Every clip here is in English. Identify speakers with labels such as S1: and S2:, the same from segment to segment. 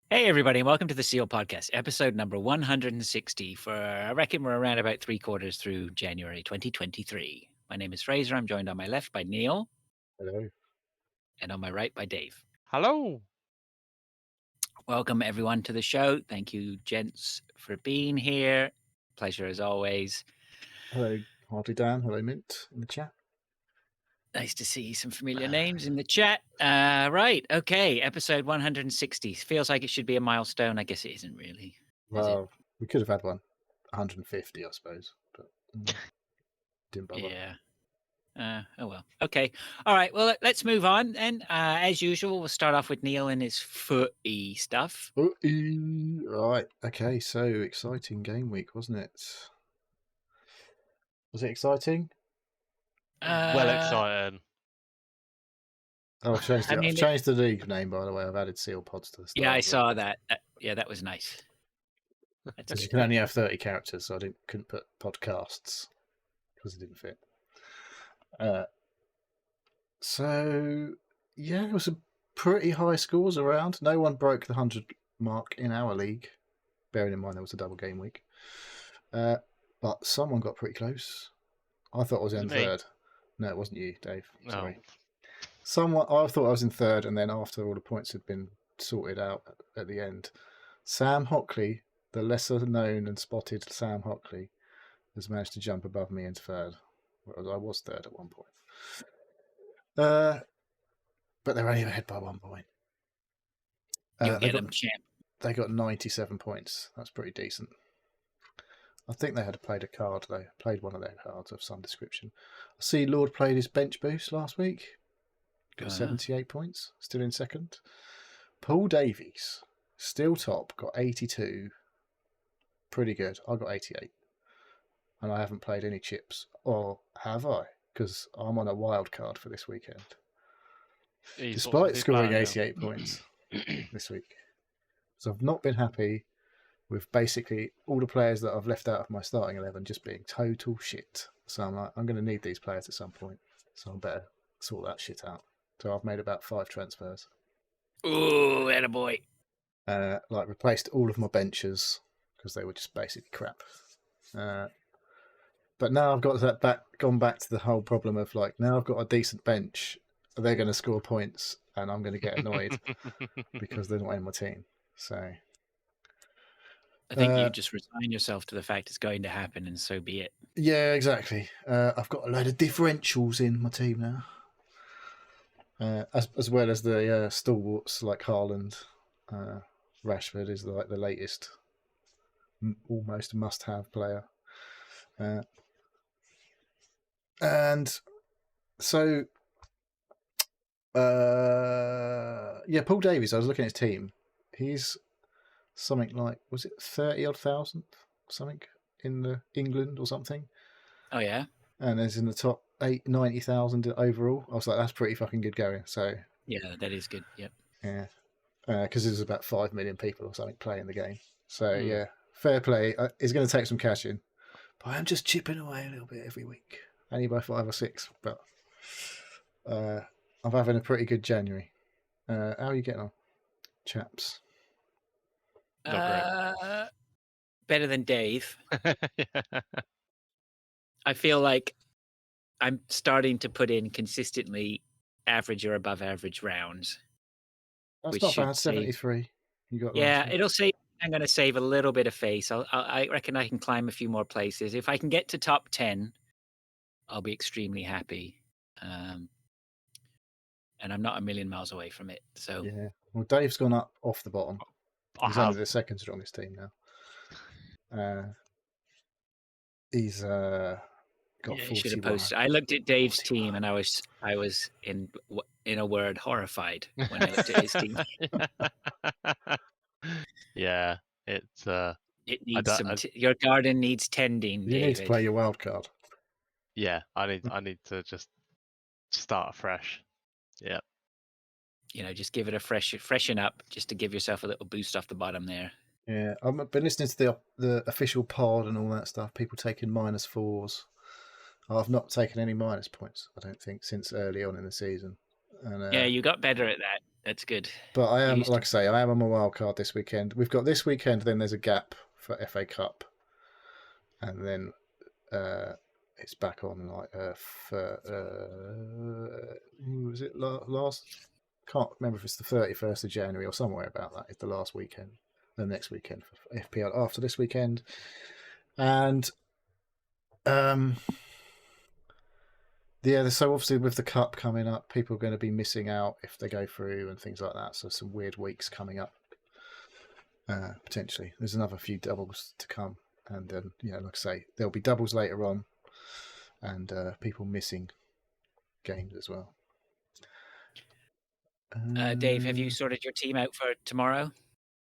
S1: Hey, everybody, and welcome to the SEAL Podcast, episode number 160. I reckon we're around about 3/4 through January 2023. My name is Fraser. I'm joined on my left by Neil
S2: Hello.
S1: and on my right by Dave.
S3: Hello.
S1: Welcome, everyone, to the show. Thank you, gents, for being here. Pleasure as always.
S2: Hello, Hardy Dan. Hello, Mint in the chat.
S1: Nice to see some familiar names in the chat. Right. Okay. Episode 160. Feels like it should be a milestone. I guess it isn't really.
S2: Well, we could have had 150, I suppose, but didn't bother.
S1: Yeah. Oh well. Okay. All right. Well, let's move on. And as usual, we'll start off with Neil and his footy stuff.
S2: Right. Okay. So exciting game week, wasn't it? Was it exciting?
S3: Well excited.
S2: Oh, I've changed it.
S1: I mean,
S2: I've changed the league name, by the way. I've added Seal Pods to the start.
S1: Yeah, I saw that. Yeah, that was nice.
S2: Because you can only have 30 characters, so I couldn't put podcasts because it didn't fit. So yeah, it was some pretty high scores around. No one broke the 100 mark in our league, bearing in mind there was a double game week. But someone got pretty close. I thought I was in third. No, it wasn't you, Dave. Sorry. I thought I was in third, and then after all the points had been sorted out at the end, Sam Hockley, the lesser known and spotted Sam Hockley, has managed to jump above me into third, whereas I was third at one point. But they're only ahead by 1 point.
S1: You get them, champ.
S2: They got 97 points. That's pretty decent. I think they had played a card, though. Played one of their cards of some description. I see Lord played his bench boost last week. Got 78 points. Still in second. Paul Davies, still top, got 82. Pretty good. I got 88. And I haven't played any chips. Or have I? Because I'm on a wild card for this weekend. Despite scoring 88 points this week. So I've not been happy with basically all the players that I've left out of my starting 11 just being total shit. So I'm like, I'm going to need these players at some point. So I better sort that shit out. So I've made about 5 transfers.
S1: Ooh, attaboy.
S2: Like replaced all of my benches because they were just basically crap. But now I've got gone back to the whole problem of like, now I've got a decent bench. They're going to score points and I'm going to get annoyed because they're not in my team. So
S1: I think you just resign yourself to the fact it's going to happen, and so be it.
S2: Yeah, exactly. I've got a load of differentials in my team now, as well as the stalwarts like Haaland. Rashford is like the latest, almost must-have player, and so yeah, Paul Davies. I was looking at his team. He's something like, was it 30,000 something in England or something?
S1: Oh yeah,
S2: and is in the top 90,000 overall. I was like, that's pretty fucking good going. So
S1: yeah, that is good. Yep.
S2: Yeah, because there's about 5 million people or something playing the game. So yeah, fair play. It's going to take some cash in, but I'm just chipping away a little bit every week, only by 5 or 6. But I'm having a pretty good January. How are you getting on, chaps?
S1: Better than Dave. I feel like I'm starting to put in consistently average or above average rounds.
S2: That's not bad. 73. You got.
S1: Yeah, it'll say I'm going to save a little bit of face. I reckon I can climb a few more places. If I can get to top 10, I'll be extremely happy. And I'm not a million miles away from it. So
S2: yeah, well, Dave's gone up off the bottom. He's only the second strongest team now. He's got 41.
S1: Should have posted. I looked at Dave's team and I was in a word horrified when I looked at his team.
S3: Yeah, it
S1: needs your garden needs tending.
S2: You
S1: David.
S2: need to play your wild card.
S3: Yeah, I need to just start afresh. Yeah.
S1: Just give it a freshen up, just to give yourself a little boost off the bottom there.
S2: Yeah, I've been listening to the official pod and all that stuff. People taking -4s. I've not taken any minus points, I don't think, since early on in the season. And,
S1: yeah, you got better at that. That's good.
S2: But I am,
S1: Used
S2: like I say, I am on my wild card this weekend. We've got this weekend, then there's a gap for FA Cup, and then it's back on like was it last? Can't remember if it's the 31st of January or somewhere about that. It's the last weekend, the next weekend for FPL after this weekend, and yeah. So obviously with the cup coming up, people are going to be missing out if they go through and things like that. So some weird weeks coming up. Potentially, there's another few doubles to come, and then like I say, there'll be doubles later on, and people missing games as well.
S1: Dave, have you sorted your team out for tomorrow?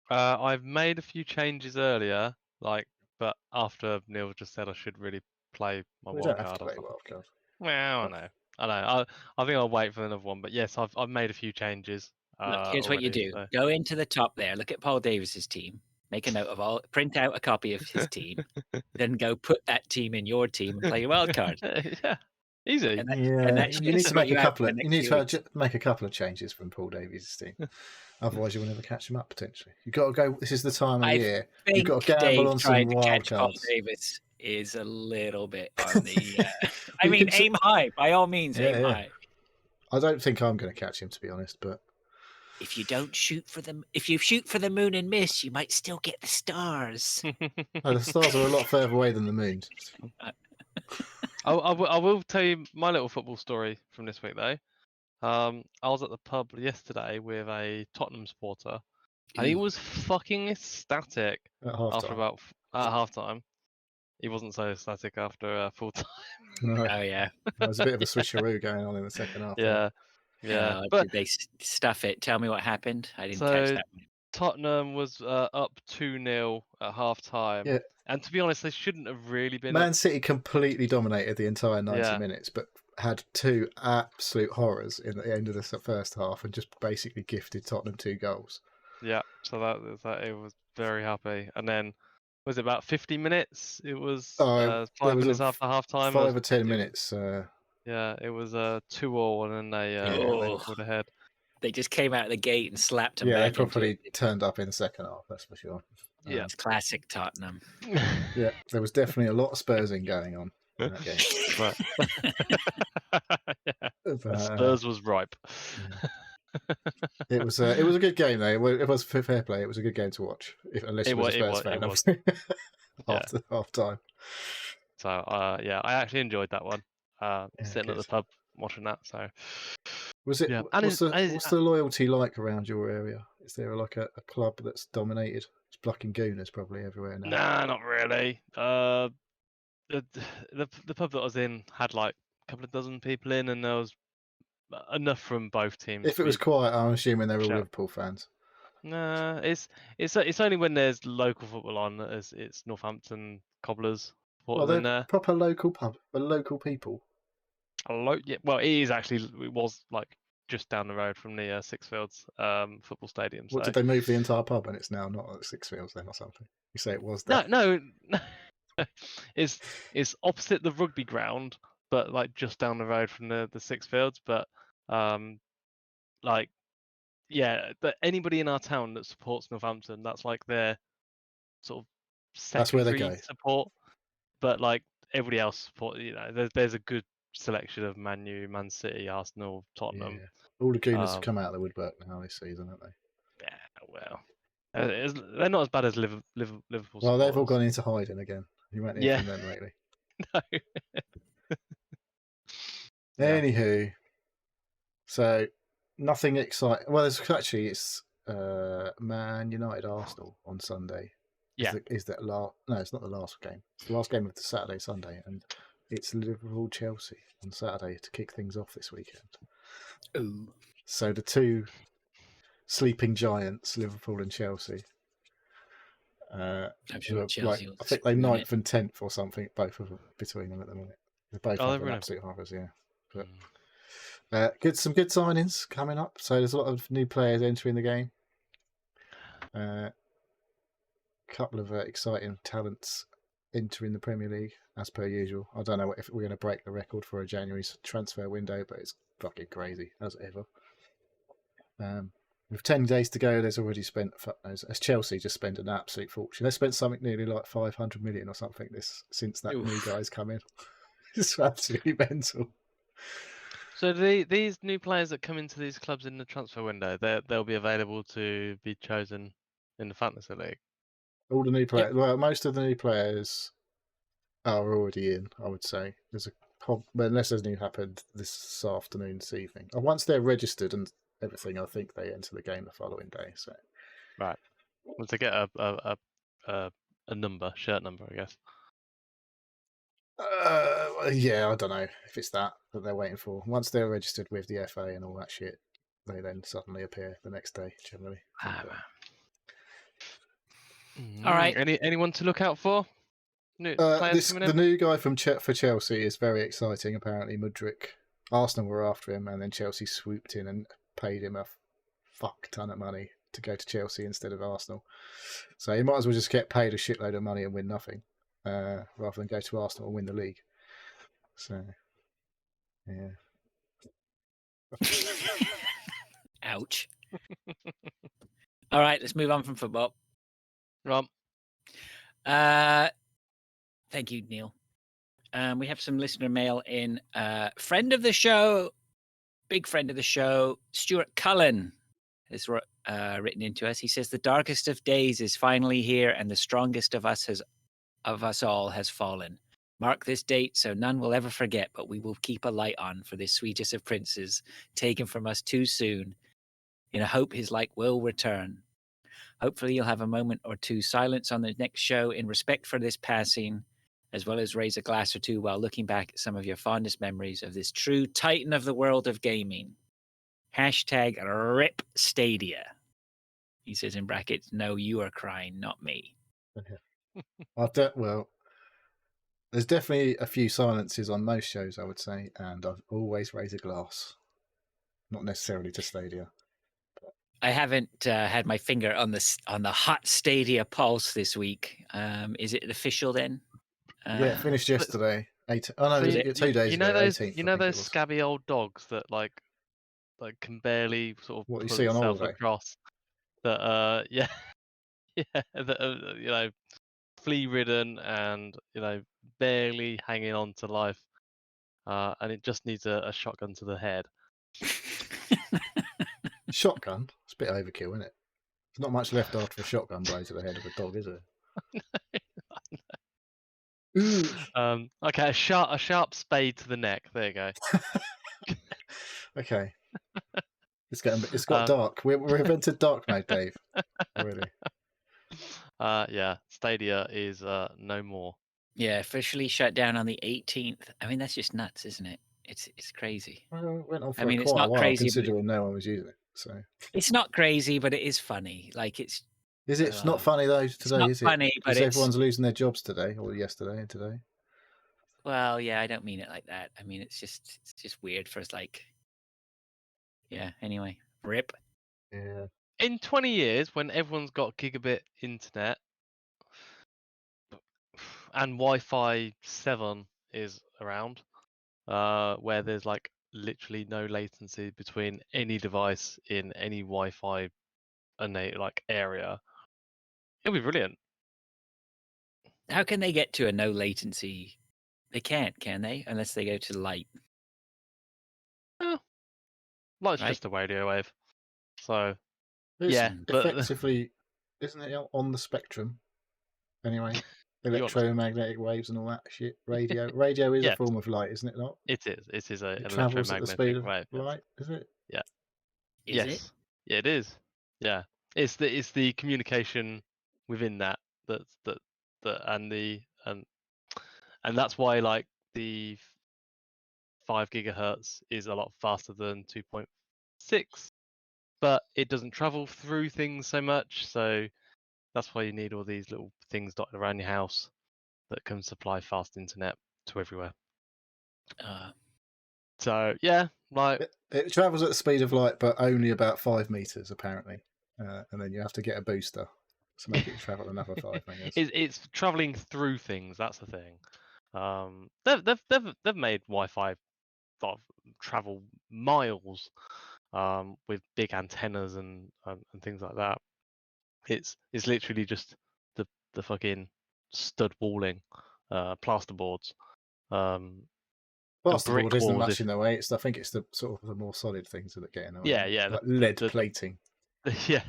S3: I've made a few changes earlier, but after Neil just said I should really play my
S2: We
S3: wild
S2: don't have
S3: card.
S2: to play wild card.
S3: Well, I know. I think I'll wait for another one. But yes, I've made a few changes.
S1: Look, here's what you
S3: already,
S1: do:
S3: so.
S1: go into the top there, look at Paul Davis's team, make a note of print out a copy of his team, then go put that team in your team and play your wild card.
S3: Yeah, easy.
S1: And that
S2: You need to
S1: sort
S2: make
S1: you
S2: a
S1: out
S2: couple
S1: for
S2: of
S1: the
S2: you
S1: next
S2: need
S1: few
S2: to make a couple of changes from Paul Davies' team. Otherwise, you will never catch him up. Potentially, you've got to go. This is the time of year. You've got to gamble
S1: Dave
S2: on
S1: trying
S2: some
S1: to
S2: wild
S1: catch Paul
S2: cards.
S1: Davis is a little bit on the. I mean, aim high by all means. Aim high.
S2: I don't think I'm going to catch him, to be honest. But
S1: if you shoot for the moon and miss, you might still get the stars.
S2: No, the stars are a lot further away than the moon.
S3: I will tell you my little football story from this week, though. I was at the pub yesterday with a Tottenham supporter, and he was fucking ecstatic at half time. He wasn't so ecstatic after full time.
S2: No.
S1: Oh yeah,
S2: there was a bit of a switcheroo going on in the second half.
S3: Yeah.
S1: But did they stuff it? Tell me what happened. I didn't catch that one.
S3: Tottenham was up 2-0 at half time.
S2: Yeah.
S3: And to be honest, they shouldn't have really been.
S2: Man City completely dominated the entire 90 minutes, but had two absolute horrors in the end of the first half and just basically gifted Tottenham 2 goals.
S3: Yeah, so that it was very happy. And then, was it about 50 minutes? It was 5 minutes after half time.
S2: 5 or 10 minutes.
S3: Yeah, it was 2-2, and then they pulled ahead.
S1: They just came out of the gate and slapped them.
S2: Yeah, they probably turned up in the second half, that's for sure.
S3: Yeah,
S1: it's classic Tottenham.
S2: Yeah, there was definitely a lot of Spursing going on in that game.
S3: Spurs was ripe.
S2: It was a good game though. It was fair play. It was a good game to watch, unless you were a Spurs fan. After half time.
S3: So I actually enjoyed that one. Sitting at the pub watching that. So
S2: was it? Yeah. What's the loyalty like around your area? Is there a club that's dominated? It's Black and Gooners probably everywhere now.
S3: Nah, not really. The pub that I was in had like a couple of dozen people in, and there was enough from both teams.
S2: If it was quiet, I'm assuming they were Liverpool fans.
S3: Nah, it's only when there's local football on that it's Northampton Cobblers.
S2: Well, they're in there. Proper local pub, but local people.
S3: Yeah, well, it was like just down the road from the Sixfields football stadium.
S2: What, did they move the entire pub and it's now not at Sixfields then or something? You say it was there?
S3: No. It's opposite the rugby ground, but like just down the road from the Sixfields. But but anybody in our town that supports Northampton, that's like their sort of secondary support. But like everybody else support, there's a good selection of Man U, Man City, Arsenal, Tottenham.
S2: Yeah. All the Gooners have come out of the woodwork now this season, haven't they?
S3: Yeah, well, they're not as bad as Liverpool.
S2: Well,
S3: supporters.
S2: They've all gone into hiding again. You won't hear from them lately.
S3: No.
S2: Anywho, so nothing exciting. Well, it's Man United Arsenal on Sunday.
S3: Yeah,
S2: No, it's not the last game. It's the last game of the Saturday Sunday, and it's Liverpool Chelsea on Saturday to kick things off this weekend.
S1: Ooh.
S2: So the two sleeping giants, Liverpool and Chelsea. I think they're 9th and 10th or something, both of them between them at the minute. They're both absolute horrors, yeah. But some good signings coming up. So there's a lot of new players entering the game. Couple of exciting talents entering the Premier League as per usual. I don't know if we're going to break the record for a January transfer window, but it's fucking crazy as ever. with 10 days to go, there's already spent, fuck knows, as Chelsea just spent an absolute fortune. They spent something nearly like 500 million or something since that new
S1: Oof.
S2: guy's come in. It's absolutely mental.
S3: So these new players that come into these clubs in the transfer window, they'll be available to be chosen in the fantasy league.
S2: All the new players, well, most of the new players are already in, I would say. There's unless there's new happened this afternoon, this evening. And once they're registered and everything, I think they enter the game the following day. So
S3: Right. Well, to get a number, shirt number, I guess.
S2: yeah, I don't know if it's that they're waiting for. Once they're registered with the FA and all that shit, they then suddenly appear the next day, generally.
S1: All right.
S3: Anyone to look out for? New players coming
S2: The
S3: in?
S2: new guy for Chelsea is very exciting. Apparently, Mudryk. Arsenal were after him, and then Chelsea swooped in and paid him a fuck ton of money to go to Chelsea instead of Arsenal. So he might as well just get paid a shitload of money and win nothing, rather than go to Arsenal and win the league. So, yeah.
S1: Ouch. All right, let's move on from football.
S3: Rom.
S1: Thank you, Neil. We have some listener mail in. Friend of the show, big friend of the show, Stuart Cullen has written into us. He says, the darkest of days is finally here and the strongest of us all has fallen. Mark this date so none will ever forget, but we will keep a light on for this sweetest of princes taken from us too soon, in a hope his like will return. Hopefully you'll have a moment or two silence on the next show in respect for this passing, as well as raise a glass or two while looking back at some of your fondest memories of this true titan of the world of gaming. Hashtag RIP Stadia. He says in brackets, no, you are crying, not me.
S2: Well, there's definitely a few silences on most shows, I would say, and I've always raised a glass. Not necessarily to Stadia.
S1: I haven't had my finger on the hot Stadia pulse this week. Is it official then?
S2: Yeah, it finished yesterday. 2 days
S3: You know
S2: ago.
S3: those
S2: 18th,
S3: you know those scabby old dogs that like can barely sort of
S2: what you
S3: pull
S2: see on
S3: itself
S2: holiday
S3: across. That yeah, yeah, that flea ridden and barely hanging on to life, and it just needs a shotgun to the head.
S2: Shotgun? It's a bit overkill, isn't it? There's not much left after a shotgun blow to the head of a dog, is there?
S3: Okay, a sharp spade to the neck. There you go.
S2: Okay. It's got dark. We're invented dark mode, Dave. Already.
S3: Yeah, Stadia is no more.
S1: Yeah, officially shut down on the 18th. I mean, that's just nuts, isn't it? It's crazy.
S2: Well, it went on for
S1: I mean, it's
S2: quite a
S1: not
S2: while,
S1: crazy,
S2: considering no one was using it. So
S1: it's not crazy, but it is funny. Like it's
S2: not funny though today?
S1: It's not
S2: is it?
S1: funny, but
S2: Because everyone's losing their jobs today, or yesterday and today.
S1: Well, yeah, I don't mean it like that. I mean it's just weird for us. Like, yeah. Anyway, RIP.
S2: Yeah.
S3: In 20 years, when everyone's got gigabit internet and Wi-Fi 7 is around, where there's like literally no latency between any device in any Wi-Fi like area, it'll be brilliant.
S1: How can they get to a no latency? They can't, can they? Unless they go to light.
S3: Light's
S1: Right?
S3: just a radio wave. So
S2: It's
S3: yeah, but
S2: effectively, isn't it on the spectrum? Anyway, electromagnetic waves and all that shit. Radio is a
S3: Yes.
S2: form of light, isn't it not?
S3: it is an
S2: It travels at the speed
S3: electromagnetic
S2: of
S3: wave.
S2: light, is it?
S3: Yeah.
S1: Is
S3: Yes.
S1: it?
S3: Yeah, it is. Yeah. It's the communication within that and that's why like the 5 gigahertz is a lot faster than 2.6, but it doesn't travel through things so much. So that's why you need all these little things dotted around your house that can supply fast internet to everywhere. So yeah, like
S2: it travels at the speed of light, but only about 5 meters apparently, and then you have to get a booster to make it travel another 5 meters.
S3: It's traveling through things. That's the thing. They've made Wi-Fi travel miles, with big antennas and things like that. It's literally just the fucking stud walling, plasterboards, and brick
S2: Plasterboard isn't
S3: walls.
S2: much in the way. I think it's the sort of the more solid things that get in the way.
S3: Yeah,
S2: like lead
S3: the
S2: plating.
S3: yeah,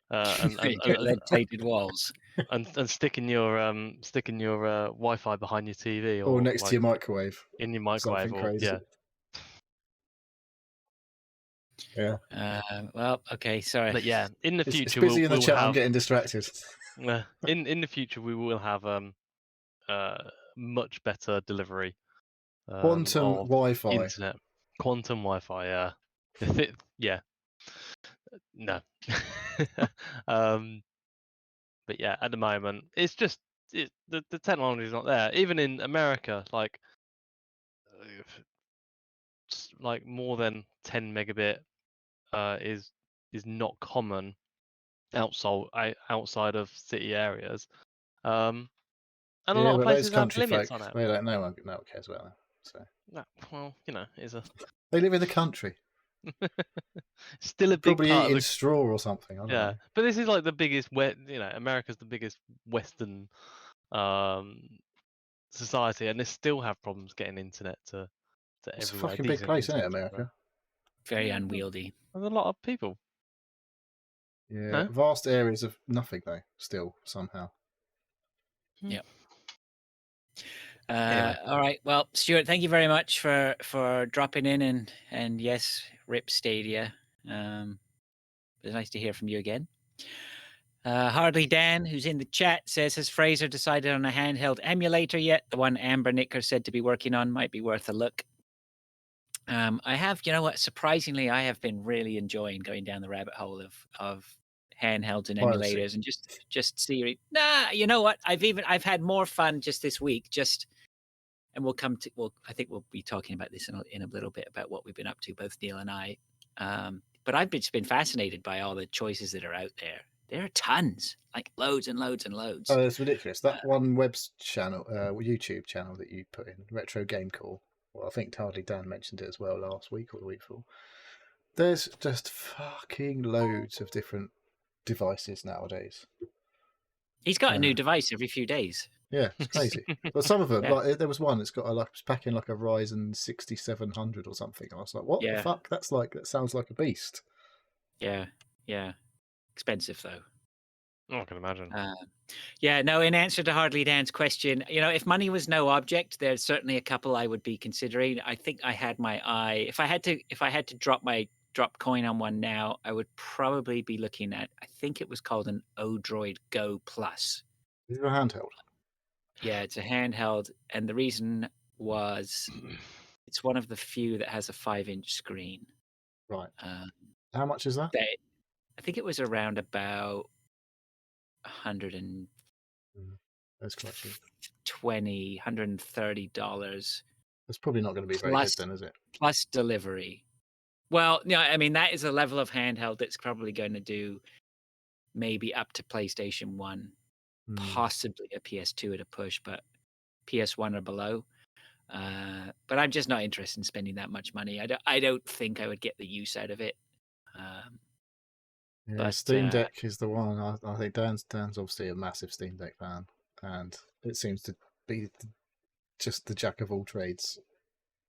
S3: and
S1: lead-plated walls.
S3: and sticking your Wi-Fi behind your TV
S2: Or
S3: or
S2: next to your microwave.
S3: in your microwave
S2: Something
S3: or
S2: crazy. Yeah.
S1: Well, okay, sorry.
S3: But yeah, in the
S2: It's
S3: future
S2: busy in the
S3: we'll
S2: chat. I'm
S3: have
S2: getting distracted.
S3: in the future we will have much better delivery
S2: Quantum
S3: of
S2: Wi-Fi.
S3: internet, quantum Wi-Fi. Yeah, no. But yeah, at the moment it's just the technology is not there. Even in America, like more than 10 megabit is not common outside of city areas. And a lot
S2: Yeah,
S3: of
S2: but those
S3: places have
S2: country folk,
S3: limits on it.
S2: they don't know. No one cares about them. So
S3: Well, it's
S2: they live in the country.
S3: still a big
S2: Probably
S3: part
S2: eating
S3: of the
S2: straw or something. I don't know.
S3: But this is like the biggest America's the biggest Western society, and they still have problems getting internet to
S2: It's a
S3: everywhere.
S2: fucking big
S3: Decent
S2: place, isn't it,
S3: internet to everywhere.
S2: America?
S1: Very
S3: Yeah,
S1: unwieldy.
S3: There's a lot of people.
S2: Yeah,
S3: No?
S2: vast areas of nothing though. Still somehow.
S1: Yep.
S3: Anyway.
S1: All right. Well, Stuart, thank you very much for dropping in and yes, rip Stadia. It was nice to hear from you again. Hardly Dan, who's in the chat, says, has Fraser decided on a handheld emulator yet? The one Amber Nicker said to be working on might be worth a look. I have, you know what? Surprisingly, I have been really enjoying going down the rabbit hole of handhelds and
S2: Piracy.
S1: emulators and just see. Nah, you know what? I've had more fun just this week. And I think we'll be talking about this in a little bit about what we've been up to, both Neil and I. But I've just been fascinated by all the choices that are out there. There are tons, like loads and loads and loads.
S2: Oh, it's ridiculous. That one web channel, YouTube channel that you put in, Retro Game Call. Well, I think Hardly Dan mentioned it as well last week or the week before. There's just fucking loads of different devices nowadays.
S1: He's got a new device every few days.
S2: Yeah, it's crazy. But some of them, like there was one that's got it's packing like a Ryzen 6700 or something. I was like, what the fuck? That sounds like a beast.
S1: Yeah. Expensive though.
S3: Oh, I can imagine.
S1: No, in answer to Hardly Dan's question, if money was no object, there's certainly a couple I would be considering. I think I had my eye. If I had to drop coin on one now, I would probably be looking at, I think it was called an Odroid Go Plus.
S2: Is it a handheld?
S1: Yeah, it's a handheld, and the reason was it's one of the few that has a 5-inch screen.
S2: Right. How much is that?
S1: I think it was around about $120, $130.
S2: That's probably not going to be very good then, is it?
S1: Plus delivery. Well, I mean, that is a level of handheld that's probably going to do maybe up to PlayStation 1, possibly a PS2 at a push, but PS1 or below. But I'm just not interested in spending that much money. I don't think I would get the use out of it.
S2: Steam Deck is the one. I think Dan's obviously a massive Steam Deck fan, and it seems to be just the jack of all trades.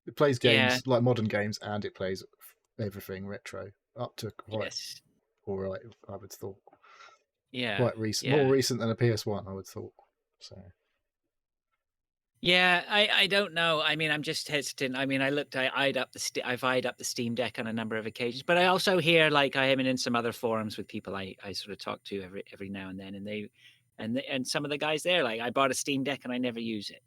S2: It plays games like modern games, and it plays everything retro up to quite all right. I would thought.
S1: Yeah,
S2: quite recent, more recent than a PS1. I would thought. So.
S1: Yeah, I don't know. I mean, I'm just hesitant. I mean, I've eyed up the Steam Deck on a number of occasions, but I also hear, like, I am in some other forums with people I sort of talk to every now and then, and some of the guys there, like, I bought a Steam Deck and I never use it,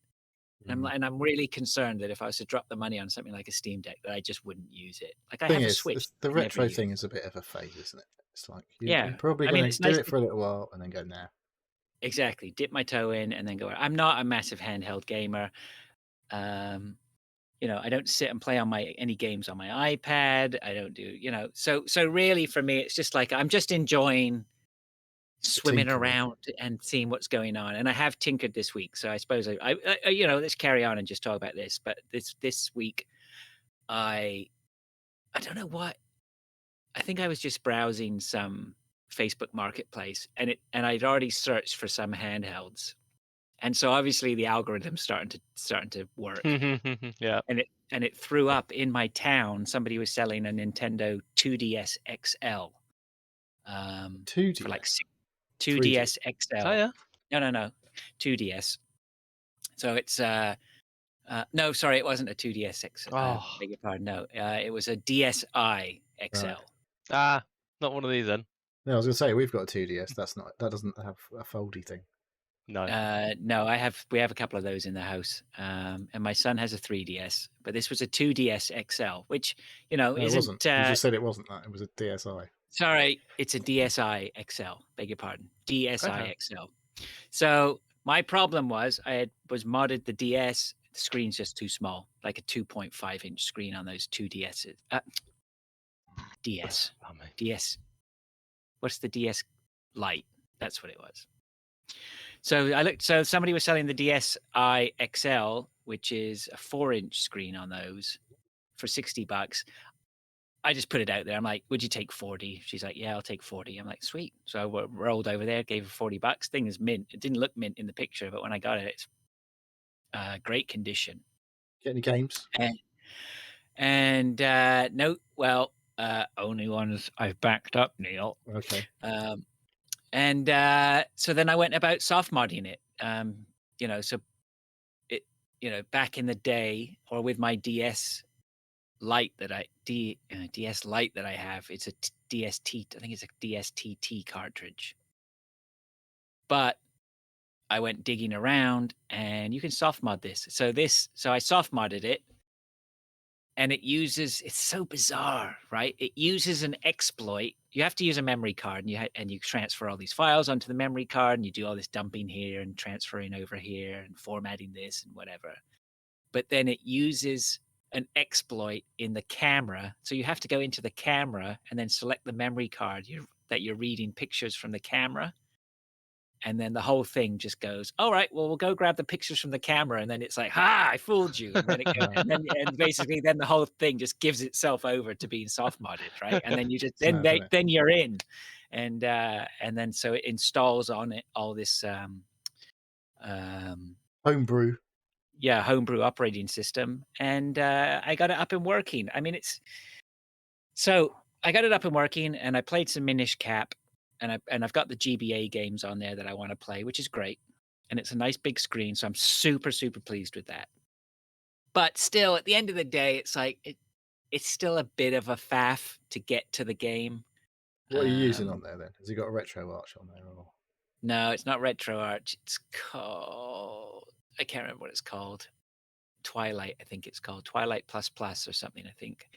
S1: and I'm really concerned that if I was to drop the money on something like a Steam Deck, that I just wouldn't use it. Like, I have a Switch.
S2: The retro thing is a bit of a phase, isn't it? It's like you're probably going to do it for a little while and then go nah.
S1: Exactly. Dip my toe in and then go. I'm not a massive handheld gamer. I don't sit and play on any games on my iPad. I don't do, so really for me, it's just like, I'm just enjoying swimming around and seeing what's going on. And I have tinkered this week. So I suppose I let's carry on and just talk about this. But this week, I don't know what, I think I was just browsing some Facebook Marketplace, and I'd already searched for some handhelds, and so obviously the algorithm's starting to work,
S3: Yeah.
S1: and it threw up in my town. Somebody was selling a Nintendo 2DS XL, for like
S2: 2DS.
S1: 2DS
S3: Oh
S1: XL.
S3: yeah.
S1: No, 2DS. So it's no, sorry, it wasn't a 2DS XL.
S3: Oh.
S1: Beg your pardon. No, it was a DSi XL.
S2: Right.
S3: Ah, not one of these then.
S2: No, I was going to say we've got a 2DS. That doesn't have a foldy thing.
S3: No.
S1: No, we have a couple of those in the house, and my son has a 3DS, but this was a 2DS XL, which
S2: No, it
S1: isn't.
S2: wasn't. You just said it wasn't that. It was a DSi.
S1: Sorry, it's a DSi XL. Beg your pardon, DSi
S3: Okay.
S1: XL. So my problem was was modded the DS. The screen's just too small, like a 2.5-inch screen on those 2DSs. DS.
S3: Oh, mate.
S1: DS. What's the DS Lite? That's what it was. So I looked. So somebody was selling the DSi XL, which is a 4-inch screen on those, for $60. I just put it out there. I'm like, "Would you take 40?" She's like, "Yeah, I'll take 40." I'm like, "Sweet." So I rolled over there, gave her $40. Thing is mint. It didn't look mint in the picture, but when I got it, it's great condition.
S2: Get any games?
S1: And no, well, only ones I've backed up, Neil.
S2: Okay.
S1: And so then I went about soft modding it. So it, back in the day, or with my DS Lite DS Lite that I have, it's a DST. I think it's a DSTT cartridge. But I went digging around, and you can soft mod this. So I soft modded it. And it's so bizarre, right? It uses an exploit. You have to use a memory card, and you transfer all these files onto the memory card, and you do all this dumping here and transferring over here and formatting this and whatever. But then it uses an exploit in the camera. So you have to go into the camera and then select the memory card that you're reading pictures from the camera. And then the whole thing just goes, all right, well, we'll go grab the pictures from the camera. And then it's like, I fooled you. And then it goes, and basically then the whole thing just gives itself over to being soft modded, right? And then you just, then you're in. And then so it installs on it all this
S2: Homebrew.
S1: Yeah, homebrew operating system. And I got it up and working. I mean, so I got it up and working, and I played some Minish Cap. And I've got the GBA games on there that I want to play, which is great. And it's a nice big screen, so I'm super, super pleased with that. But still, at the end of the day, it's like it's still a bit of a faff to get to the game.
S2: What are you using on there then? Has he got a RetroArch on there? Or?
S1: No, it's not RetroArch. It's called, I can't remember what it's called. Twilight, I think it's called. Twilight Plus Plus or something, I think.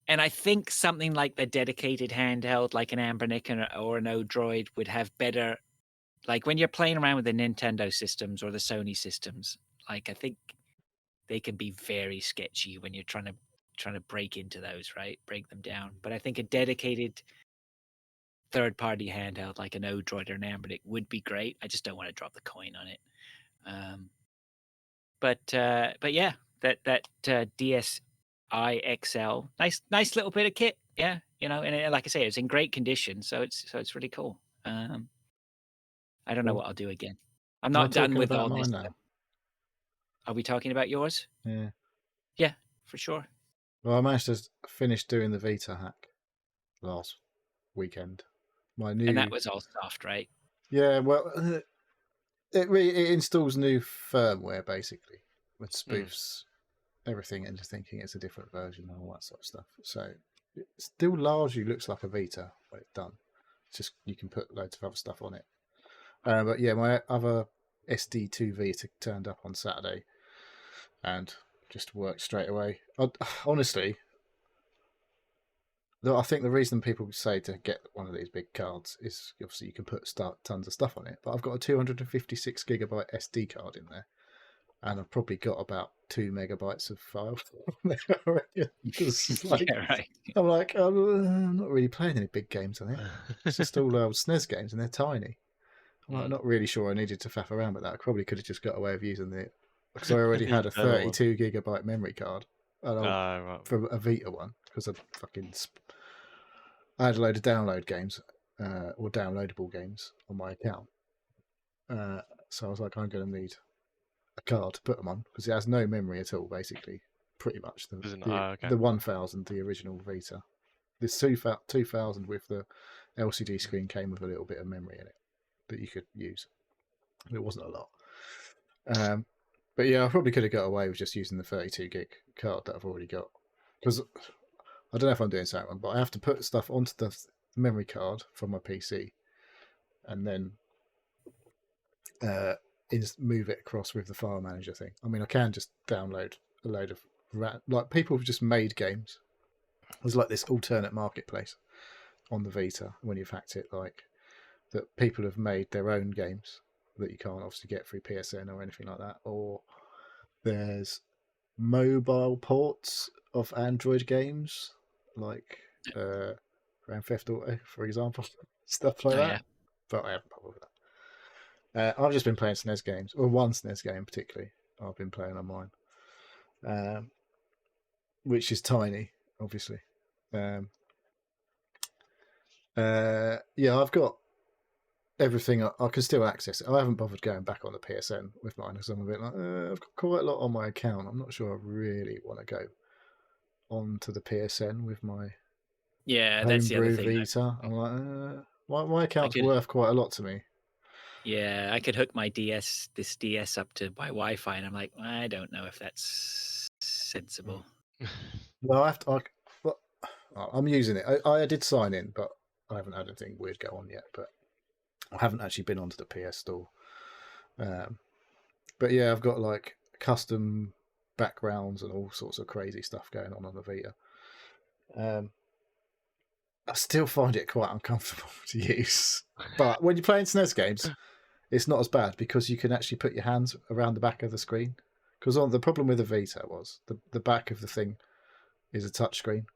S1: And I think something like the dedicated handheld, like an Anbernic or an Odroid, would have better, like when you're playing around with the Nintendo systems or the Sony systems, like I think they can be very sketchy when you're trying to break into those, right? Break them down. But I think a dedicated third-party handheld like an Odroid or an Anbernic would be great. I just don't want to drop the coin on it. But yeah, that DS IXL, nice little bit of kit, yeah, and like I say, it's in great condition, so it's really cool. I don't know what I'll do again. I'm not done with all this stuff. Are we talking about yours? Yeah, for sure.
S2: Well, I managed to finish doing the Vita hack last weekend.
S1: And that was all soft, right?
S2: Yeah, well, it installs new firmware basically, which spoofs everything into thinking it's a different version and all that sort of stuff. So it still largely looks like a Vita when it's done. It's just you can put loads of other stuff on it. But yeah, my other SD2 Vita turned up on Saturday and just worked straight away. Honestly, I think the reason people say to get one of these big cards is obviously you can put tons of stuff on it. But I've got a 256 gigabyte SD card in there. And I've probably got about 2 megabytes of files on there already.
S1: Yeah, right.
S2: I'm like, I'm not really playing any big games on it. It's just all SNES games, and they're tiny. I'm not really sure I needed to faff around with that. I probably could have just got away with using it because I already had a 32 gigabyte memory card from a Vita one. because I had a load of download games or downloadable games on my account. So I was like, I'm going to need a card to put them on because it has no memory at all, basically. Pretty much the 1000, the original Vita. This 2000 with the LCD screen came with a little bit of memory in it that you could use. It wasn't a lot. But yeah, I probably could have got away with just using the 32 gig card that I've already got. Because I don't know if I'm doing something wrong, but I have to put stuff onto the memory card from my PC and then move it across with the file manager thing. I mean, I can just download a load of like people have just made games. There's like this alternate marketplace on the Vita when you've hacked it, like that people have made their own games that you can't obviously get through PSN or anything like that. Or there's mobile ports of Android games, like Grand Theft Auto, for example, stuff like that. Yeah. But I haven't bothered with that. I've just been playing SNES games, or one SNES game particularly. I've been playing on mine, which is tiny, obviously. Yeah, I've got everything. I can still access it. I haven't bothered going back on the PSN with mine because I'm a bit like, I've got quite a lot on my account. I'm not sure I really want to go onto the PSN with my
S1: that's the other thing.
S2: Vita. I'm like, my account's worth quite a lot to me.
S1: Yeah, I could hook my this DS up to my Wi-Fi, and I'm like, I don't know if that's sensible.
S2: Well, I'm using it. I did sign in, but I haven't had anything weird go on yet. But I haven't actually been onto the PS Store. But yeah, I've got like custom backgrounds and all sorts of crazy stuff going on the Vita. I still find it quite uncomfortable to use. But when you're playing SNES games, it's not as bad because you can actually put your hands around the back of the screen. Because the problem with the Vita was the back of the thing is a touch screen.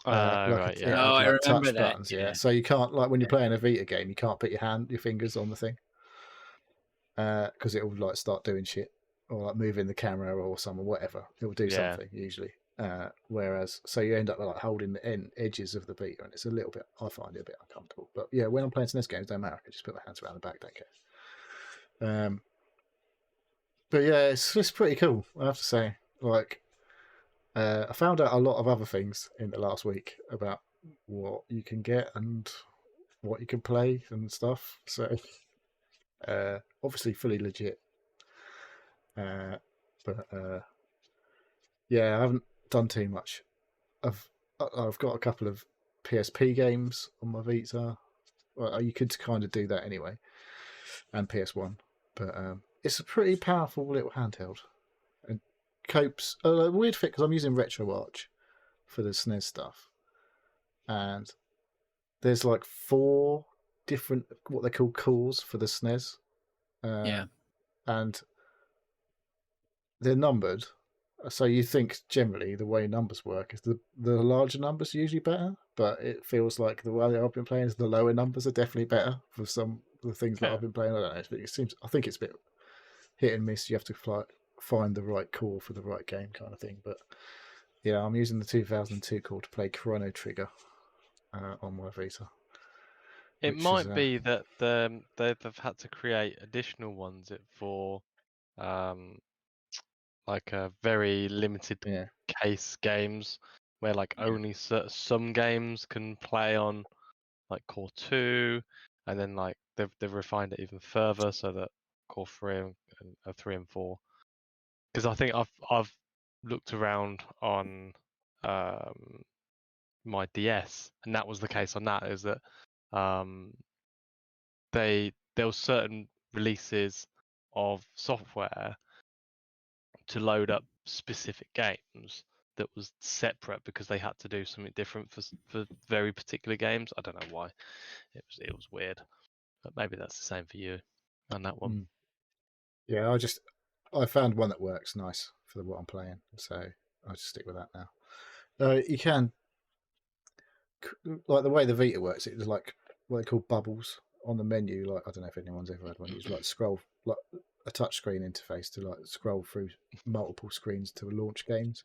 S1: Right, yeah. I remember that.
S2: Buttons, yeah. So you can't, like when you're playing a Vita game, you can't put your fingers on the thing because it will like start doing shit or like moving the camera or whatever. It will do something usually. Whereas, so you end up like holding the edges of the Vita, and it's I find it a bit uncomfortable. But yeah, when I'm playing SNES games, don't matter. I can just put my hands around the back, don't care. But yeah, it's pretty cool. I have to say, like. I found out a lot of other things in the last week about what you can get and what you can play and stuff. So, obviously, fully legit. But yeah, I haven't done too much. I've got a couple of PSP games on my Vita. Well, you could kind of do that anyway, and PS1. But it's a pretty powerful little handheld. Copes a weird fit because I'm using RetroArch for the SNES stuff, and there's like 4 different what they call cores for the SNES. And they're numbered, so you think generally the way numbers work is the larger numbers are usually better, but it feels like the way I've been playing is the lower numbers are definitely better for some of the things that I've been playing. I don't know. I think it's a bit hit and miss. You have to find the right core for the right game kind of thing. But yeah, I'm using the 2002 core to play Chrono Trigger on my Vita.
S3: It might be that they've had to create additional ones for like a very limited case games where like only some games can play on like Core 2, and then like they've refined it even further so that Core 3 and 3 and 4. Because I think I've looked around on my DS, and that was the case on that. Is that there were certain releases of software to load up specific games that was separate because they had to do something different for very particular games. I don't know why. It was weird, but maybe that's the same for you on that one.
S2: Yeah, I found one that works nice for what I'm playing, so I'll just stick with that now. You can, like the way the Vita works, it's like what they call bubbles on the menu. Like I don't know if anyone's ever had one. You just like scroll, like a touch screen interface to like scroll through multiple screens to launch games.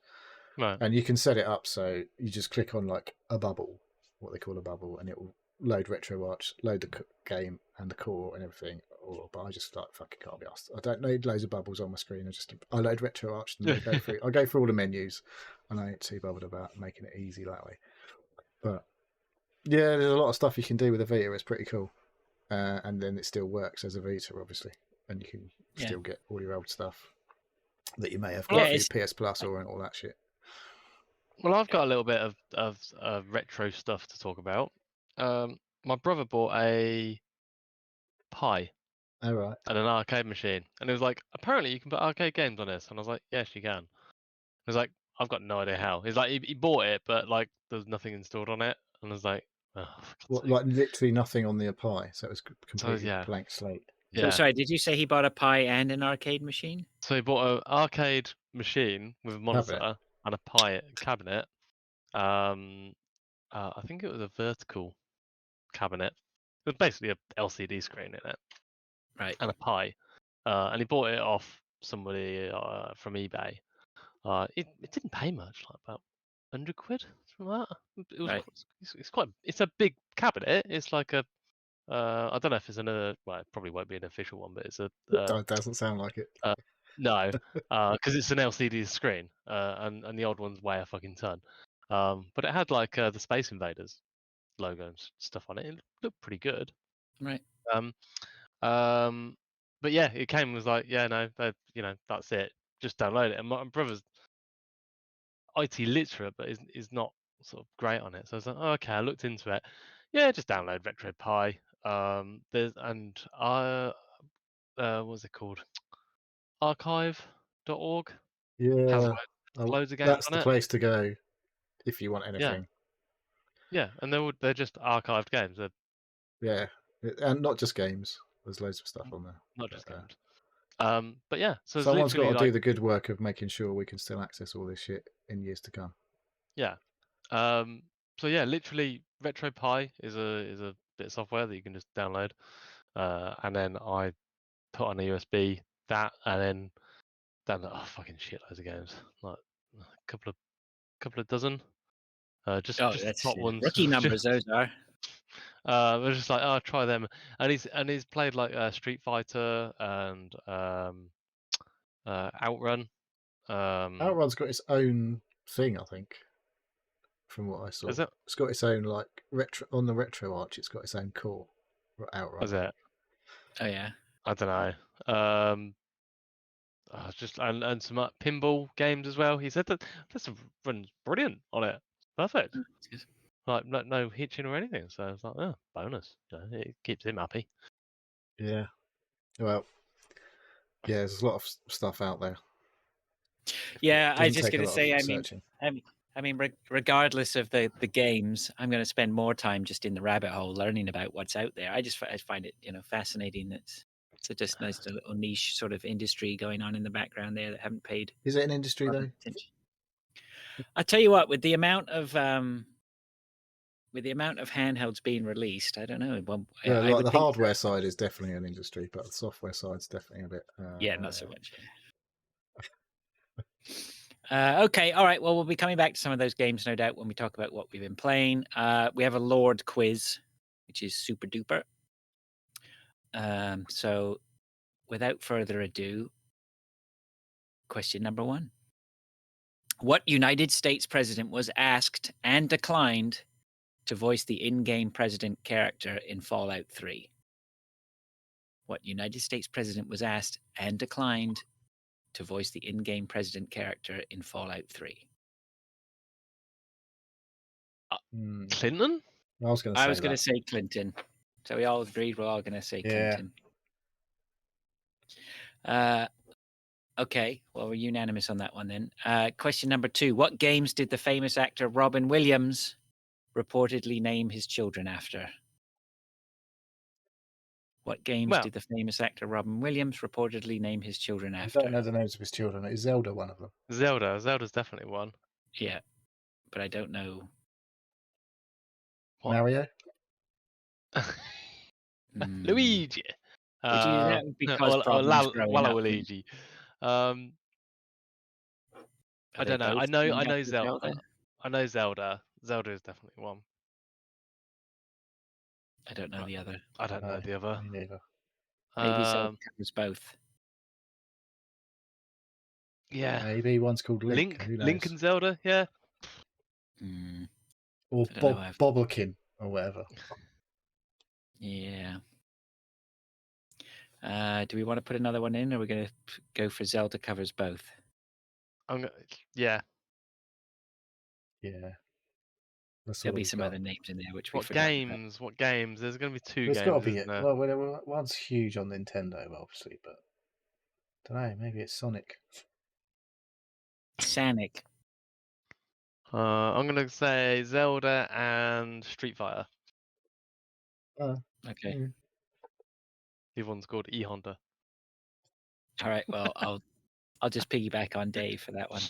S3: Right.
S2: And you can set it up so you just click on like a bubble, what they call a bubble, and it will load RetroArch, load the game and the core and everything. But I just like fucking can't be asked. I don't need loads of bubbles on my screen. I load RetroArch and I go through all the menus, and I ain't too bothered about making it easy that way. But yeah, there's a lot of stuff you can do with a Vita. It's pretty cool, and then it still works as a Vita, obviously, and you can still get all your old stuff that you may have got through PS Plus or all that shit.
S3: Well, I've got a little bit of retro stuff to talk about. My brother bought a Pi
S2: All right.
S3: and an arcade machine, and it was like, apparently you can put arcade games on this, and I was like, yes, you can. It was like, I've got no idea how. He's like, he bought it, but like, there's nothing installed on it, and I was like, oh,
S2: like literally nothing on the Pi, so it was completely
S3: yeah.
S2: blank slate.
S1: So sorry, did you say he bought a Pi and an arcade machine?
S3: So he bought an arcade machine with a monitor and a Pi cabinet. I think it was a vertical cabinet. It was basically a LCD screen in it,
S1: right?
S3: And a Pi. And he bought it off somebody from eBay. It didn't pay much, like about £100, something like that. It was
S1: right.
S3: It's a big cabinet. It's like a I don't know if it's well, it probably won't be an official one, but it's a.
S2: It doesn't sound like it.
S3: No, because it's an LCD screen, and the old ones weigh a fucking ton. But it had like the Space Invaders logo and stuff on it. It looked pretty good.
S1: Right.
S3: But yeah, it came and was like, yeah, no, that's it. Just download it. And my brother's IT literate, but is not sort of great on it. So I was like, oh, okay, I looked into it. Yeah, just download RetroPie. What's it called? Archive.org.
S2: Yeah,
S3: loads of games
S2: that's
S3: on
S2: the
S3: it.
S2: place to go if you want anything.
S3: Yeah, and they're just archived games.
S2: Yeah, and not just games. There's loads of stuff on there.
S3: Not just games. But yeah, so
S2: someone's got to
S3: like,
S2: do the good work of making sure we can still access all this shit in years to come.
S3: Yeah. So yeah, literally, RetroPie is a bit of software that you can just download, and then I put on a USB that, and then download fucking shitloads of games, like a couple of dozen. Just
S1: that's
S3: top ones.
S1: Rookie numbers. Those are.
S3: I was just like, oh, try them, and he's played like Street Fighter and Outrun.
S2: Outrun's got its own thing, I think. From what I saw, it's got its own like retro on the RetroArch. It's got its own core. Outrun.
S3: Is it?
S1: Oh yeah.
S3: I don't know. Just and some pinball games as well. He said that this runs brilliant on it. Perfect. Like no hitching or anything. So it's like, oh, bonus. It keeps him happy.
S2: Yeah. Well, yeah, there's a lot of stuff out there.
S1: Yeah, I was just going to say, I mean, regardless of the games, I'm going to spend more time just in the rabbit hole learning about what's out there. I find it, fascinating. It's just nice little niche sort of industry going on in the background there that haven't paid.
S2: Is it an industry though?
S1: Attention. I'll tell you what, with the amount of handhelds being released, I don't know.
S2: Well, the hardware side is definitely an industry, but the software side's definitely a bit.
S1: Yeah, not so much. Okay, all right. Well, we'll be coming back to some of those games, no doubt, when we talk about what we've been playing. We have a Lord quiz, which is super duper. So, without further ado, question number 1. What United States president was asked and declined to voice the in-game president character in Fallout 3? What United States president was asked and declined to voice the in-game president character in Fallout 3?
S3: Clinton?
S2: I was going to
S1: say Clinton. So we all agreed we're all going to say Clinton. Okay, well, we're unanimous on that one then. Question number 2. What games did the famous actor Robin Williams reportedly name his children after? What games did the famous actor Robin Williams reportedly name his children after?
S2: I don't know the names of his children. Is Zelda one of them?
S3: Zelda's definitely one.
S1: Yeah, but I don't know.
S3: What?
S2: Mario?
S3: Luigi.
S1: That would be because
S3: Waluigi. I
S1: they
S3: don't know.
S1: both
S3: I
S1: named
S3: know
S1: after
S3: Zelda. I know Zelda. Zelda is definitely one.
S1: I don't know the other.
S3: I don't know
S2: No,
S3: the other.
S2: me neither.
S1: Maybe Zelda covers both.
S3: Yeah.
S2: Maybe one's called Link. Who knows?
S3: Link and Zelda. Yeah.
S1: Hmm.
S2: Or
S1: I don't know, I've-
S2: Bobblekin or whatever.
S1: Yeah. Do we want to put another one in, or are we going to go for Zelda covers both?
S3: Yeah.
S2: Yeah. That's
S1: There'll
S2: all
S1: be
S2: we've
S1: some
S2: got.
S1: other names in there which we
S3: What
S1: forgot.
S3: games? What games? There's going to be two
S2: There's
S3: games.
S2: got to be
S3: Isn't there?
S2: well, one's huge on Nintendo, obviously, but I don't know. Maybe it's Sonic.
S1: Sonic.
S3: I'm going to say Zelda and Street Fighter.
S1: Okay.
S2: Mm.
S3: The other one's called E Honda.
S1: All right. Well, I'll just piggyback on Dave for that one.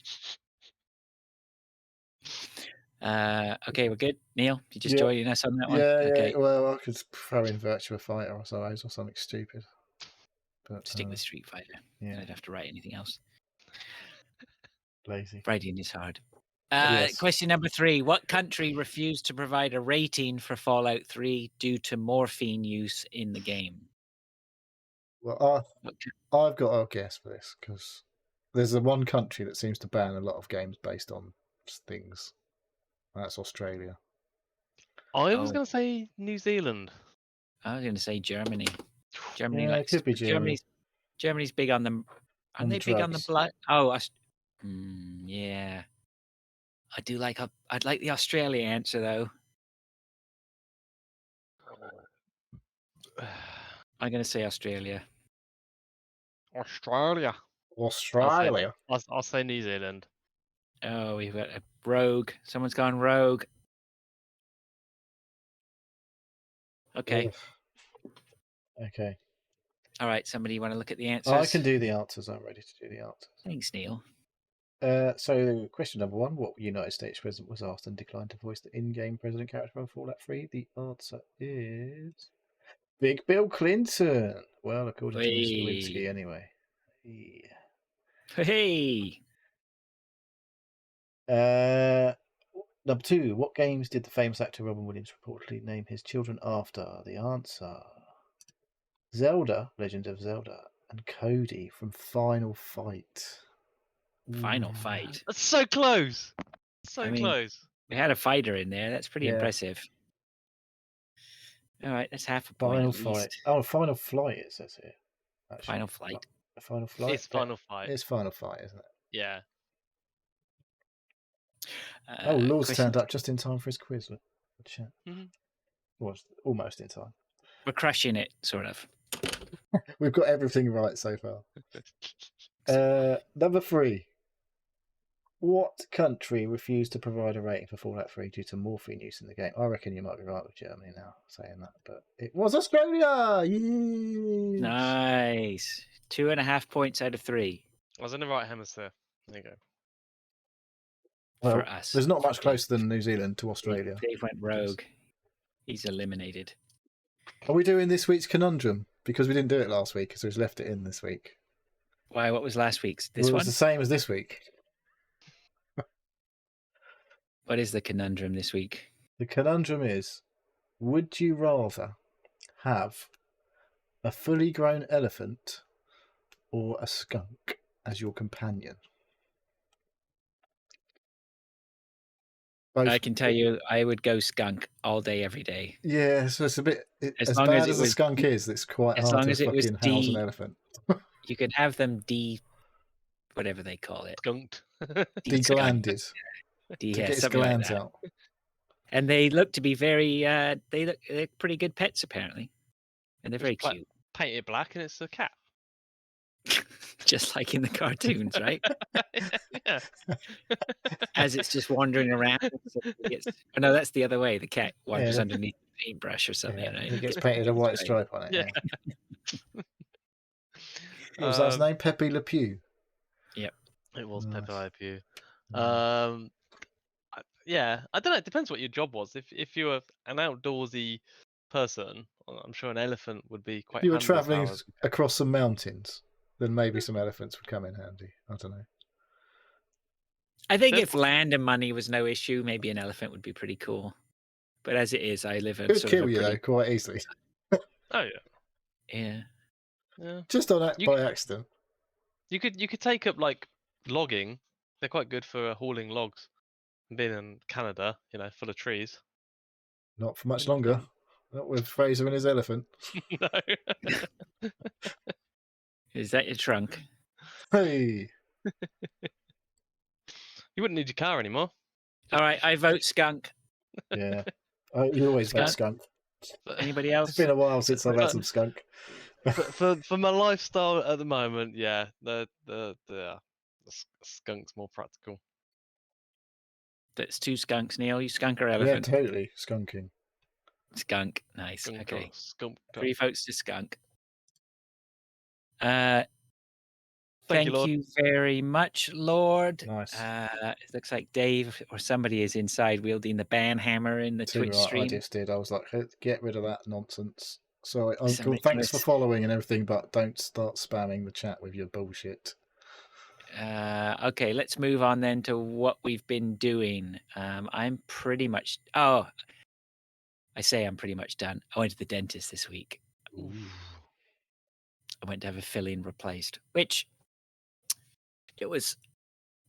S1: Okay, we're good. Neil, you just
S2: Yeah.
S1: joining us on that one?
S2: Yeah,
S1: Okay.
S2: yeah. Well, I could throw in Virtua Fighter or something stupid. But
S1: Stick with Street Fighter.
S2: yeah,
S1: I don't have to write anything else.
S2: lazy.
S1: Writing is hard.
S2: Yes.
S1: Question number 3. What country refused to provide a rating for Fallout 3 due to morphine use in the game?
S2: Well,
S1: What
S2: I've got a guess for this because there's the one country that seems to ban a lot of games based on things. And that's Australia.
S3: I was
S1: Oh.
S3: going to say New Zealand.
S1: I was going to say Germany. Germany
S2: Yeah, it
S1: likes
S2: could be Germany.
S1: Germany's big on them.
S2: On
S1: Aren't
S2: the
S1: they big on the
S2: drugs.
S1: blood? Oh, yeah. I'd like the Australia answer though. I'm going to say Australia.
S3: Australia.
S2: Australia.
S3: I'll say New Zealand.
S1: Oh, we've got a rogue. Someone's gone rogue. Okay.
S2: Ugh. Okay.
S1: All right. Somebody want to look at the answers?
S2: I can do the answers. I'm ready to do the answers.
S1: Thanks, Neil.
S2: So, question number 1: what United States president was asked and declined to voice the in-game president character from Fallout 3? The answer is Big Bill Clinton. Well, according to Mr. Lewinsky, anyway. Yeah.
S1: Hey.
S2: Number 2: what games did the famous actor Robin Williams reportedly name his children after? The answer: Zelda, Legend of Zelda, and Cody from Final Fight.
S1: Final Fight.
S3: That's so close. So
S1: I mean,
S3: close.
S1: We had a fighter in there. That's pretty
S2: Yeah.
S1: impressive. All right, that's half a point.
S2: Final
S1: at
S2: Fight.
S1: least.
S2: Oh, Final Flight it says here. Actually.
S1: Final Flight.
S2: Final Flight.
S3: It's Final Fight.
S2: It's Final Fight, isn't it?
S3: Yeah.
S2: Oh, Law's
S1: question-
S2: turned up just in time for his quiz. Chat.
S3: Mhm.
S2: Was almost in time.
S1: We're crushing it, sort of.
S2: We've got everything right so far. Number 3. What country refused to provide a rating for Fallout 3 due to morphine use in the game? I reckon you might be right with Germany now saying that, but it was Australia. Yay!
S1: Nice. 2.5 points out of 3
S3: I was in the right hemisphere. There you go.
S2: Well,
S1: for us.
S2: there's not much
S1: Dave.
S2: closer than New Zealand to Australia.
S1: Dave went rogue. He's eliminated.
S2: Are we doing this week's conundrum? Because we didn't do it last week, so we've left it in this week.
S1: Why? What was last week's? This
S2: Well, it
S1: one?
S2: was the same as this week.
S1: What is the conundrum this week?
S2: The conundrum is, would you rather have a fully grown elephant or a skunk as your companion? Both,
S1: I can tell you, I would go skunk all day, every day.
S2: Yeah, so it's a bit...
S1: As
S2: as
S1: long
S2: bad
S1: as it
S2: as a
S1: was-
S2: skunk is, it's quite
S1: as
S2: hard
S1: long
S2: to
S1: as it was
S2: fucking house an elephant.
S1: You could have them whatever they call it.
S3: Skunked.
S2: Deglanded. To
S1: Yeah,
S2: get its
S1: something like
S2: glands
S1: that.
S2: out.
S1: And they look to be very, they're pretty good pets, apparently. And they're very
S3: Just
S1: cute.
S3: Paint it black and it's a cat.
S1: Just like in the cartoons, right?
S3: Yeah.
S1: As it's just wandering around. Oh, no, that's the other way. The cat wanders
S2: Yeah.
S1: underneath the paintbrush or something,
S2: Yeah,
S1: right?
S2: it gets painted a white
S1: Right.
S2: stripe on it.
S3: Yeah.
S2: Yeah. What was that his
S3: Um,
S2: name? Pepe Le Pew.
S3: It was
S2: Nice.
S3: Pepe Le Pew.
S2: Mm.
S3: Yeah, I don't know. It depends what your job was. If you were an outdoorsy person, I'm sure an elephant would be quite.
S2: If you were
S3: handy as
S2: travelling
S3: well as-
S2: across some mountains, then maybe some elephants would come in handy. I don't know.
S1: I think
S3: Yep.
S1: if land and money was no issue, maybe an elephant would be pretty cool. But as it is, I live in
S2: Could
S1: sort of
S2: kill
S1: a
S2: you though
S1: pretty
S2: quite easily,
S3: Oh
S1: yeah.
S3: yeah.
S2: just on
S3: You
S2: by accident.
S3: You could take up like logging. They're quite good for hauling logs. Being in Canada, full of trees.
S2: Not for much longer. Not with Fraser and his elephant.
S3: No.
S1: Is that your trunk?
S2: Hey,
S3: You wouldn't need your car anymore.
S1: All right, I vote skunk.
S2: yeah. You always vote
S1: Skunk.
S2: skunk.
S1: Anybody
S2: It's
S1: else?
S2: been a while since I've had some skunk.
S3: For my lifestyle at the moment, yeah, the skunk's more practical.
S1: That's 2 skunks, Neil. You skunk or
S2: Yeah,
S1: elephant?
S2: totally skunking.
S1: Skunk. Nice.
S3: Skunk
S1: Okay.
S3: or skunk.
S1: 3 votes to skunk.
S3: Thank
S1: Thank
S3: you, Lord.
S1: you very much, Lord.
S2: Nice.
S1: It looks like Dave or somebody is inside wielding the banhammer in the
S2: Too
S1: Twitch
S2: right,
S1: stream.
S2: I just did. I was like, "Hey, get rid of that nonsense. Sorry,
S1: Somebody
S2: thanks for
S1: knows.
S2: following and everything, but don't start spamming the chat with your bullshit.
S1: Okay, let's move on then to what we've been doing. I'm pretty much. Oh, I say I'm pretty much done. I went to the dentist this week. I went to have a filling replaced, which it was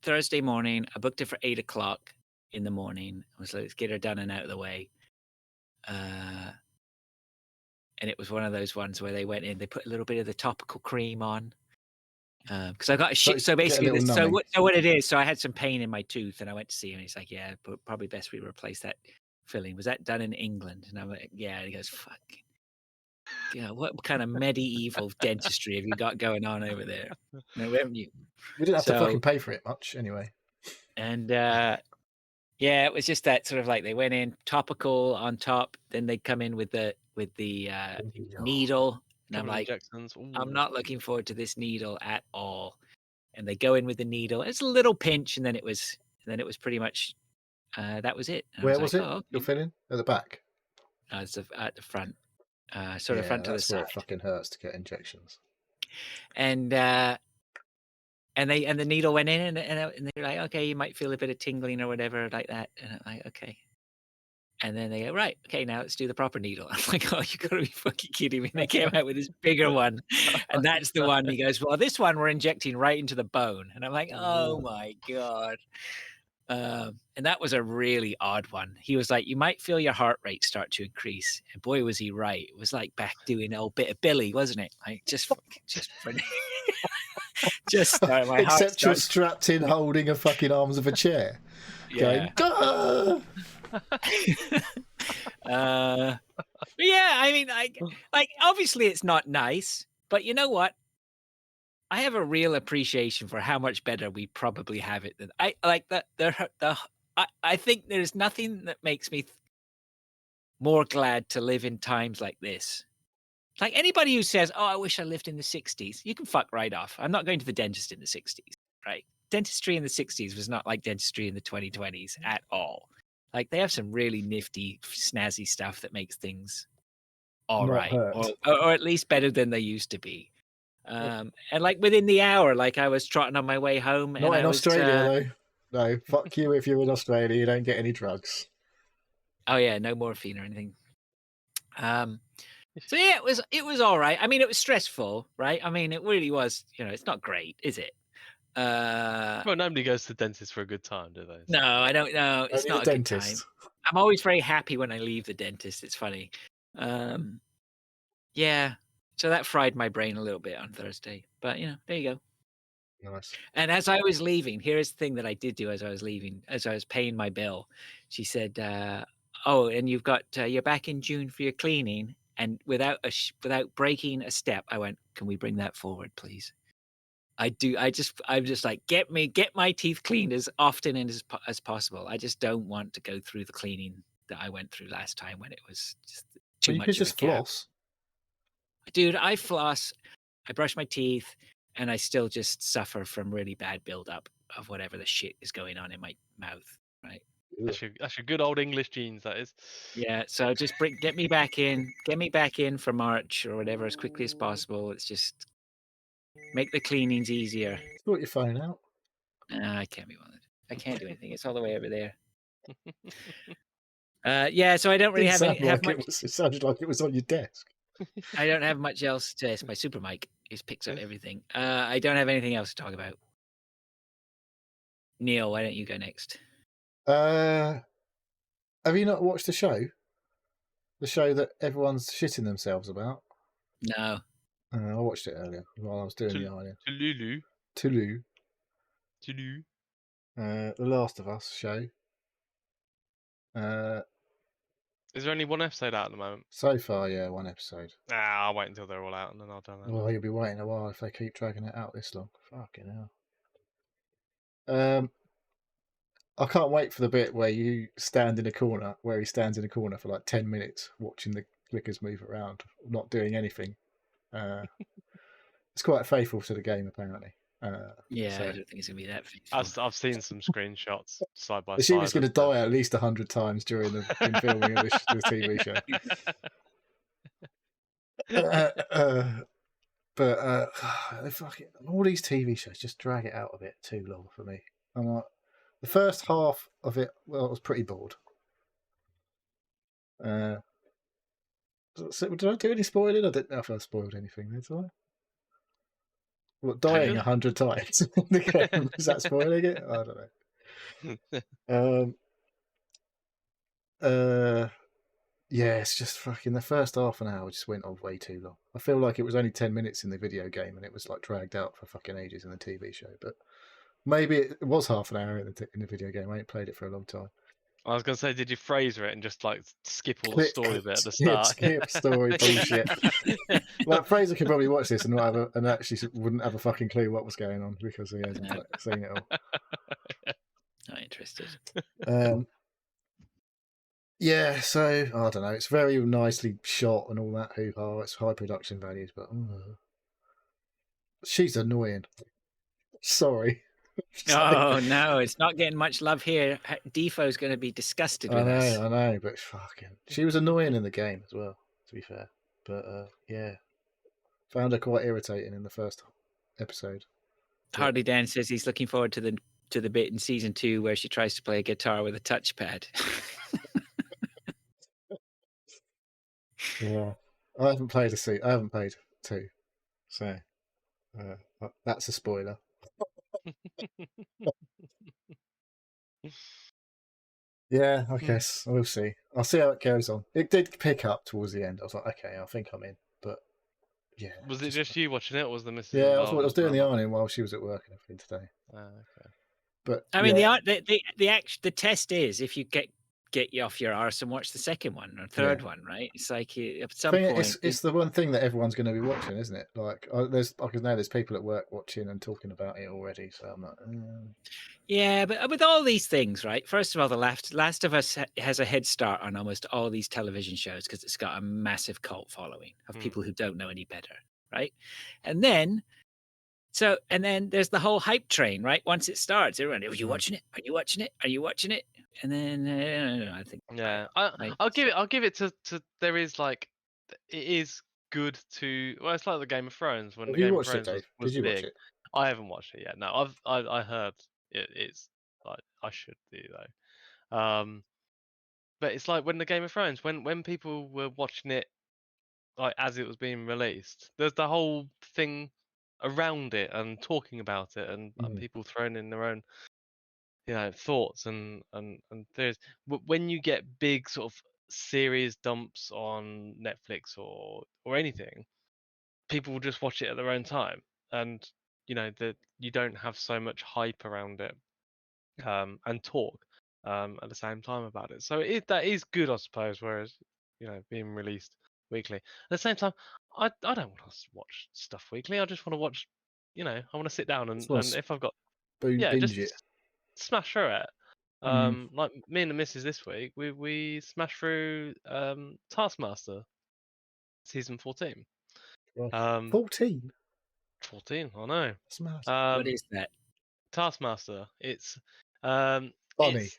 S1: Thursday morning. I booked it for 8 o'clock in the morning. I was like, let's get her done and out of the way. And it was one of those ones where they went in, they put a little bit of the topical cream on. Because I got a shit. So basically, so what it is, so I had some pain in my tooth and I went to see him. And he's like, yeah, but probably best we replace that filling. Was that done in England? And I'm like, yeah. And he goes, fuck. What kind of medieval dentistry have you got going on over there? No, haven't you?
S2: We didn't have to fucking pay for it much anyway.
S1: And yeah, it was just that sort of like they went in topical on top, then they come in with the needle, and I'm like, I'm not looking forward to this needle at all. And they go in with the needle. It's a little pinch, and then it was pretty much that was it. And
S2: Where was it?
S1: Oh, okay.
S2: You're filling at the back.
S1: It's at the front, sort of front to the side.
S2: Where it fucking hurts to get injections.
S1: And the needle went in, and they're like, okay, you might feel a bit of tingling or whatever like that. And I'm like, okay. And then they go, right, okay, now let's do the proper needle. I'm like, oh, you gotta be fucking kidding me. And they came out with this bigger one. And that's the one. He goes, well, this one we're injecting right into the bone. And I'm like, oh my God. And that was a really odd one. He was like, you might feel your heart rate start to increase. And boy, was he right. It was like back doing old bit of Billy, wasn't it? Like just my heart.
S2: Except you're strapped in holding a fucking arms of a chair.
S1: Yeah.
S2: Going,
S1: yeah, I mean, like obviously it's not nice, but you know what? I have a real appreciation for how much better we probably have it than I like that. I think there's nothing that makes me more glad to live in times like this. Like anybody who says, "Oh, I wish I lived in the '60s," you can fuck right off. I'm not going to the dentist in the '60s, right? Dentistry in the '60s was not like dentistry in the 2020s at all. Like they have some really nifty, snazzy stuff that makes things all right, or at least better than they used to be. And like within the hour, like I was trotting on my way home.
S2: Not in Australia, though. No, fuck you if you're in Australia. You don't get any drugs.
S1: Oh yeah, no morphine or anything. So yeah, it was all right. I mean, it was stressful, right? I mean, it really was. It's not great, is it?
S3: Well, nobody goes to the dentist for a good time, do they?
S1: No, I don't know. It's not a good time. I'm always very happy when I leave the dentist. It's funny. Yeah. So that fried my brain a little bit on Thursday. But there you
S2: go. Nice.
S1: And as I was leaving, here's the thing that I did do as I was leaving, as I was paying my bill. She said, "Oh, and you've got you're back in June for your cleaning." And without breaking a step, I went, "Can we bring that forward, please?" I'm just like, get my teeth cleaned as often and as possible. I just don't want to go through the cleaning that I went through last time when it was just too much.
S2: You could just floss.
S1: Dude, I floss, I brush my teeth, and I still just suffer from really bad buildup of whatever the shit is going on in my mouth, right?
S3: That's your good old English genes, that is.
S1: Yeah, so just get me back in for March or whatever as quickly as possible. It's just make the cleanings easier.
S2: Sort your phone out.
S1: I can't be bothered. I can't do anything. It's all the way over there. Yeah, so I don't really
S2: Didn't
S1: have
S2: sound like
S1: much.
S2: it sounded like it was on your desk.
S1: I don't have much else to. It's my super mic. It picks up everything. I don't have anything else to talk about. Neil, why don't you go next?
S2: Have you not watched the show? The show that everyone's shitting themselves about?
S1: No.
S2: I watched it earlier while I was doing the ironing. Toulouse. The Last of Us show.
S3: Is there only one episode out at the moment?
S2: So far, yeah, one episode.
S3: I'll wait until they're all out and then I'll do that.
S2: Well, you'll be waiting a while if they keep dragging it out this long. Fucking hell. I can't wait for the bit where you stand in a corner, where he stands in a corner for like 10 minutes watching the clickers move around, not doing anything. It's quite faithful to the game, apparently.
S1: Yeah,
S2: so
S1: I don't think it's going to be that faithful.
S3: I've seen some screenshots side by side.
S2: assume he's going to die at least 100 times during the filming of the TV show. But all these TV shows just drag it out a bit too long for me. I'm like, the first half of it, well, I was pretty bored. Did I do any spoiling? I didn't know if I spoiled anything, did I? What, dying 100 times in the game? Is that spoiling it? I don't know. Yeah, it's just fucking the first half an hour just went on way too long. I feel like it was only 10 minutes in the video game and it was like dragged out for fucking ages in the TV show. But maybe it was half an hour in the video game. I ain't played it for a long time.
S3: I was going to say, did you Fraser it and just like skip all the story bit at the start?
S2: Skip story bullshit. Like Fraser could probably watch this and not have and actually wouldn't have a fucking clue what was going on because he hasn't seen it all.
S1: Not interested.
S2: Yeah, so I don't know. It's very nicely shot and all that hoo-ha. It's high production values, but she's annoying. Sorry.
S1: Oh no, it's not getting much love here. Defoe's going to be disgusted with us.
S2: I know, but fucking, she was annoying in the game as well. To be fair, but yeah, found her quite irritating in the first episode.
S1: Hardy Dan says he's looking forward to the bit in season 2 where she tries to play a guitar with a touchpad.
S2: Yeah, I haven't played 2, so that's a spoiler. Yeah, I guess we'll see. I'll see how it goes on. It did pick up towards the end. I was like, okay, I think I'm in. But yeah,
S3: was it just you watching it, or was the missus?
S2: Yeah, I was doing the ironing while she was at work and everything today.
S3: Okay.
S2: But
S1: I mean, the test is if you get you off your arse and watch the second one or third one, right? It's like at some point,
S2: it's the one thing that everyone's going to be watching, isn't it? Like there's people at work watching and talking about it already. So I'm like,
S1: yeah, but with all these things, right? First of all, the Last of Us has a head start on almost all these television shows because it's got a massive cult following of people who don't know any better, right? And then there's the whole hype train, right? Once it starts, everyone, are you watching it? Are you watching it? Are you watching it? And then I think,
S3: yeah, I'll give it to. There is like, it is good to. Well, it's like the Game of Thrones when
S2: have
S3: the
S2: you
S3: Game of
S2: watched
S3: Thrones
S2: it, Dave?
S3: was
S2: Did you
S3: big.
S2: watch it?
S3: I haven't watched it yet. No, I heard it's like I should do though. But it's like when the Game of Thrones, when people were watching it, like as it was being released, there's the whole thing around it and talking about it and people throwing in their own, thoughts and theories. When you get big sort of series dumps on Netflix or anything, people will just watch it at their own time, and that you don't have so much hype around it, and talk at the same time about it. So that is good, I suppose. Whereas being released weekly, at the same time, I don't want to watch stuff weekly. I just want to watch. I want to sit down and if I've got
S2: binge
S3: just
S2: it.
S3: smash through it. Like me and the missus this week, we smashed through Taskmaster season 14.
S2: 14.
S3: 14, I know.
S2: That's mad.
S1: What is that?
S3: Taskmaster. It's
S2: funny.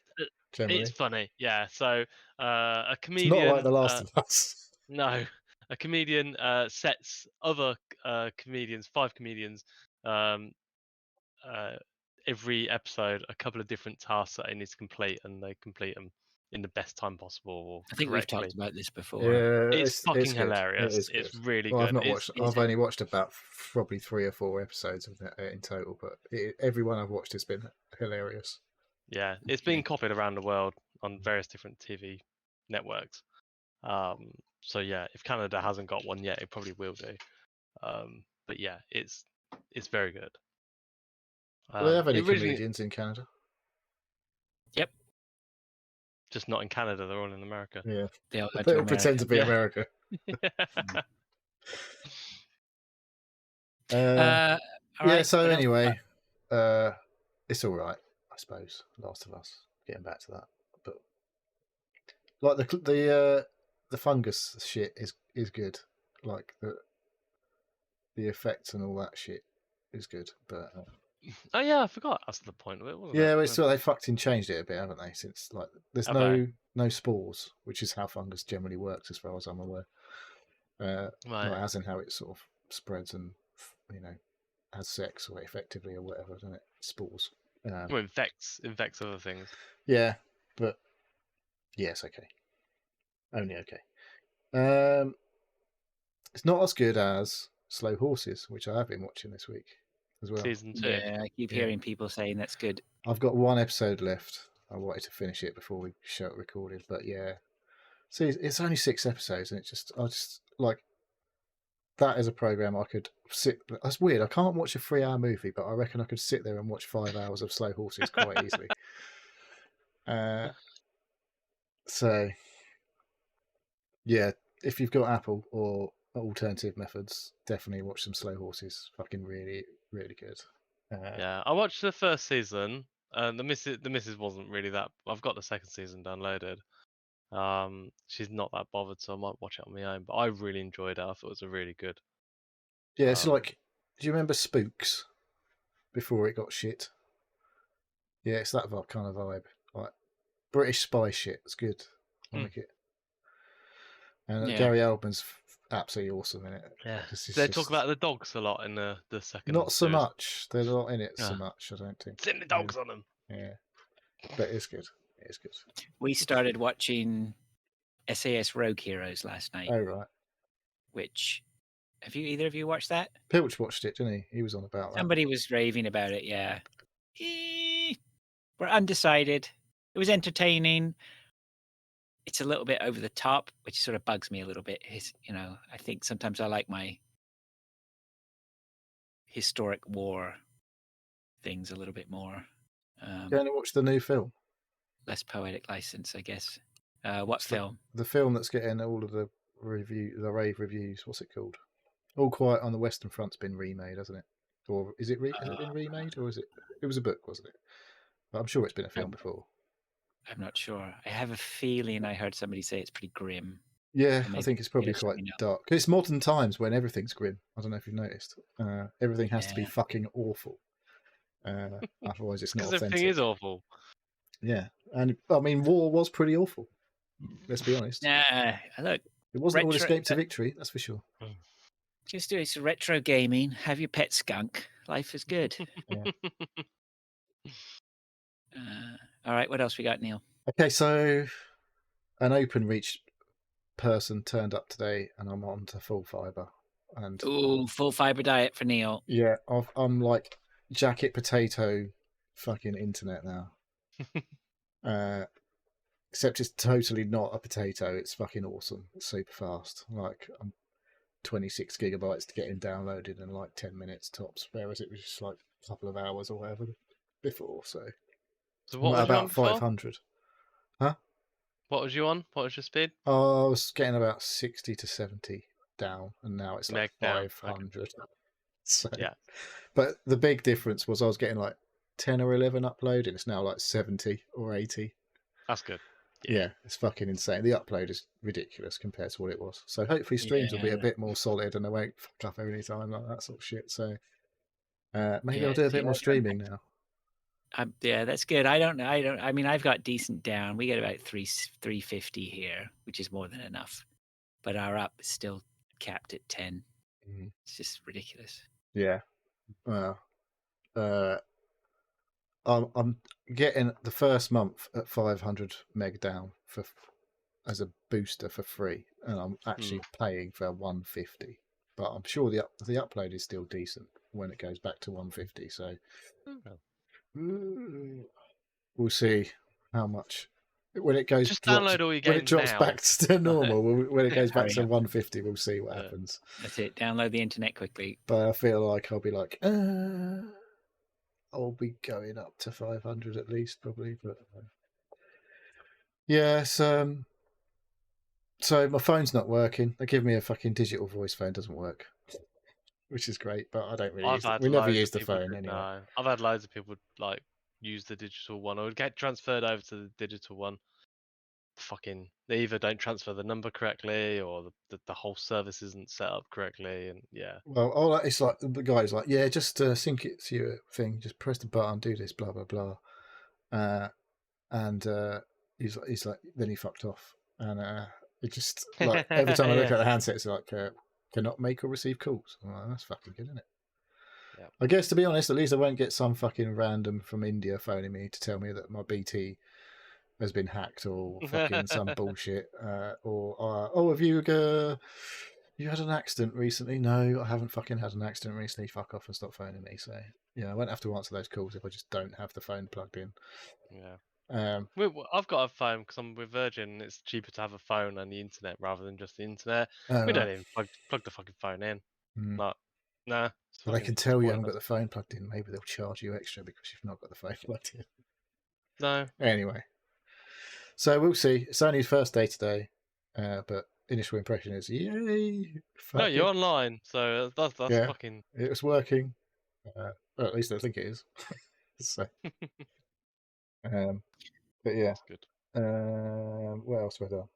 S3: It's funny, yeah. So a comedian.
S2: It's not like The Last of Us.
S3: No, a comedian sets other comedians, 5 comedians, every episode a couple of different tasks that they need to complete, and they complete them in the best time possible or
S1: I think we've
S3: correctly.
S1: talked about this before.
S2: Yeah,
S3: It's fucking
S2: good.
S3: hilarious.
S2: It is
S3: It's
S2: good.
S3: really
S2: Well, I've
S3: good.
S2: not watched.
S1: Is
S2: I've
S1: it?
S2: only watched about probably 3 or 4 episodes of that in total, but every one I've watched has been hilarious.
S3: Yeah, it's been copied around the world on various different TV networks. So yeah, if Canada hasn't got one yet, it probably will do. But yeah, it's very good.
S2: Do they have any
S3: it originally-
S2: comedians in Canada?
S1: Yep.
S3: Just not in Canada. They're all in America.
S2: Yeah,
S1: They all go
S2: they
S1: to
S2: all pretend to be
S3: Yeah.
S2: America.
S1: All
S2: Yeah.
S1: right,
S2: So
S1: what else we
S2: anyway, it's all right, I suppose. Last of Us. Getting back to that, but like the fungus shit is good. Like the effects and all that shit is good, but.
S3: Oh yeah, I forgot. That's the point of it, wasn't
S2: Yeah,
S3: it?
S2: well, so they fucking changed it a bit, haven't they? Since like there's
S3: Have
S2: no spores, which is how fungus generally works, as far as I'm aware.
S3: Right.
S2: Like, as in how it sort of spreads and has sex or effectively or whatever, doesn't it? Spores.
S3: Well, infects other things.
S2: Yeah, but yes, okay, only okay. It's not as good as Slow Horses, which I have been watching this week as well.
S3: Season 2.
S1: Yeah, I keep hearing people saying that's good.
S2: I've got 1 episode left. I wanted to finish it before we recorded, but yeah. See, it's only 6 episodes, and I just like that is a program I could sit. That's weird. I can't watch a 3-hour movie, but I reckon I could sit there and watch 5 hours of Slow Horses quite easily. So, yeah, if you've got Apple or alternative methods, definitely watch some Slow Horses. Fucking really, really good.
S3: Yeah, I watched the first season. The missus wasn't really that. I've got the second season downloaded. She's not that bothered, so I might watch it on my own. But I really enjoyed it. I thought it was a really good.
S2: Yeah, it's like, do you remember Spooks before it got shit? Yeah, it's that kind of vibe. Like British spy shit. It's good. I like it. And
S1: Yeah.
S2: Gary Oldman's absolutely awesome in it.
S3: Yeah,
S2: It's
S3: they
S2: just-
S3: talk about the dogs a lot in the second.
S2: Not so
S3: series.
S2: much. They're not in it so
S3: Yeah.
S2: much, I don't think.
S3: Send the dogs on them.
S2: Yeah. But it's good. It's good.
S1: We started watching SAS Rogue Heroes last night,
S2: Oh, right.
S1: which have either of you watched that?
S2: Pilch watched it, didn't he? He was on about that.
S1: Somebody was raving about it, yeah. We're undecided. It was entertaining. It's a little bit over the top, which sort of bugs me a little bit. I think sometimes I like my historic war things a little bit more.
S2: Going to watch the new film.
S1: Less poetic license, I guess. What film?
S2: The film that's getting all of the rave reviews. What's it called? All Quiet on the Western Front's been remade, hasn't it? Or has it been remade, or is it? It was a book, wasn't it? But I'm sure it's been a film before.
S1: I'm not sure. I have a feeling I heard somebody say it's pretty grim.
S2: Yeah,
S1: Maybe
S2: I think it's probably
S1: let
S2: quite
S1: me know.
S2: dark. It's modern times when everything's grim. I don't know if you've noticed. Everything has to be
S1: Yeah.
S2: fucking awful. Otherwise, it's not
S3: Because
S2: authentic.
S3: everything is awful.
S2: Yeah, and I mean, war was pretty awful. Let's be honest.
S1: Nah, look,
S2: It wasn't all
S1: retro-
S2: escape to victory, that's for sure.
S1: just do it's retro gaming. Have your pet skunk. Life is good. All right, what else we got, Neil?
S2: Okay, so an OpenReach person turned up today, and I'm on to full fiber. And
S1: Ooh, full fiber diet for Neil.
S2: yeah, I'm like jacket potato, fucking internet now. Except it's totally not a potato. It's fucking awesome. It's super fast. Like I'm 26 gigabytes to get him downloaded in like 10 minutes tops, whereas it was just like a couple of hours or whatever before. So
S3: what was you
S2: about
S3: on before?
S2: 500. Huh?
S3: What was you on? What was your speed?
S2: I was getting about 60 to 70 down, and now it's like
S3: Meg down.
S2: 500. So,
S3: Yeah.
S2: But the big difference was I was getting like 10 or 11 upload, and it's now like 70 or 80.
S3: That's good.
S2: Yeah, it's fucking insane. The upload is ridiculous compared to what it was. So hopefully streams will be a bit more solid, and I won't fuck up every time like that sort of shit. So maybe I'll do a bit more streaming now.
S1: Yeah, that's good. I mean, I've got decent down. We get about 350 here, which is more than enough. But our up is still capped at 10. It's just ridiculous.
S2: Yeah. Well, I'm getting the first month at 500 meg down as a booster for free, and I'm actually paying for 150. But I'm sure the upload is still decent when it goes back to 150. So we'll see how much when it goes
S3: Just
S2: drops
S3: download all your
S2: when it
S3: games
S2: drops
S3: now.
S2: back to normal. When it goes back
S1: Hurry
S2: to
S1: up.
S2: 150, we'll see what happens.
S1: That's it. Download the internet quickly.
S2: But I feel like I'll be like, I'll be going up to 500 at least, probably. But yes, so my phone's not working. They give me a fucking digital voice phone, doesn't work, which is great. But I don't really. We never use the phone anyway.
S3: No, I've had loads of people like use the digital one or get transferred over to the digital one. Fucking, they either don't transfer the number correctly or the whole service isn't set up correctly, and yeah.
S2: Well, it's like the guy's like, yeah, just sync it to your thing. Just press the button, do this, blah blah blah. And he's like, then he fucked off, and it just like every time I look at the handset, it's like cannot make or receive calls. I'm like, that's fucking good, isn't it?
S3: Yeah.
S2: I guess, to be honest, at least I won't get some fucking random from India phoning me to tell me that my BT has been hacked or fucking some bullshit. Or have you had an accident recently? No, I haven't fucking had an accident recently. Fuck off and stop phoning me. So yeah, I won't have to answer those calls if I just don't have the phone plugged in.
S3: Yeah.
S2: I've
S3: got a phone because I'm with Virgin. And it's cheaper to have a phone and the internet rather than just the internet.
S2: Oh,
S3: we don't
S2: right.
S3: even plug the fucking phone in.
S2: Mm.
S3: Nah.
S2: Well, they can tell you haven't got the phone plugged in. Maybe they'll charge you extra because you've not got the phone plugged in.
S3: No.
S2: Anyway, so we'll see. It's only his first day today, but initial impression is yay.
S3: No, you're online, so that's
S2: yeah,
S3: fucking.
S2: It was working. Well, at least I think it is. So, but yeah.
S3: That's good.
S2: What else have I done?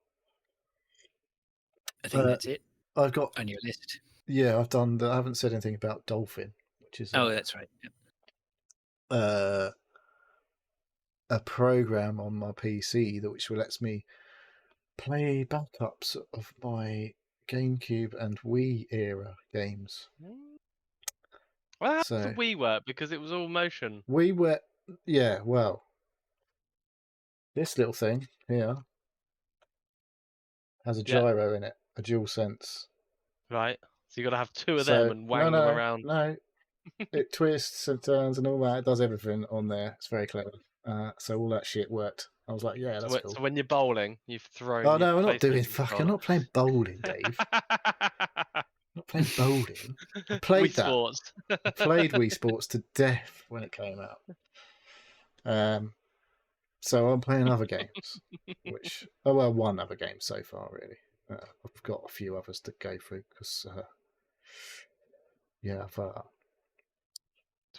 S1: I think that's it.
S2: I've got
S1: on your list.
S2: Yeah, I've done. I haven't said anything about Dolphin, which is
S1: that's right.
S2: Yep. A program on my PC which lets me play backups of my GameCube and Wii era games.
S3: Well, how does the Wii work? Because it was all motion.
S2: Well, this little thing here has a gyro in it, a DualSense.
S3: Right. So you got to have two of them and wang them around.
S2: No, it twists and turns and all that. It does everything on there. It's very clever. So all that shit worked. I was like, yeah, that's cool.
S3: So when you're bowling, you've thrown.
S2: Oh no, I'm not doing fuck. I'm not playing bowling, Dave. I'm not playing bowling. I played
S3: Wii Sports.
S2: I played Wii Sports to death when it came out. So I'm playing other games, one other game so far, really. I've got a few others to go through because,
S3: So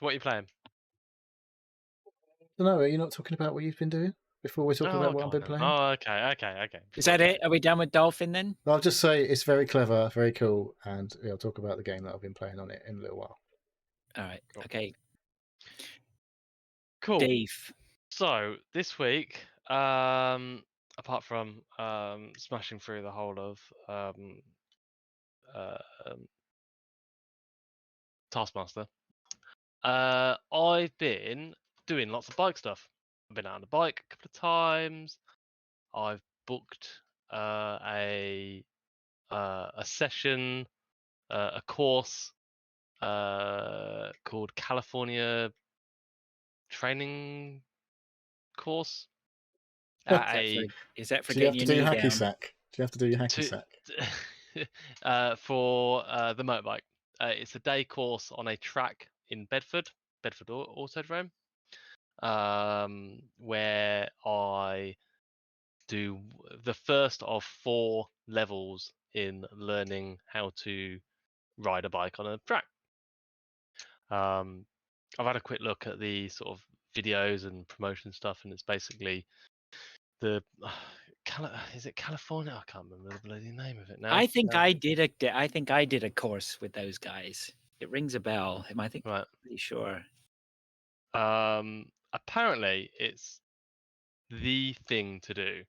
S3: what are you playing?
S2: No, are you not talking about what you've been doing before we talk about what I've been playing?
S3: Oh, okay.
S1: Is that it? Are we done with Dolphin then?
S2: I'll just say it's very clever, very cool, and I'll talk about the game that I've been playing on it in a little while.
S1: All right. Okay.
S3: Cool.
S1: Dave.
S3: So this week, apart from smashing through the whole of Taskmaster, I've been doing lots of bike stuff. I've been out on the bike a couple of times. I've booked a session, a course called California Training Course.
S1: Is that for
S2: Do you have
S1: getting
S2: to do
S1: your knee
S2: hacky
S1: down?
S2: sack? Do you have to do your hacky sack?
S3: For the motorbike. It's a day course on a track in Bedford Autodrome, where I do the first of 4 levels in learning how to ride a bike on a track. I've had a quick look at the sort of videos and promotion stuff, and it's basically the is it California? I can't remember the bloody name of it now.
S1: I think I did a course with those guys. It rings a bell. I think
S3: right.
S1: Pretty sure.
S3: Apparently, it's the thing to do.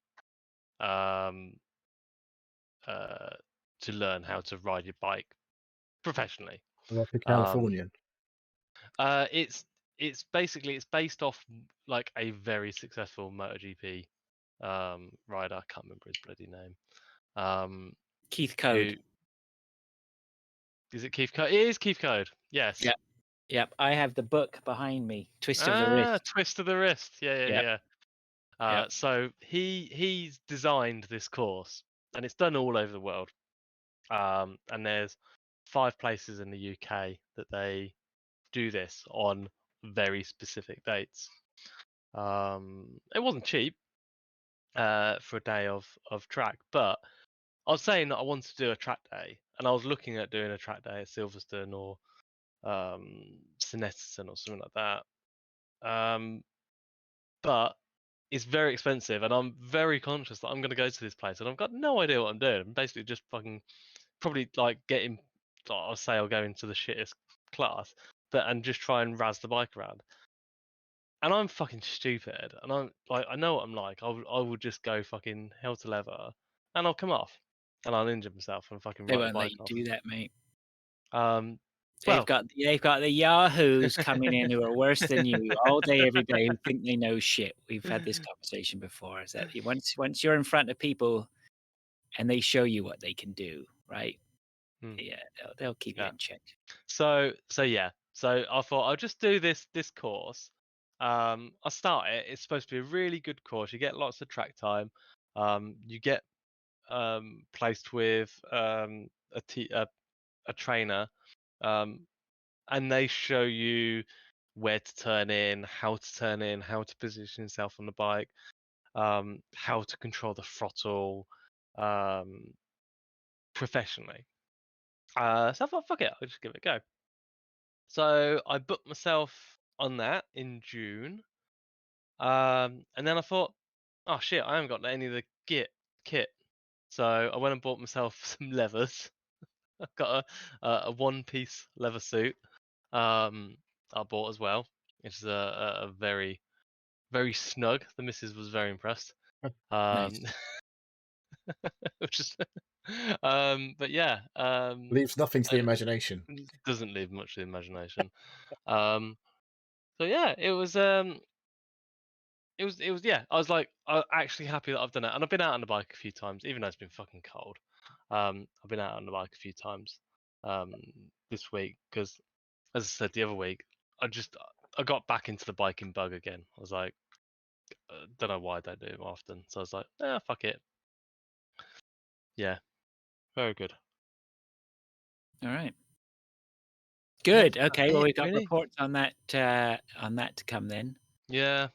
S3: To learn how to ride your bike professionally.
S2: Like a Californian.
S3: It's it's based off like a very successful MotoGP rider. I can't remember his bloody name.
S1: Keith Code.
S3: Is it Keith Code? It is Keith Code. Yes.
S1: Yep. I have the book behind me. Twist of the Wrist.
S3: Twist of the Wrist. Yeah.
S1: Yep.
S3: So he's designed this course, and it's done all over the world. And there's 5 places in the UK that they do this on very specific dates. It wasn't cheap for a day of track, but I was saying that I wanted to do a track day, and I was looking at doing a track day at Silverstone or Snetterton or something like that. But it's very expensive, and I'm very conscious that I'm going to go to this place, and I've got no idea what I'm doing. I'm basically just fucking probably like getting. I'll say I'll go into the shittest class, and just try and razz the bike around. And I'm fucking stupid, and I'm like, I know what I'm like. I will just go fucking hell to leather, and I'll come off, and I'll injure myself and fucking
S1: They
S3: ride the
S1: won't let
S3: bike
S1: you
S3: off.
S1: do that, mate.
S3: Well,
S1: They've got the yahoos coming in who are worse than you all day, every day, who think they know shit. We've had this conversation before. Is that once you're in front of people and they show you what they can do, right? Yeah, they'll keep you in check.
S3: So yeah. So I thought I'll just do this course. I'll start it. It's supposed to be a really good course. You get lots of track time. You get placed with a trainer, and they show you where to turn in, how to position yourself on the bike, how to control the throttle professionally. So I thought, fuck it, I'll just give it a go. So I booked myself on that in June, and then I thought, oh shit, I haven't got any of the kit. So I went and bought myself some leathers. I've got a one-piece leather suit. I bought as well. It's a very, very snug. The missus was very impressed.
S1: Nice.
S3: Which is, but yeah,
S2: Leaves nothing to the imagination.
S3: Doesn't leave much to the imagination. So yeah, it was yeah. I was like, I'm actually happy that I've done it, and I've been out on the bike a few times, even though it's been fucking cold. I've been out on the bike a few times this week because, as I said the other week, I got back into the biking bug again. I was like, don't know why I don't do it often, so I was like, fuck it. Yeah, very good.
S1: All right. Good.
S3: That's
S1: Okay. Well,
S3: it,
S1: we've got
S3: really.
S1: reports on that to come then.
S3: Yeah.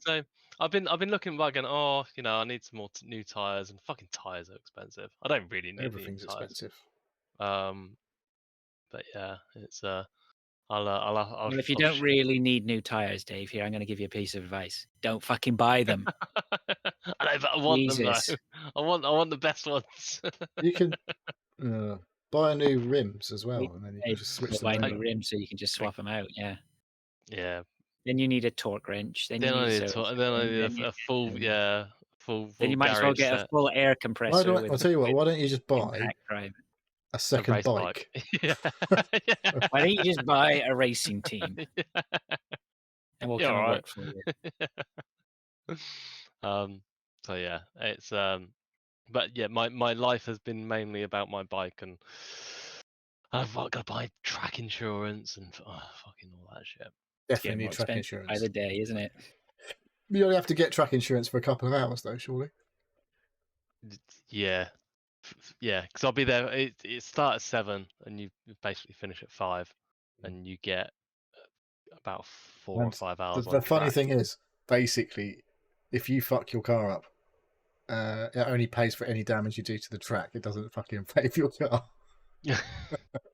S3: So I've been looking back and I need some more new tires, and fucking tires are expensive. I don't really need
S2: Everything's
S3: new tires.
S2: expensive.
S3: But yeah, it's I'll
S1: Well, if you don't really need new tires, Dave, here I'm going to give you a piece of advice: don't fucking buy them.
S3: I know, but I want
S1: Jesus.
S3: them though. I want the best ones.
S2: You can buy new rims as well, and then you
S1: Hey,
S2: can just switch
S1: you'll
S2: them
S1: buy
S2: over.
S1: new rims so you can just swap them out. Yeah.
S3: Yeah.
S1: Then you need a torque wrench. Then
S3: I
S1: you
S3: need
S1: need
S3: a full full.
S1: Then you might as well get a full air compressor.
S2: I'll tell you what. Why don't you just buy
S1: impact drive.
S2: a second
S3: race
S2: bike?
S3: Yeah.
S1: Why don't you just buy a racing team? And we'll come and work for you.
S3: So yeah, it's but yeah, my life has been mainly about my bike, and I've got to buy track insurance and fucking all that shit.
S2: Definitely need track insurance
S1: by the day, isn't it?
S2: You only have to get track insurance for a couple of hours, though, surely.
S3: Yeah, because I'll be there. It starts at 7, and you basically finish at 5, and you get about 4 or 5 hours.
S2: The funny thing is, basically, if you fuck your car up, it only pays for any damage you do to the track. It doesn't fucking pay for your car.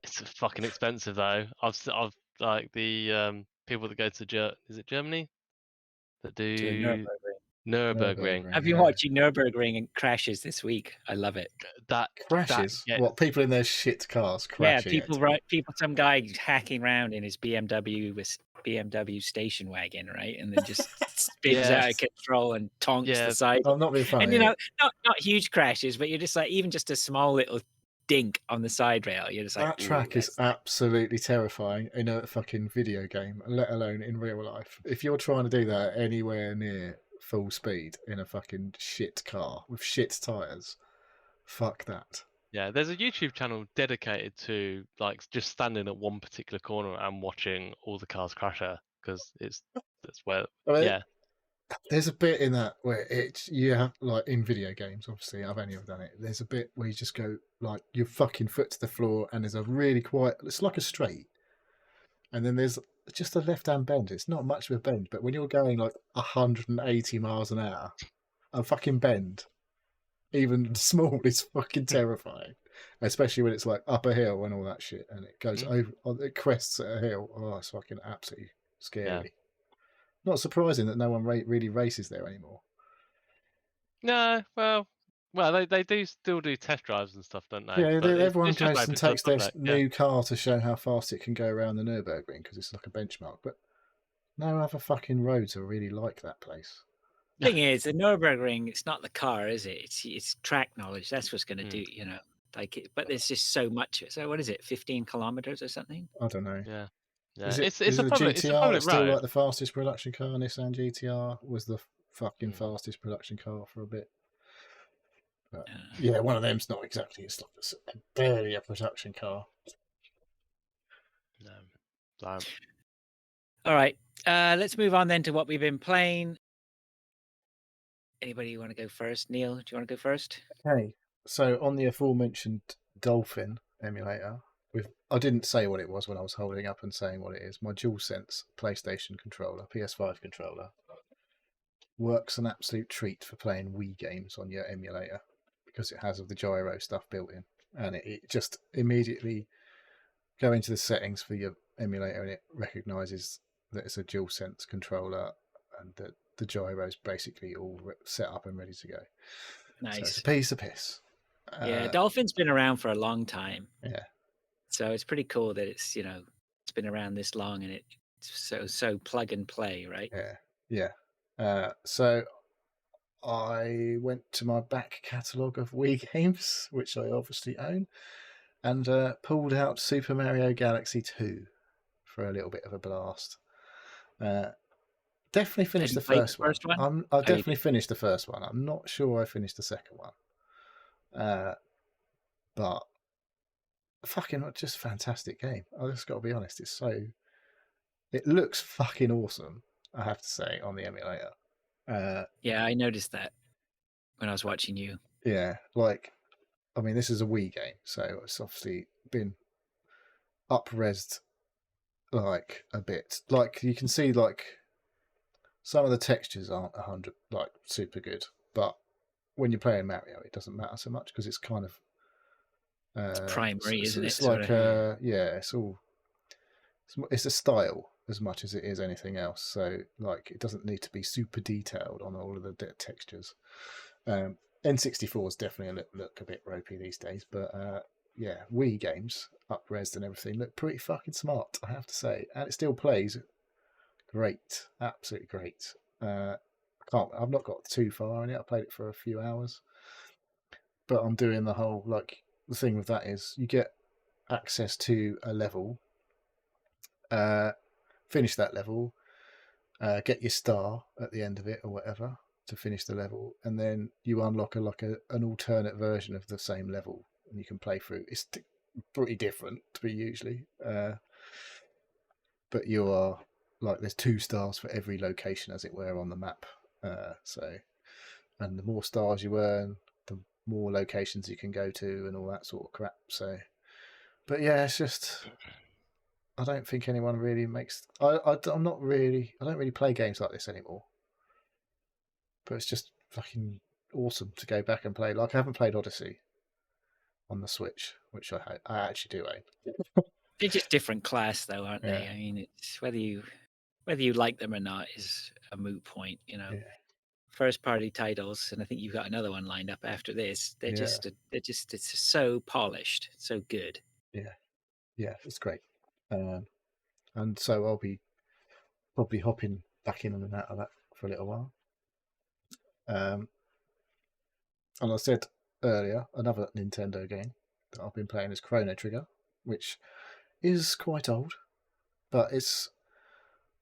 S3: It's fucking expensive though. I've like the people that go to is it Germany that do Nürburgring.
S1: I've been watching Nürburgring and crashes this week. I love it.
S2: That crashes. What, people in their shit cars crashing?
S1: Yeah, people. Some guy hacking around in his BMW station wagon, right, and then just spins out of control and tonks the side.
S2: I'm not being funny.
S1: And not huge crashes, but you're just like, even just a small little dink on the side rail. You're just like,
S2: That
S1: "Ooh,
S2: track is
S1: that's
S2: absolutely terrifying in a fucking video game, let alone in real life. If you're trying to do that anywhere near full speed in a fucking shit car with shit tyres, fuck that.
S3: Yeah, there's a YouTube channel dedicated to like just standing at one particular corner and watching all the cars crash her because that's where
S2: I mean,
S3: yeah.
S2: There's a bit in that where you have, like, in video games, obviously, I've only ever done it. There's a bit where you just go, like, your fucking foot to the floor, and there's a really quiet, it's like a straight. And then there's just a left hand bend. It's not much of a bend, but when you're going like 180 miles an hour, a fucking bend, even small, is fucking terrifying. Especially when it's like up a hill and all that shit, and it goes over, it crests at a hill. Oh, it's fucking absolutely scary.
S3: Yeah.
S2: Not surprising that no one really races there anymore.
S3: No, well, they do still do test drives and stuff, don't they?
S2: Yeah,
S3: But
S2: everyone
S3: it's just
S2: goes and
S3: open to the
S2: takes their
S3: public.
S2: new car to show how fast it can go around the Nürburgring because it's like a benchmark. But no other fucking roads are really like that place.
S1: thing is, the Nürburgring, it's not the car, is it? It's track knowledge. That's what's going to do, like it. But there's just so much. So what is it? 15 kilometers or something?
S2: I don't know.
S3: Yeah. Yeah.
S2: Is
S3: It's
S2: the
S3: a public.
S2: GTR
S3: It's a public
S2: still
S3: road.
S2: like the fastest production car? Nissan GTR was the fucking
S3: Hmm.
S2: fastest production car for a bit. But, yeah, one of them's not exactly. It's like barely a production car.
S3: No. So,
S1: All right. Let's move on then to what we've been playing. Anybody want to go first? Neil, do you want to go first?
S2: Okay, so on the aforementioned Dolphin emulator, I didn't say what it was when I was holding up and saying what it is. My DualSense PlayStation controller, PS5 controller, works an absolute treat for playing Wii games on your emulator because it has all the gyro stuff built in, and it just immediately go into the settings for your emulator, and it recognises that it's a DualSense controller and that the gyro's basically all set up and ready to go.
S1: Nice.
S2: So it's a piece of piss.
S1: Yeah, Dolphin's been around for a long time.
S2: Yeah.
S1: So it's pretty cool that it's it's been around this long and it's so plug and play, right?
S2: Yeah. So I went to my back catalogue of Wii games, which I obviously own, and pulled out Super Mario Galaxy 2 for a little bit of a blast. Definitely finished the first one. I definitely finished the first one. I'm not sure I finished the second one. But fucking just fantastic game. I just got to be honest. It looks fucking awesome, I have to say, on the emulator.
S1: Yeah, I noticed that when I was watching you.
S2: Yeah, like, I mean, this is a Wii game, so it's obviously been up-resed like a bit. Like, you can see, like, some of the textures aren't 100, like, super good, but when you're playing Mario, it doesn't matter so much because it's kind of
S1: it's primary, isn't it?
S2: It's like yeah, it's a style as much as it is anything else. So like, it doesn't need to be super detailed on all of the textures. N64s definitely look a bit ropey these days, but yeah, Wii games up-resed and everything look pretty fucking smart, I have to say, and it still plays great, absolutely great. I've not got too far in it. I played it for a few hours, but I'm doing the whole, like, the thing with that is you get access to a level, finish that level, get your star at the end of it or whatever to finish the level, and then you unlock an alternate version of the same level and you can play through. It's pretty different to be usually, but you are like, there's 2 stars for every location, as it were, on the map. And the more stars you earn, the more locations you can go to and all that sort of crap. So, but yeah, it's just, I don't think anyone really makes. I don't really play games like this anymore. But it's just fucking awesome to go back and play. Like, I haven't played Odyssey on the Switch, which I actually do own.
S1: They're just different class, though, aren't they?
S2: Yeah.
S1: I mean, it's whether you like them or not is a moot point.
S2: Yeah.
S1: First party titles, and I think you've got another one lined up after this. It's so polished, so good.
S2: Yeah, it's great. And so I'll be probably hopping back in and out of that for a little while. And I said earlier, another Nintendo game, that I've been playing is Chrono Trigger, which is quite old, but it's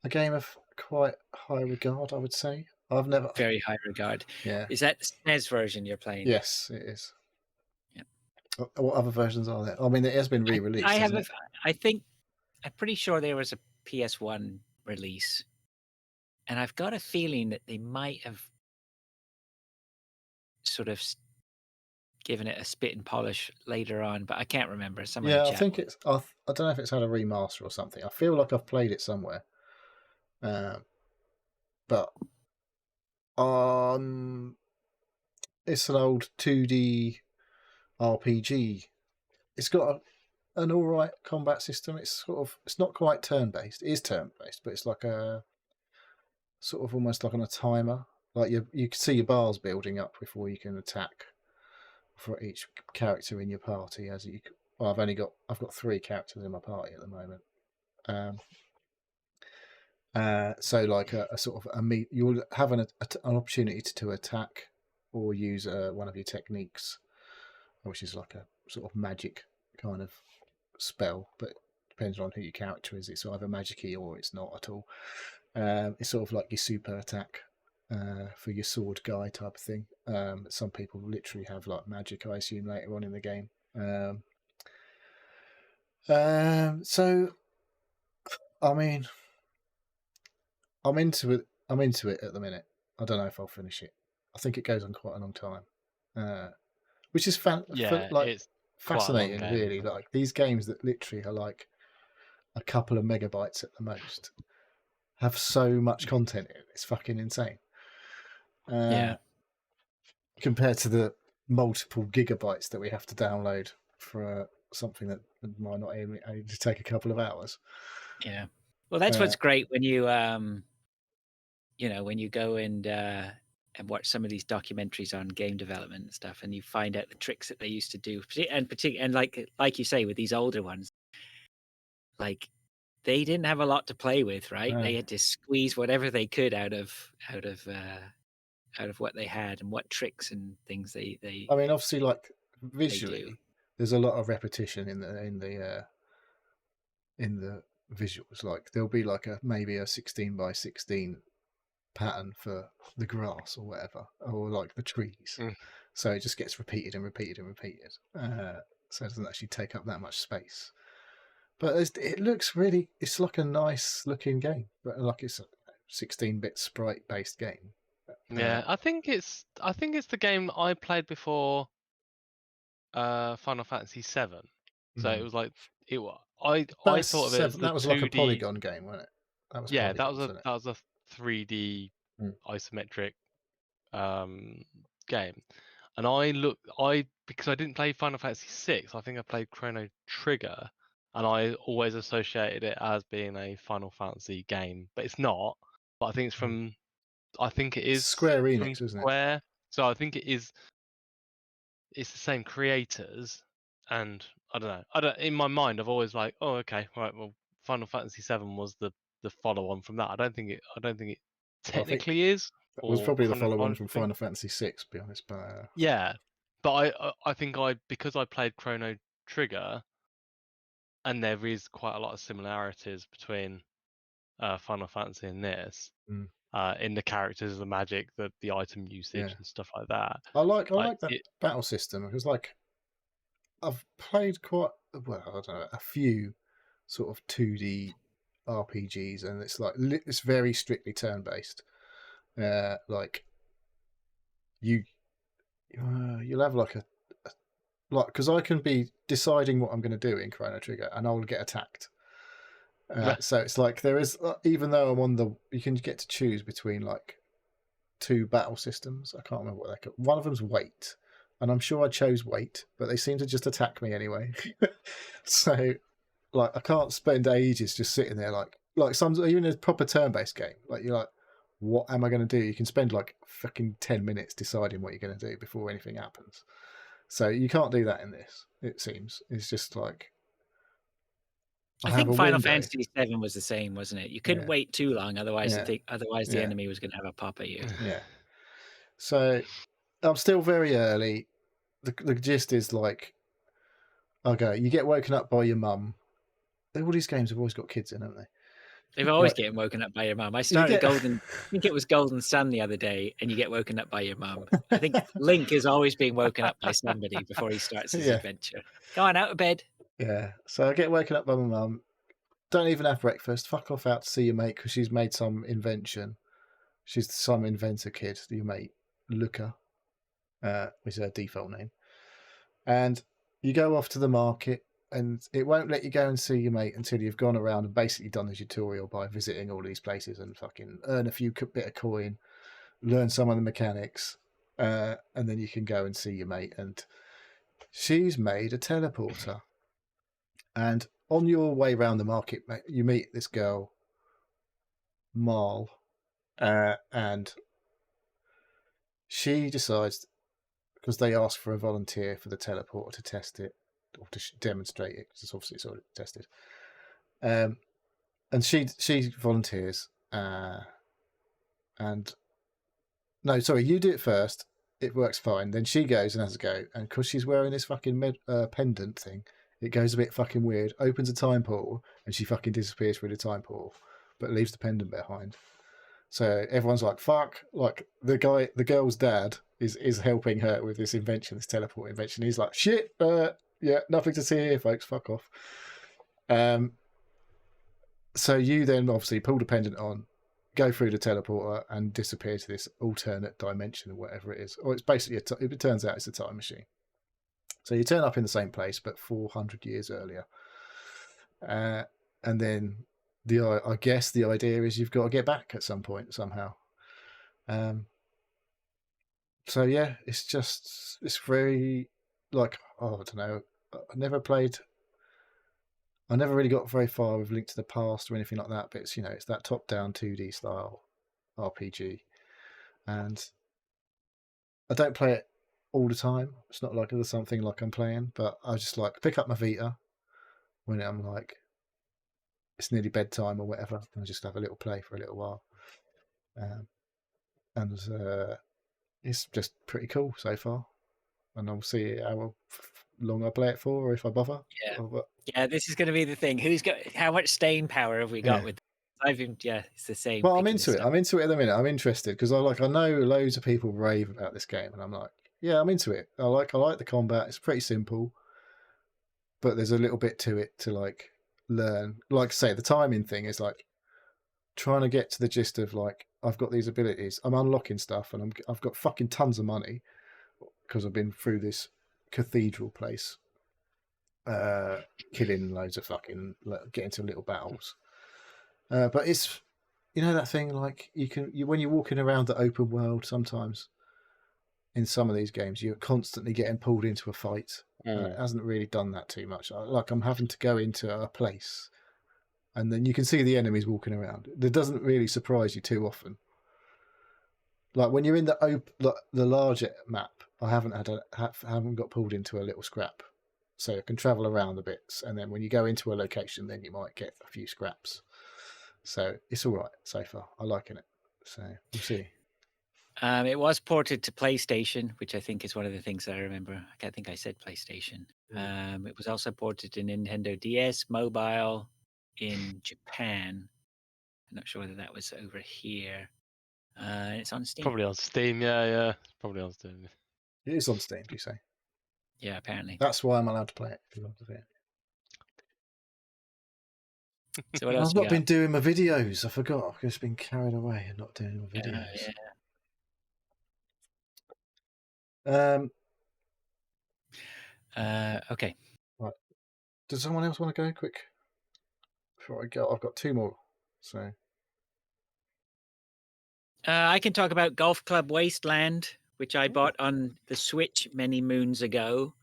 S2: a game of quite high regard, I would say. I've never.
S1: Very high regard.
S2: Yeah.
S1: Is that the SNES version you're playing?
S2: Yes, it is.
S1: Yeah.
S2: What other versions are there? I mean, it has been re-released.
S1: I have.
S2: Hasn't it?
S1: I think. I'm pretty sure there was a PS1 release, and I've got a feeling that they might have sort of given it a spit and polish later on, but I can't remember. Somebody
S2: Yeah, I
S1: chat.
S2: think it's. I don't know if it's had a remaster or something. I feel like I've played it somewhere, but it's an old 2D RPG. It's got an all right combat system. It's not quite turn based. It is turn based, but it's like a sort of almost like on a timer. Like you can see your bars building up before you can attack for each character in your party. Well, I've got 3 characters in my party at the moment. So like a sort of you'll have an opportunity to attack or use one of your techniques, which is like a sort of magic kind of spell, but depends on who your character is. It's either magic-y or it's not at all. It's sort of like your super attack for your sword guy type of thing. Some people literally have like magic, I assume, later on in the game. So I mean, I'm into it. I'm into it at the minute. I don't know if I'll finish it. I think it goes on quite a long time, which is
S3: it's
S2: fascinating, really. Like these games that literally are like a couple of megabytes at the most have so much content in it. It's fucking insane.
S1: Yeah.
S2: Compared to the multiple gigabytes that we have to download for something that might not even take a couple of hours.
S1: Yeah. Well, that's what's great when you when you go and watch some of these documentaries on game development and stuff, and you find out the tricks that they used to do, and like you say with these older ones, like they didn't have a lot to play with, right?
S2: No.
S1: They had to squeeze whatever they could out of what they had and what tricks and things they.
S2: I mean, obviously, like visually, there's a lot of repetition in the visuals. Like there'll be like maybe a 16:16 pattern for the grass or whatever, or like the trees. So it just gets repeated and repeated and repeated. So it doesn't actually take up that much space. But it looks really. It's like a nice looking game, but like it's a 16-bit sprite based game.
S3: Yeah, I think it's the game I played before Final Fantasy VII. So it was like I thought of it as
S2: that was
S3: 2D...
S2: like a polygon game, wasn't it? That was
S3: that was a 3D isometric game. And because I didn't play Final Fantasy VI, I think I played Chrono Trigger, and I always associated it as being a Final Fantasy game, but it's not. But I think it's from I think it is
S2: Square Enix,
S3: from
S2: isn't
S3: Square. So I think it's the same creators, and I don't know. In my mind, I've always like, oh, okay, right. Well, Final Fantasy VII was the follow-on from that. I don't think it technically is.
S2: It was probably the follow-on from Final Fantasy VI, to be honest. But
S3: yeah, but I think because I played Chrono Trigger, and there is quite a lot of similarities between Final Fantasy and this. In the characters, the magic, the item usage, and stuff like that.
S2: I like that battle system because, like, I've played I don't know, a few sort of 2D RPGs, and it's like it's very strictly turn based. Like you'll have like because I can be deciding what I'm going to do in Chrono Trigger, and I'll get attacked. So it's like there is, even though you can get to choose between like 2 battle systems. I can't remember what they're called. One of them's weight, and I'm sure I chose weight, but they seem to just attack me anyway. So like I can't spend ages just sitting there like some, even a proper turn-based game. Like you're like, what am I going to do? You can spend like fucking 10 minutes deciding what you're going to do before anything happens. So you can't do that in this. It seems it's just like.
S1: I think Final Fantasy VII was the same, wasn't it? You couldn't wait too long, otherwise the enemy was going to have a pop at you.
S2: Yeah. So I'm still very early. The gist is like Okay, you get woken up by your mum. All these games have always got kids in, haven't they?
S1: They've always
S2: Right.
S1: getting woken up by your mum. I
S2: You
S1: started
S2: get
S1: I think it was Golden Sun the other day, and you get woken up by your mum. I think Link is always being woken up by somebody before he starts his
S2: Yeah.
S1: adventure. Go on, out of bed.
S2: Yeah. So I get woken up by my mum. Don't even have breakfast. Fuck off out to see your mate because she's made some invention. She's some inventor kid, your mate, Luca, is her default name. And you go off to the market, and it won't let you go and see your mate until you've gone around and basically done the tutorial by visiting all these places and fucking earn a few bit of coin, learn some of the mechanics, and then you can go and see your mate. And she's made a teleporter. And on your way around the market, you meet this girl, Marl, and she decides, because they ask for a volunteer for the teleporter to test it or to demonstrate it, because obviously it's already tested. And she volunteers, and no, sorry, you do it first. It works fine. Then she goes and has a go, and because she's wearing this fucking pendant thing, it goes a bit fucking weird. Opens a time portal, and she fucking disappears through the time portal, but leaves the pendant behind. So everyone's like, "Fuck!" Like the girl's dad is helping her with this invention, this teleport invention. He's like, "Shit, yeah, nothing to see here, folks. Fuck off." So you then obviously pull the pendant on, go through the teleporter, and disappear to this alternate dimension or whatever it is. Or it's basically it turns out it's a time machine. So you turn up in the same place, but 400 years earlier, and then I guess the idea is you've got to get back at some point somehow. So yeah, it's very like, I don't know. I never really got very far with Link to the Past or anything like that. But it's that top-down 2D style RPG, and I don't play it all the time. It's not like there's something like I'm playing, but I just like pick up my Vita when I'm like, it's nearly bedtime or whatever, and I just have a little play for a little while. And it's just pretty cool so far. And I'll see how long I play it for, or if I bother.
S1: Yeah, this is going to be the thing. How much staying power have we got with? It's the same.
S2: Well, I'm into it. I'm into it at the minute. I'm interested because I know loads of people rave about this game, and I'm like, yeah, I'm into it. I like the combat. It's pretty simple, but there's a little bit to it to like learn. Like I say, the timing thing is like trying to get to the gist of like, I've got these abilities, I'm unlocking stuff, and I've got fucking tons of money because I've been through this cathedral place, killing loads of fucking, getting to little battles. But it's, that thing like when you're walking around the open world, sometimes in some of these games you're constantly getting pulled into a fight. It hasn't really done that too much. Like I'm having to go into a place, and then you can see the enemies walking around. It doesn't really surprise you too often. Like when you're in the larger map, I haven't got pulled into a little scrap, so I can travel around a bit. And then when you go into a location, then you might get a few scraps. So it's all right so far. I'm liking it. So we'll see.
S1: It was ported to PlayStation, which I think is one of the things that I remember. I think I said PlayStation. It was also ported to Nintendo DS, mobile in Japan. I'm not sure whether that was over here. It's on Steam.
S3: Probably on Steam, yeah. Probably on Steam.
S2: It is on Steam, do you say?
S1: Yeah, apparently.
S2: That's why I'm allowed to play it.
S1: So what else?
S2: I've not been doing my videos. I forgot. I've just been carried away and not doing my videos.
S1: Okay.
S2: Right. Does someone else want to go quick? Before I go, I've got 2 more. So
S1: I can talk about Golf Club Wasteland, which I bought on the Switch many moons ago.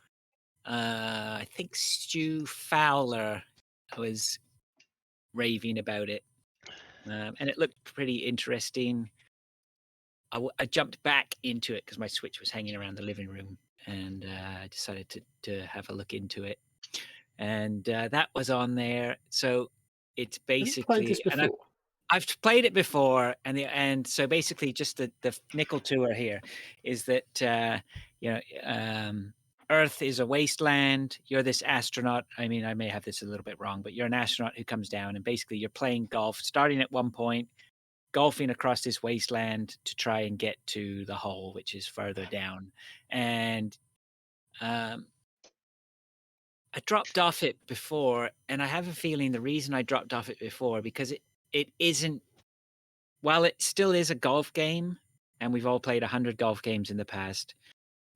S1: I think Stu Fowler was raving about it, and it looked pretty interesting. I jumped back into it because my Switch was hanging around the living room, and I decided to have a look into it. And that was on there. So it's basically, and I've played it before, and so basically just the nickel tour here is that Earth is a wasteland. You're this astronaut. I mean, I may have this a little bit wrong, but you're an astronaut who comes down and basically you're playing golf, starting at one point, golfing across this wasteland to try and get to the hole, which is further down. And um, I dropped off it before, and I have a feeling the reason I dropped off it before because it isn't. While it still is a golf game, and we've all played 100 golf games in the past,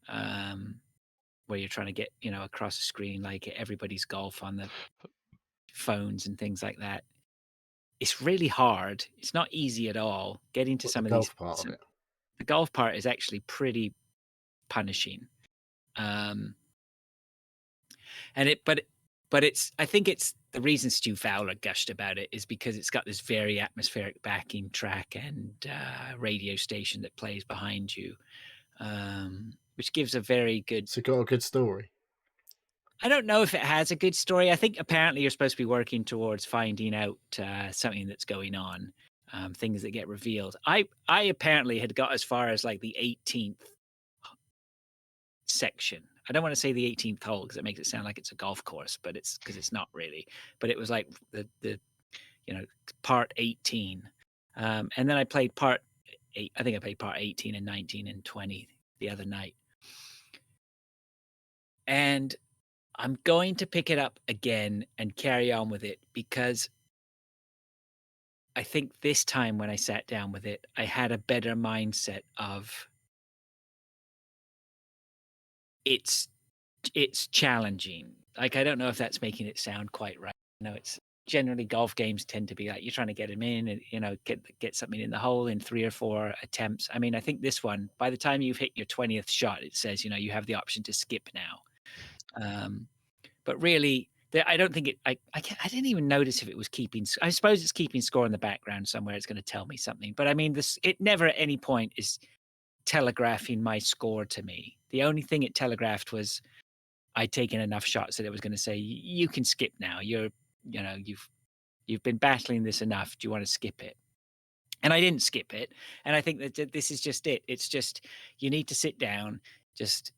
S1: um, where you're trying to get across the screen like everybody's golf on the phones and things like that. It's really hard. It's not easy at all getting to
S2: What's
S1: some
S2: the
S1: of these.
S2: golf part of it?
S1: The golf part is actually pretty punishing. Um, and but it's I think it's the reason Stu Fowler gushed about it is because it's got this very atmospheric backing track and radio station that plays behind you, which gives a very good.
S2: So it got a good story.
S1: I don't know if it has a good story. I think apparently you're supposed to be working towards finding out something that's going on, things that get revealed. I apparently had got as far as like the 18th section. I don't want to say the 18th hole because it makes it sound like it's a golf course, but it's because it's not really. But it was like the part 18, and then I played part 8. I think I played part 18 and 19 and 20 the other night, and I'm going to pick it up again and carry on with it because I think this time when I sat down with it, I had a better mindset of it's challenging. Like, I don't know if that's making it sound quite right. It's generally golf games tend to be like you're trying to get them in and get something in the hole in 3 or 4 attempts. I mean, I think this one, by the time you've hit your 20th shot, it says you have the option to skip now. But really, I don't think it. I didn't even notice if it was keeping. I suppose it's keeping score in the background somewhere. It's going to tell me something. But I mean, it never at any point is telegraphing my score to me. The only thing it telegraphed was I'd taken enough shots that it was going to say you can skip now. You've been battling this enough. Do you want to skip it? And I didn't skip it. And I think that this is just it. It's just you need to sit down, just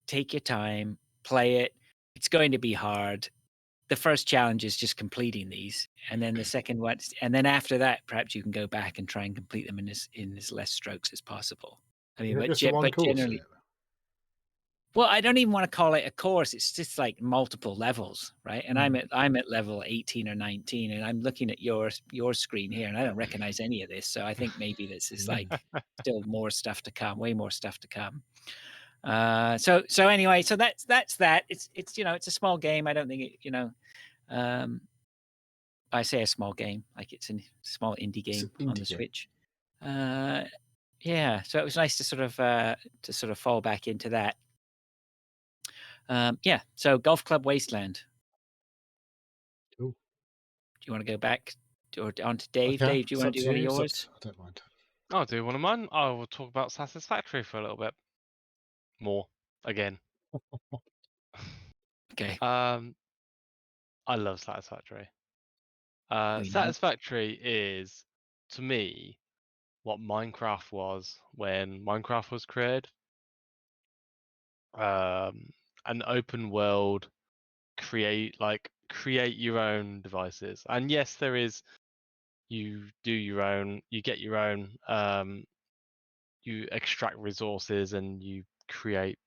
S1: take your time, play it. It's going to be hard. The first challenge is just completing these, and then the second one, and then after that, perhaps you can go back and try and complete them in as less strokes as possible. I mean,
S2: Just the one course,
S1: generally,
S2: is it?
S1: well, I don't even want to call it a course. It's just like multiple levels, right? And I'm at level 18 or 19, and I'm looking at your screen here, and I don't recognize any of this. So I think maybe this is like still more stuff to come, way more stuff to come. So anyway, so that's that. It's it's a small game. I don't think it I say a small game like it's a small indie game on the Switch. Yeah, so it was nice to sort of fall back into that. Yeah, so Golf Club Wasteland.
S2: Cool.
S1: Do you want to go back or on to Dave?
S2: Okay,
S1: Dave, do you want to do one of yours?
S2: I don't mind.
S3: I'll do one of mine. I will talk about Satisfactory for a little bit more again.
S1: Okay.
S3: I love Satisfactory. Satisfactory is, to me, what Minecraft was when Minecraft was created. An open world, create your own devices. And yes, there is, you do your own, you get your own, you extract resources and you create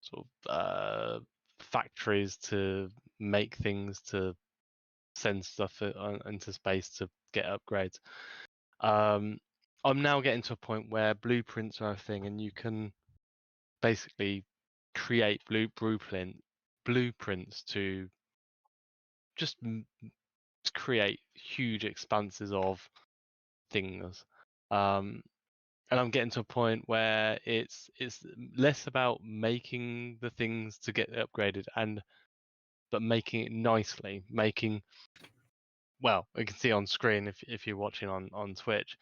S3: sort of factories to make things, to send stuff into space to get upgrades. I'm now getting to a point where blueprints are a thing, and you can basically create blueprints to just create huge expanses of things. And I'm getting to a point where it's less about making the things to get upgraded but making it nicely, well, you can see on screen if you're watching on Twitch,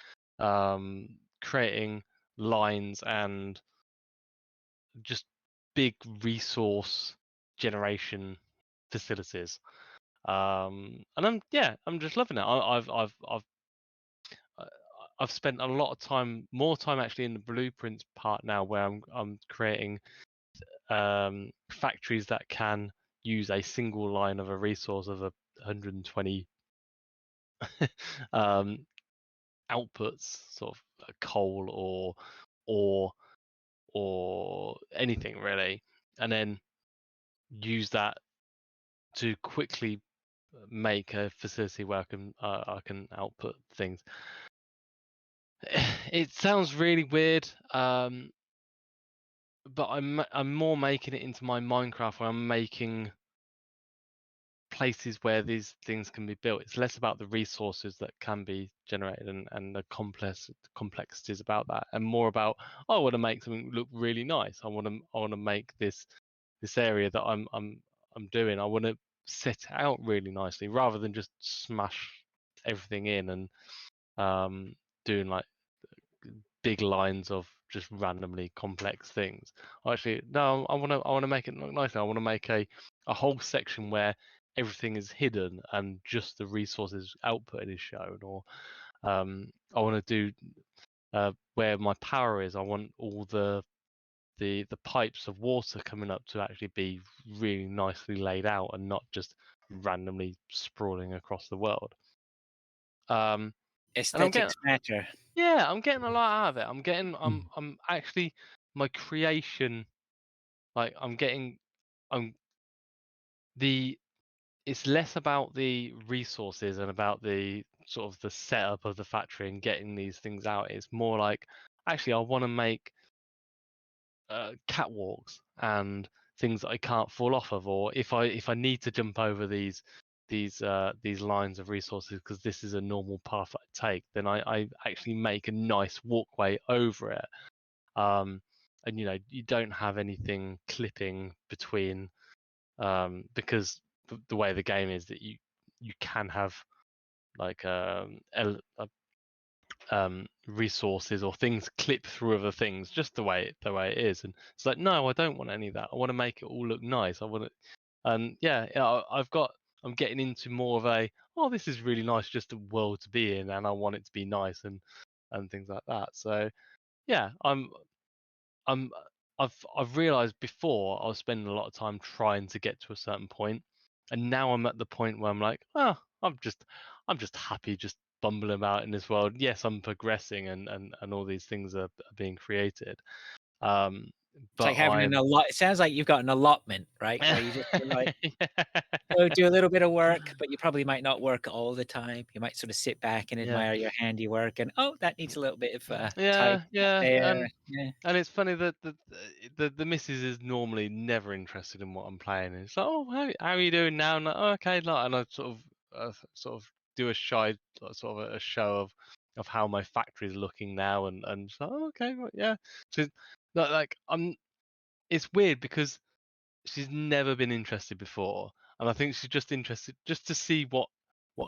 S3: creating lines and just big resource generation facilities. And I'm just loving it. I've spent a lot of time, more time actually in the blueprints part now, where I'm creating factories that can use a single line of a resource of 120 outputs, sort of coal or anything really, and then use that to quickly make a facility where I can output things. It sounds really weird, but I'm more making it into my Minecraft, where I'm making places where these things can be built. It's less about the resources that can be generated and the complexities about that, and more about, I want to make something look really nice. I want to make this area that I'm doing. I want to set it out really nicely, rather than just smash everything in and doing like big lines of just randomly complex things. Actually, no, I want to make it look nice. I want to make a whole section where everything is hidden and just the resources output is shown. Or I want to do where my power is. I want all the pipes of water coming up to actually be really nicely laid out and not just randomly sprawling across the world.
S1: Aesthetics matter.
S3: Yeah, I'm getting a lot out of it. I'm actually, my creation, like it's less about the resources and about the sort of the setup of the factory and getting these things out. It's more like, actually, I want to make catwalks and things that I can't fall off of, or if I need to jump over these lines of resources because this is a normal path I take, then I actually make a nice walkway over it. And you don't have anything clipping between, because the way the game is, that you can have like resources or things clip through other things, just the way it is. And it's like, no, I don't want any of that. I want to make it all look nice. I want it, and I'm getting into more of a, oh, this is really nice, just a world to be in, and I want it to be nice and things like that. So yeah, I've realized before I was spending a lot of time trying to get to a certain point, and now I'm at the point where I'm like, I'm just happy just bumbling about in this world. Yes, I'm progressing and all these things are being created.
S1: It's like having an allot. It sounds like you've got an allotment, right? Where you just like do a little bit of work, but you probably might not work all the time. You might sort of sit back and admire your handiwork, and that needs a little bit of type there.
S3: And it's funny that the missus is normally never interested in what I'm playing. And it's like, oh, how are you doing now? And like, oh, okay, like, and I sort of do a show of how my factory is looking now, and so, oh, okay, well, yeah. So like it's weird because she's never been interested before, and I think she's just interested just to see what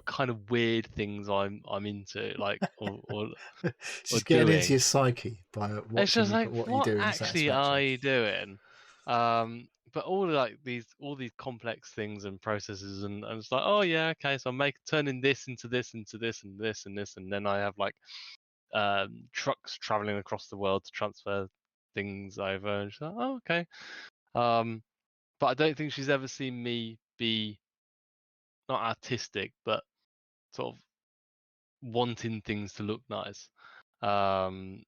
S3: kind of weird things I'm into, like or
S2: she's
S3: or
S2: getting
S3: doing.
S2: into your psyche by watching
S3: it's just like,
S2: what
S3: what
S2: you do.
S3: actually are you doing? But all these complex things and processes, and it's like, oh yeah, okay, so I'm turning this into this, into this, and this, and this, and then I have like trucks traveling across the world to transfer things over, and she's like, oh, okay. But I don't think she's ever seen me be not artistic, but sort of wanting things to look nice in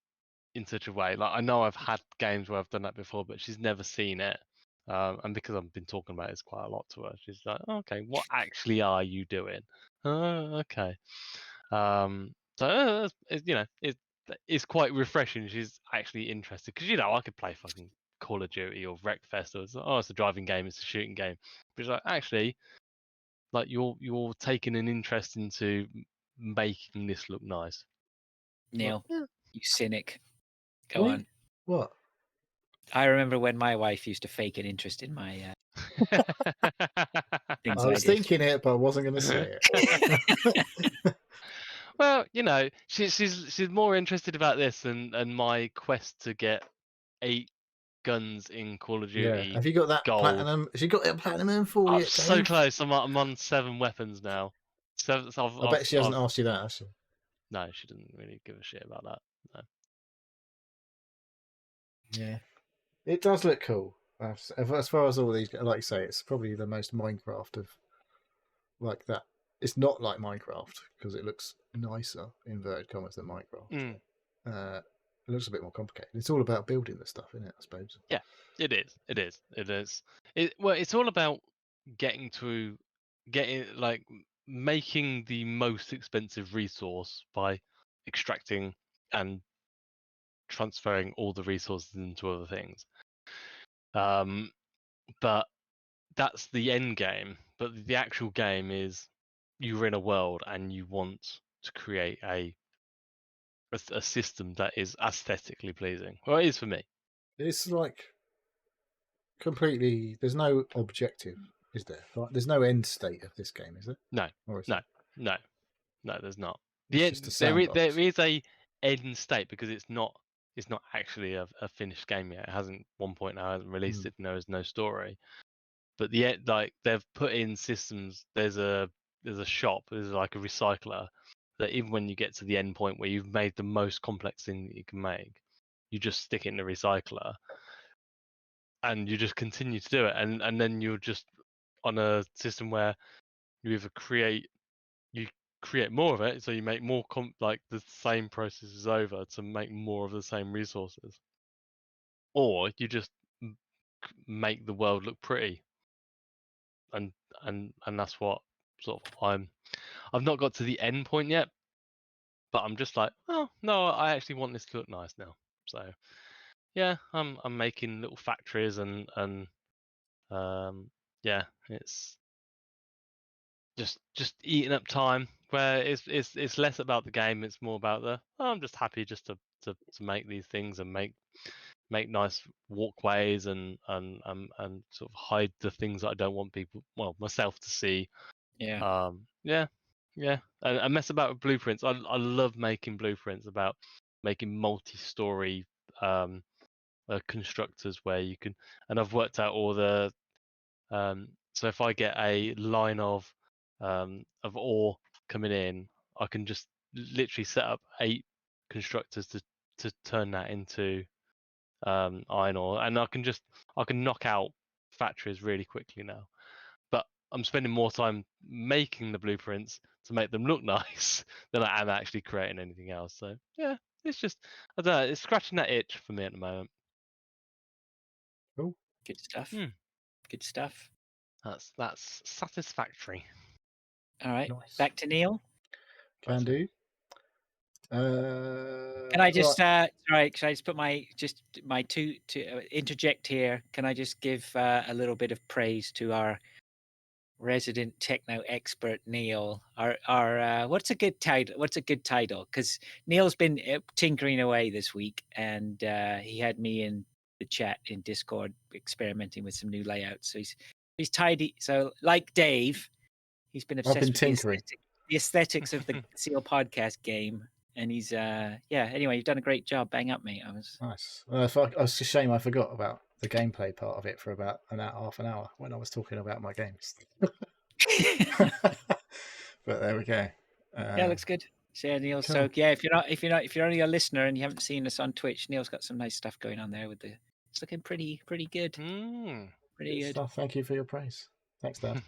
S3: such a way. Like, I know I've had games where I've done that before, but she's never seen it. And because I've been talking about it quite a lot to her, she's like, oh, okay, what actually are you doing? Oh, okay. So it's quite refreshing. She's actually interested, because I could play fucking Call of Duty or Wreckfest, or it's a driving game, it's a shooting game. But it's like, actually, like, you're taking an interest into making this look nice.
S1: Neil,
S3: yeah.
S1: You cynic. Go on.
S2: What?
S1: I remember when my wife used to fake an interest in my things
S2: I was thinking it, but I wasn't going to say it.
S3: Well, she's more interested about this than my quest to get 8 guns in Call of Duty.
S2: Yeah. Have you got that
S3: gold.
S2: platinum? Have you got that platinum M4
S3: I'm
S2: yet,
S3: so
S2: Dave?
S3: close. I'm on 7 weapons now. So
S2: I bet she hasn't asked you that, has she?
S3: No, she didn't really give a shit about that. No.
S2: Yeah. It does look cool. As far as all these, like you say, it's probably the most Minecraft of like that. It's not like Minecraft because it looks nicer, inverted commas, than Minecraft.
S3: Mm.
S2: It looks a bit more complicated. It's all about building the stuff, isn't it? I suppose.
S3: Yeah, it is. It's all about getting making the most expensive resource by extracting and transferring all the resources into other things. But that's the end game. But the actual game is you're in a world and you want to create a system that is aesthetically pleasing. Well, it is for me.
S2: It's like completely. There's no objective, is there? Like, there's no end state of this game, is there?
S3: No,
S2: Or is
S3: no,
S2: it?
S3: no. There's not.
S2: It's just a
S3: There
S2: sandbox.
S3: is a end state because it's not actually a finished game yet. It hasn't 1.0 hasn't released it. And there is no story. But they've put in systems. There's a shop. There's like a recycler that even when you get to the end point where you've made the most complex thing that you can make, you just stick it in the recycler, and you just continue to do it, and then you're just on a system where you either create more of it, so you make more like the same process is over to make more of the same resources, or you just make the world look pretty, and that's what sort of I've not got to the end point yet, but I'm just like, oh no, I actually want this to look nice now. So yeah, I'm making little factories and yeah, it's just eating up time. Where it's less about the game, it's more about I'm just happy just to make these things and make nice walkways and sort of hide the things that I don't want myself to see.
S1: Yeah.
S3: Yeah, and mess about with blueprints. I love making blueprints about making multi-story constructors where you can, and I've worked out all the so if I get a line of ore coming in, I can just literally set up 8 constructors to turn that into iron ore, and I can knock out factories really quickly now. But I'm spending more time making the blueprints to make them look nice than I am actually creating anything else. So yeah, it's just, I don't know, it's scratching that itch for me at the moment.
S2: Cool.
S1: Good stuff.
S3: Hmm.
S1: Good stuff.
S3: That's satisfactory.
S1: All right.
S2: Nice.
S1: Back to Neil.
S2: Can do.
S1: Can I just sorry? Can I just put my two to interject here? Can I just give a little bit of praise to our resident techno expert Neil? Our what's a good title? What's a good title? Because Neil's been tinkering away this week, and he had me in the chat in Discord experimenting with some new layouts. So he's tidy. So like Dave, he's been obsessed with
S2: tinkering.
S1: the aesthetics of the Seal podcast game. And he's anyway, you've done a great job. Bang up, mate.
S2: Nice. It's a shame I forgot about the gameplay part of it for about half an hour when I was talking about my games. But there we go.
S1: Yeah, looks good. So yeah, Neil.
S2: Cool.
S1: So yeah, if you're only a listener and you haven't seen us on Twitch, Neil's got some nice stuff going on there it's looking pretty good. Pretty good.
S2: Stuff. Thank you for your praise. Thanks, Dad.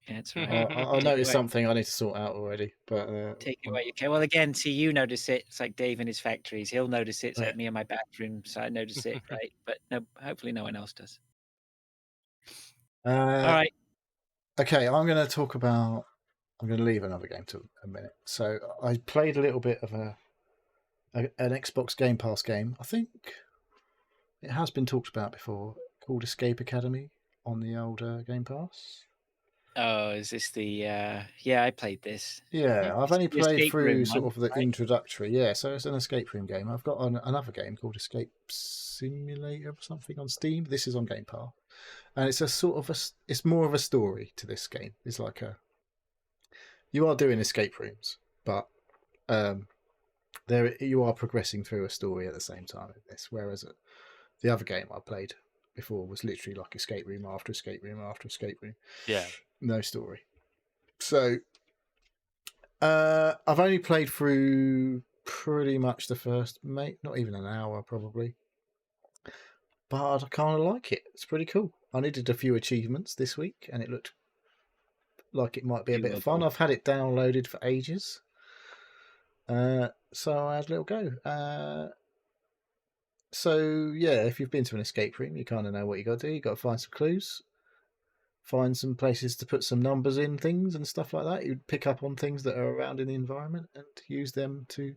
S1: Yeah, that's right.
S2: I noticed something I need to sort out already, but
S1: take it away. Okay. Well, again, see, you notice it. It's like Dave in his factories. He'll notice it. It's like me in my bathroom, so I notice it, right? But no, hopefully, no one else does.
S2: All
S1: right.
S2: Okay, I'm going to leave another game to a minute. So I played a little bit of an Xbox Game Pass game. I think it has been talked about before, called Escape Academy on the older Game Pass.
S1: Oh, is this the I played this.
S2: Yeah, I've only played through sort of the introductory. Yeah, so it's an escape room game. I've got another game called Escape Simulator or something on Steam. This is on Game Pass. And it's it's more of a story to this game. It's like you are doing escape rooms, but you are progressing through a story at the same time in this. Whereas the other game I played before was literally like escape room after escape room after escape room.
S3: Yeah.
S2: No story. So I've only played through pretty much the first, not even an hour probably. but I kind of like it. It's pretty cool. I needed a few achievements this week, and it looked like it might be a bit of fun.
S1: Doable.
S2: I've had it downloaded for ages, so I had a little go. So yeah, if you've been to an escape room, you kind of know what you got to do. You got to find some clues, find some places to put some numbers in things and stuff like that. You'd pick up on things that are around in the environment and use them to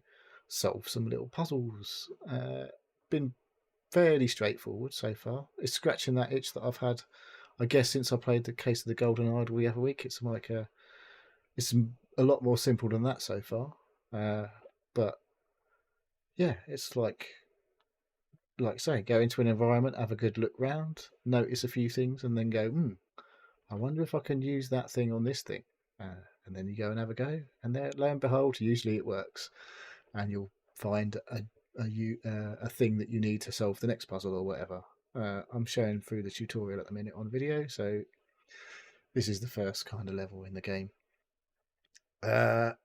S2: solve some little puzzles. Been fairly straightforward so far. It's scratching that itch that I've had, I guess, since I played the Case of the Golden Idol the other week. It's like it's a lot more simple than that so far. But yeah, it's like I say, go into an environment, have a good look round, notice a few things, and then go, I wonder if I can use that thing on this thing. And then you go and have a go, and there, lo and behold, usually it works, and you'll find a thing that you need to solve the next puzzle or whatever. I'm showing through the tutorial at the minute on video, so this is the first kind of level in the game. But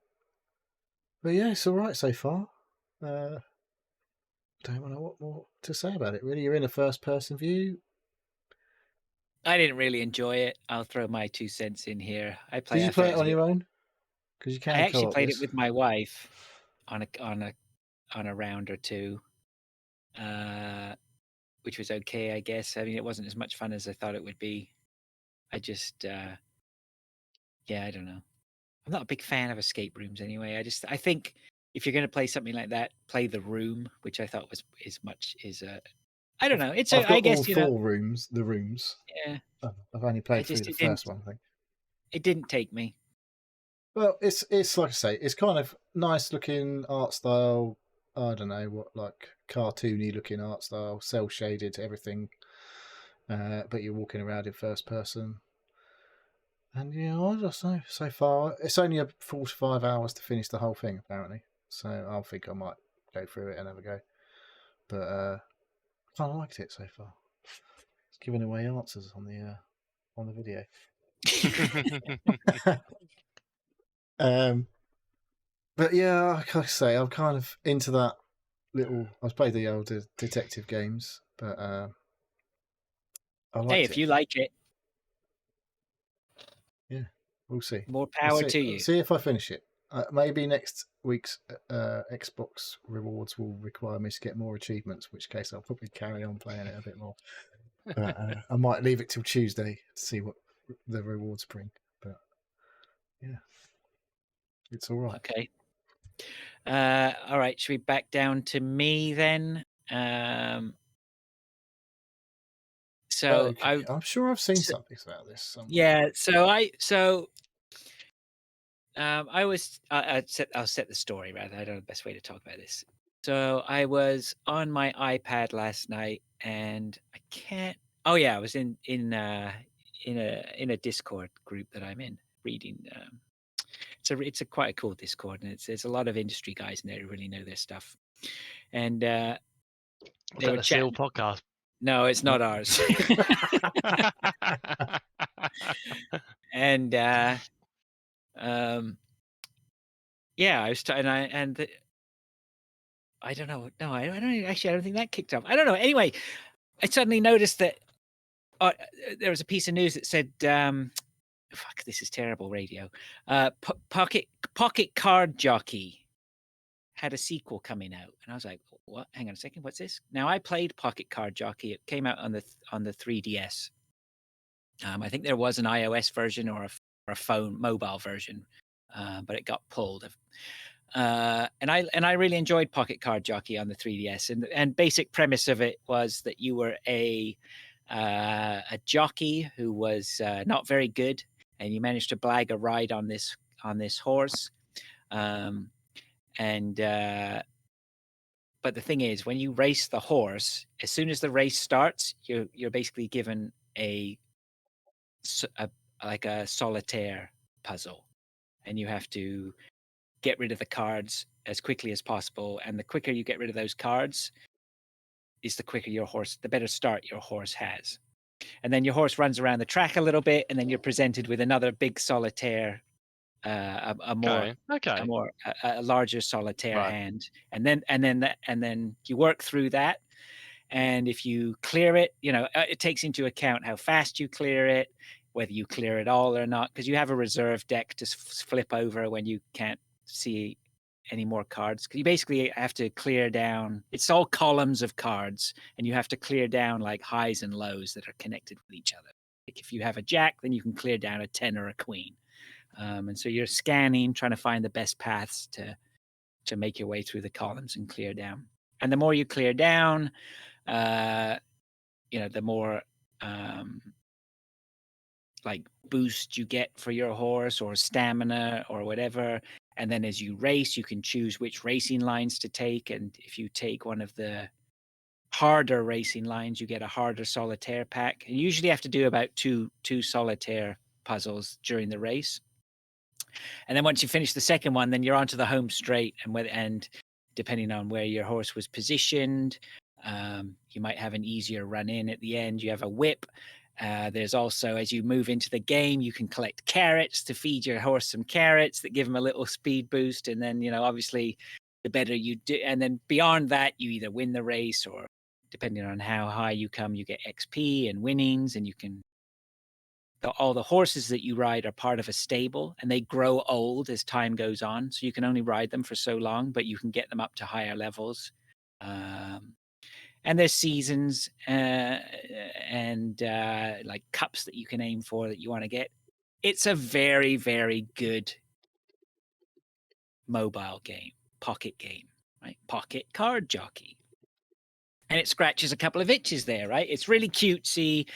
S2: yeah, it's all right so far. Don't know what more to say about it. Really, you're in a first-person view.
S1: I didn't really enjoy it. I'll throw my 2 cents in here.
S2: Did you play it on your own? Because you can.
S1: I actually played it with my wife on a round or two, which was okay, I guess. I mean, it wasn't as much fun as I thought it would be. I just, I don't know. I'm not a big fan of escape rooms anyway. I think if you're going to play something like that, play The Room, which I thought I don't know. It's
S2: I've got
S1: I guess
S2: all four rooms. The rooms.
S1: Yeah.
S2: I've only played through the first one, I think.
S1: It didn't take me.
S2: Well, it's like I say, it's kind of nice looking art style. I don't know what, like cartoony looking art style, cell shaded everything. But you're walking around in first person. And yeah, I just know so far it's only 45 hours to finish the whole thing apparently. So I think I might go through it and have a go. But I kind of liked it so far. It's giving away answers on the video. But yeah, like I say, I'm kind of into that little. I've played the old detective games, but I liked
S1: Hey, if you like it,
S2: yeah, we'll see.
S1: More power to you.
S2: See if I finish it. Maybe next week's Xbox rewards will require me to get more achievements, in which case I'll probably carry on playing it a bit more. But I might leave it till Tuesday to see what the rewards bring. But yeah, it's all right.
S1: Okay. All right. Should we back down to me then? So
S2: okay. I'm sure I've seen something about this somewhere.
S1: Yeah. I'll set the story rather. I don't know the best way to talk about this. So I was on my iPad last night, and I can't. Oh yeah, I was in a Discord group that I'm in reading. It's a quite a cool Discord, and there's a lot of industry guys in there who really know their stuff. And
S3: they were the Seal podcast.
S1: No, it's not ours. And yeah, I was I don't know. No, I don't actually. I don't think that kicked off. I don't know. Anyway, I suddenly noticed that there was a piece of news that said, "Fuck, this is terrible radio." Pocket Card Jockey had a sequel coming out, and I was like, "What? Hang on a second. What's this?" Now I played Pocket Card Jockey. It came out on the 3DS. I think there was an iOS version or a mobile version, but it got pulled. And I really enjoyed Pocket Card Jockey on the 3DS, and basic premise of it was that you were a jockey who was not very good, and you managed to blag a ride on this horse. But the thing is, when you race the horse, as soon as the race starts, you're basically given a solitaire puzzle, and you have to get rid of the cards as quickly as possible. And the quicker you get rid of those cards is the quicker the better start your horse has. And then your horse runs around the track a little bit, and then you're presented with another big solitaire, a larger solitaire hand. And then you work through that. And if you clear it, it takes into account how fast you clear it, whether you clear it all or not, because you have a reserve deck to flip over when you can't see any more cards. 'Cause you basically have to clear down. It's all columns of cards, and you have to clear down like highs and lows that are connected with each other. Like if you have a jack, then you can clear down a 10 or a queen. And so you're scanning, trying to find the best paths to make your way through the columns and clear down. And the more you clear down, the more like boost you get for your horse or stamina or whatever. And then as you race, you can choose which racing lines to take. And if you take one of the harder racing lines, you get a harder solitaire pack. And you usually have to do about two solitaire puzzles during the race. And then once you finish the second one, then you're onto the home straight. And depending on where your horse was positioned, you might have an easier run in at the end. You have a whip. There's also, as you move into the game, you can collect carrots to feed your horse some carrots that give him a little speed boost. And then, obviously, the better you do. And then beyond that, you either win the race or depending on how high you come, you get XP and winnings. And you can, all the horses that you ride are part of a stable and they grow old as time goes on. So you can only ride them for so long, but you can get them up to higher levels. And there's seasons and like cups that you can aim for that you want to get. It's a very, very good mobile game, pocket game, right? Pocket Card Jockey. And it scratches a couple of itches there, right? It's really cutesy,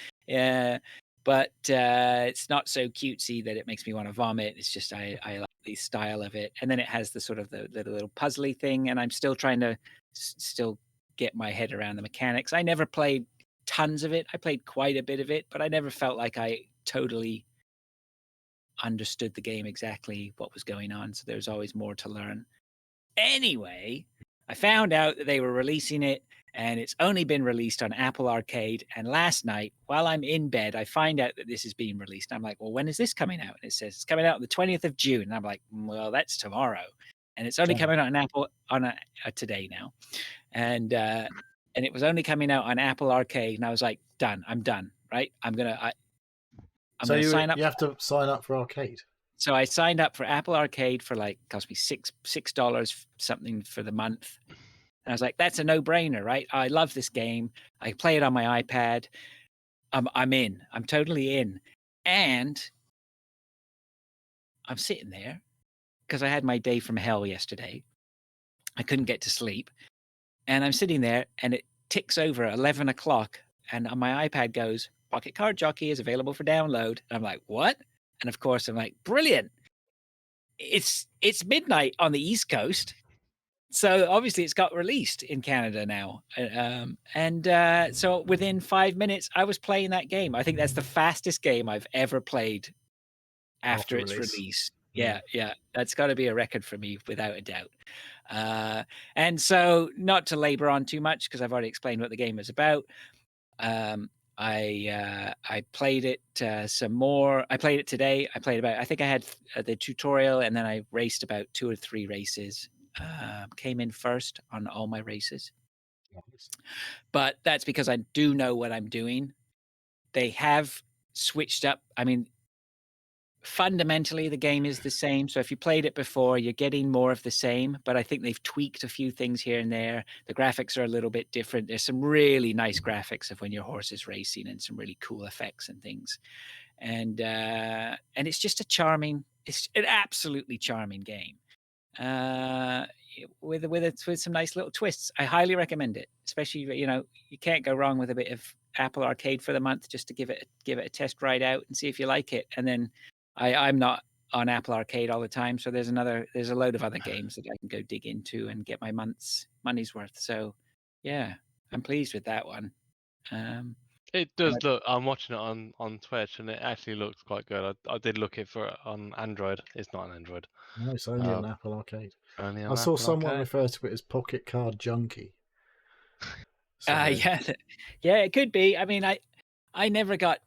S1: but it's not so cutesy that it makes me want to vomit. It's just I like the style of it. And then it has the sort of the little puzzly thing, and I'm still trying to still get my head around the mechanics. I never played tons of it. I played quite a bit of it, but I never felt like I totally understood the game exactly what was going on. So there's always more to learn. Anyway, I found out that they were releasing it and it's only been released on Apple Arcade. And last night, while I'm in bed, I find out that this is being released. I'm like, well, when is this coming out? And it says it's coming out on the 20th of June. And I'm like, well, that's tomorrow. And it's only coming out on Apple today now. And it was only coming out on Apple Arcade. And I was like, done. I'm done. Right. I'm going to sign up.
S2: You have to sign up for Arcade.
S1: So I signed up for Apple Arcade for cost me $6 something for the month. And I was like, that's a no-brainer, right? I love this game. I play it on my iPad. I'm in. I'm totally in. And I'm sitting there because I had my day from hell yesterday. I couldn't get to sleep. And I'm sitting there and it ticks over 11 o'clock. And on my iPad goes, Pocket Card Jockey is available for download. And I'm like, what? And of course, I'm like, brilliant. It's midnight on the East Coast. So obviously it's got released in Canada now. So within 5 minutes, I was playing that game. I think that's the fastest game I've ever played after its release. Yeah. That's got to be a record for me without a doubt. And so not to labor on too much because I've already explained what the game is about. I played it some more. I played it today. I think I had the tutorial and then I raced about 2 or 3 races. Came in first on all my races. Nice. But that's because I do know what I'm doing. They have switched up. I mean, fundamentally, the game is the same. So if you played it before, you're getting more of the same. But I think they've tweaked a few things here and there. The graphics are a little bit different. There's some really nice graphics of when your horse is racing and some really cool effects and things. And it's just it's an absolutely charming game. With some nice little twists. I highly recommend it. Especially, you can't go wrong with a bit of Apple Arcade for the month just to give it a test ride out and see if you like it. And then I'm not on Apple Arcade all the time, so there's a load of other games that I can go dig into and get my money's worth. So yeah, I'm pleased with that one.
S3: It does look. I'm watching it on Twitch, and it actually looks quite good. I did look it for on Android. It's not an Android.
S2: No, it's only on Apple Arcade.
S3: I
S2: saw someone refer to it as Pocket Card Junkie.
S1: So, yeah, it could be. I mean, I never got.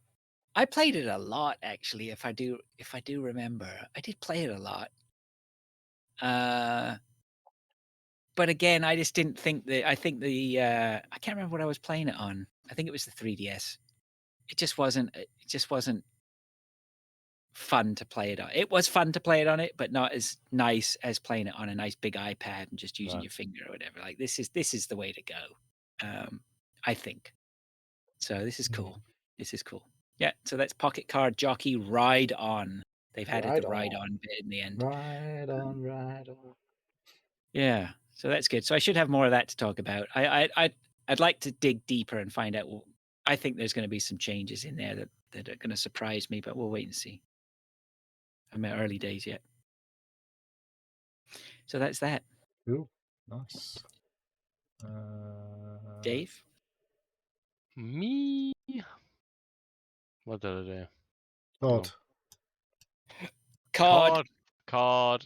S1: I played it a lot, actually. If I do but again, I just didn't think that. I think I can't remember what I was playing it on. I think it was the 3DS. It just wasn't. It just wasn't fun to play it on. It was fun to play it on it, but not as nice as playing it on a nice big iPad and just using
S3: Right.
S1: your finger or whatever. Like this is the way to go. I think. So this is cool. This is cool. Yeah. So that's Pocket Card Jockey Ride On. They've added the ride on bit in the end.
S2: Ride on, ride on.
S1: Yeah. So that's good. So I should have more of that to talk about. I'd like to dig deeper and find out. I think there's going to be some changes in there that are going to surprise me, but we'll wait and see. I'm at early days yet. So that's that.
S2: Cool. Nice.
S1: Dave?
S3: Me? What did I do?
S2: Odd.
S3: Card.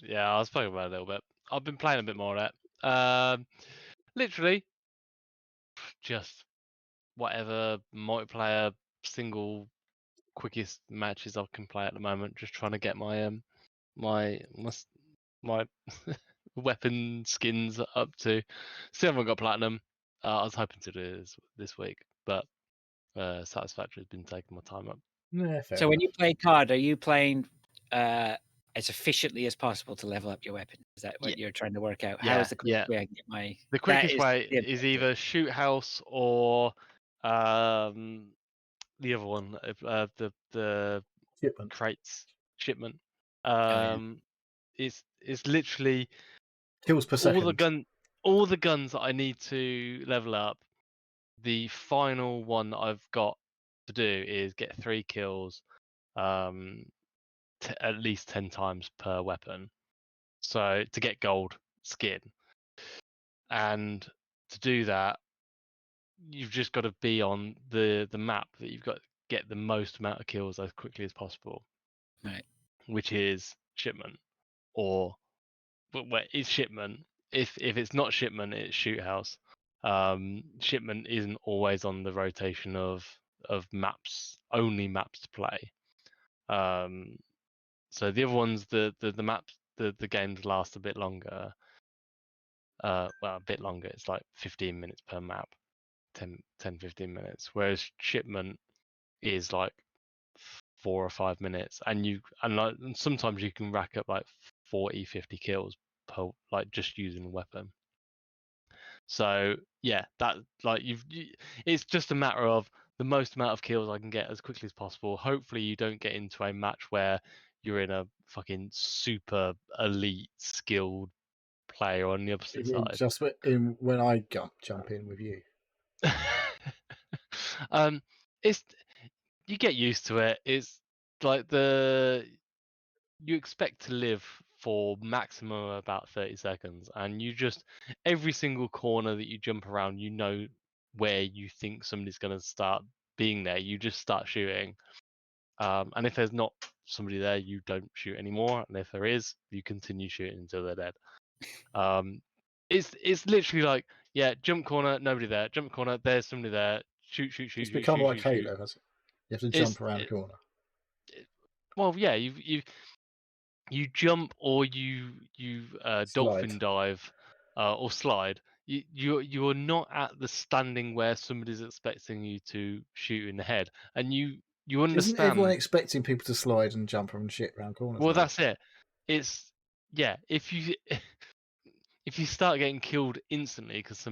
S3: Yeah, I was talking about it a little bit. I've been playing a bit more of that. Literally, just whatever multiplayer single quickest matches I can play at the moment. Just trying to get my my weapon skins up to. Still haven't got platinum. I was hoping to do this week, but Satisfactory has been taking my time up.
S2: Yeah,
S1: So when you play card, are you playing as efficiently as possible to level up your weapon? Is that what you're trying to work out? How is the quickest way I can get my...
S3: The quickest way is either Shoot House or the other one, the
S2: Shipment.
S3: crates shipment. It's literally
S2: kills per second.
S3: All the guns that I need to level up. The final one that I've got to do is get 3 kills, at least 10 times per weapon. So to get gold skin, and to do that, you've just got to be on the map that you've got to get the most amount of kills as quickly as possible.
S1: Right.
S3: Which is shipment, or it's shipment. If it's not shipment, it's Shoot House. Shipment isn't always on the rotation of maps, only maps to play. So the other ones, the maps, the games last a bit longer. Well, a bit longer. It's like 15 minutes per map, 10-15 minutes. Whereas shipment is like 4 or 5 minutes, and sometimes you can rack up like 40-50 kills per, like, just using a weapon. So yeah, that like it's just a matter of the most amount of kills I can get as quickly as possible. Hopefully you don't get into a match where you're in a fucking super elite skilled player on the opposite side.
S2: Just when I jump in with you.
S3: It's, you get used to it. It's like you expect to live for maximum about 30 seconds, and you just, every single corner that you jump around, you know where you think somebody's going to start being there. You just start shooting, and if there's not somebody there, you don't shoot anymore, and if there is, you continue shooting until they're dead. It's literally like, yeah, jump corner, nobody there, jump corner, there's somebody there, shoot.
S2: It's become like Halo, has it? You have to jump around the corner.
S3: Well, yeah, you jump, or you dolphin dive, or slide. You're not at the standing where somebody's expecting you to shoot in the head, and you understand.
S2: Isn't everyone expecting people to slide and jump and shit around corners?
S3: Well, that's it. It's, yeah, if you start getting killed instantly because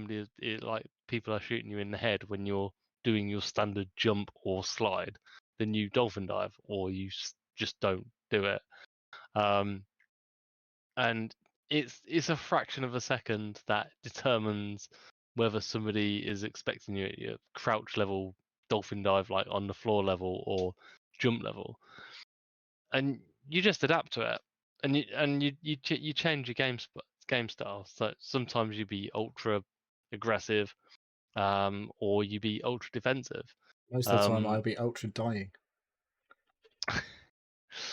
S3: like people are shooting you in the head when you're doing your standard jump or slide, then you dolphin dive, or you just don't do it. And it's a fraction of a second that determines whether somebody is expecting you at your crouch level dolphin dive, like on the floor level, or jump level, and you just adapt to it, and you change your game style. So sometimes you be ultra aggressive, or you be ultra defensive.
S2: Most of the time, I'll be ultra dying.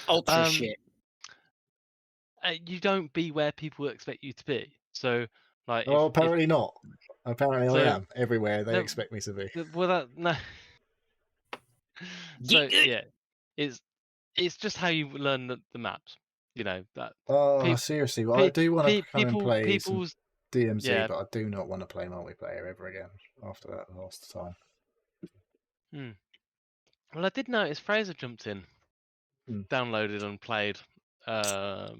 S1: Ultra shit.
S3: You don't be where people expect you to be. So, like,
S2: apparently not. Apparently, I am everywhere they expect me to be.
S3: Well, no. So yeah, it's just how you learn the maps. You know that.
S2: Seriously, well, I do want to come and play DMZ,
S3: Yeah.
S2: but I do not want to play multiplayer ever again after that last time.
S3: Well, I did notice Fraser jumped in,
S2: Hmm.
S3: downloaded and played
S1: I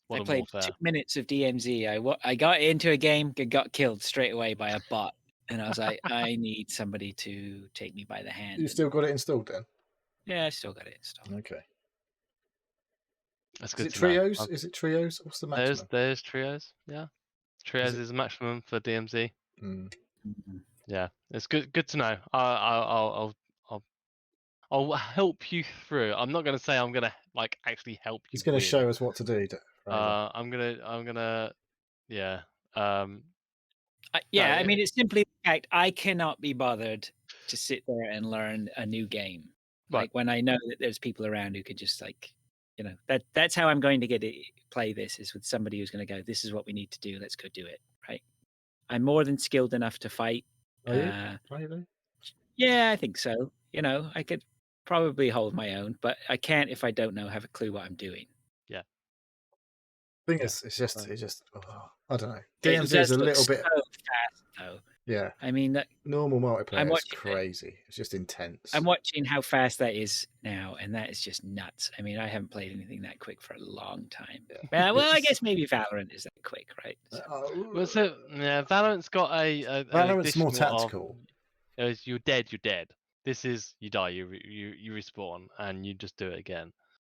S3: Modern
S1: played
S3: Warfare.
S1: 2 minutes of DMZ. I got into a game, got killed straight away by a bot, and I was like, I need somebody to take me by the hand.
S2: You still got it installed then?
S1: Yeah, I still got it installed.
S2: Okay.
S3: That's
S2: Is
S3: good
S2: it
S3: to know.
S2: trios? Is it trios? What's the maximum?
S3: There's trios. Yeah, trios
S2: it-
S3: is the maximum for DMZ.
S2: Mm.
S1: Mhm.
S3: Yeah, it's good to know. I'll help you through. I'm not gonna say I'm gonna like actually help you.
S2: He's going to
S3: win.
S2: show us what to do. Fraser.
S3: I'm gonna yeah.
S1: Yeah, I
S3: No,
S1: mean, it's simply the fact I cannot be bothered to sit there and learn a new game.
S3: Right.
S1: Like when I know that there's people around who could just like, that's how I'm going to get to play this is with somebody who's going to go, this is what we need to do. Let's go do it. Right. I'm more than skilled enough to fight.
S2: Are you? Are you though?
S1: Yeah, I think so. I could probably hold my own, but I can't if I don't have a clue what I'm doing.
S2: I think it's just I don't know. DMZ
S1: It
S2: is a
S1: does look
S2: little bit
S1: so fast, though.
S2: yeah.
S1: I mean,
S2: Normal multiplayer is
S1: watching it.
S2: crazy. It's just intense.
S1: I'm watching how fast that is now, and that is just nuts. I mean, I haven't played anything that quick for a long time.
S2: Yeah.
S1: Well, I guess maybe Valorant is that quick, right?
S3: well, so yeah, Valorant's got an
S2: Valorant's more
S3: additional
S2: tactical.
S3: You're dead. You're dead. This is you die. You respawn and you just do it again.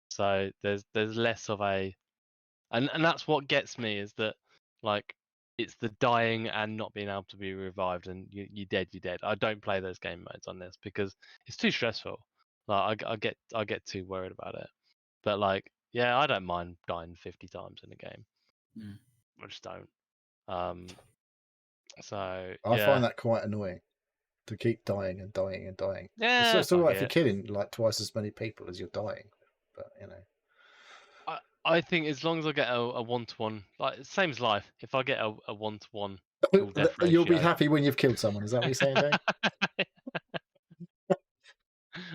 S3: So there's less of a, and that's what gets me is that like it's the dying and not being able to be revived and you're dead. You're dead. I don't play those game modes on this because it's too stressful. Like I get too worried about it. But like yeah, I don't mind dying 50 times in a game.
S1: Mm.
S3: I just don't. So
S2: I
S3: yeah.
S2: find that quite annoying to keep dying and dying and dying.
S3: Yeah,
S2: it's all right if you're
S3: it.
S2: killing like twice as many people as you're dying, but
S3: I think as long as I get a 1-to-1, like same as life. If I get a 1-to-1
S2: you'll be happy when you've killed someone. Is that what you're saying, Dave?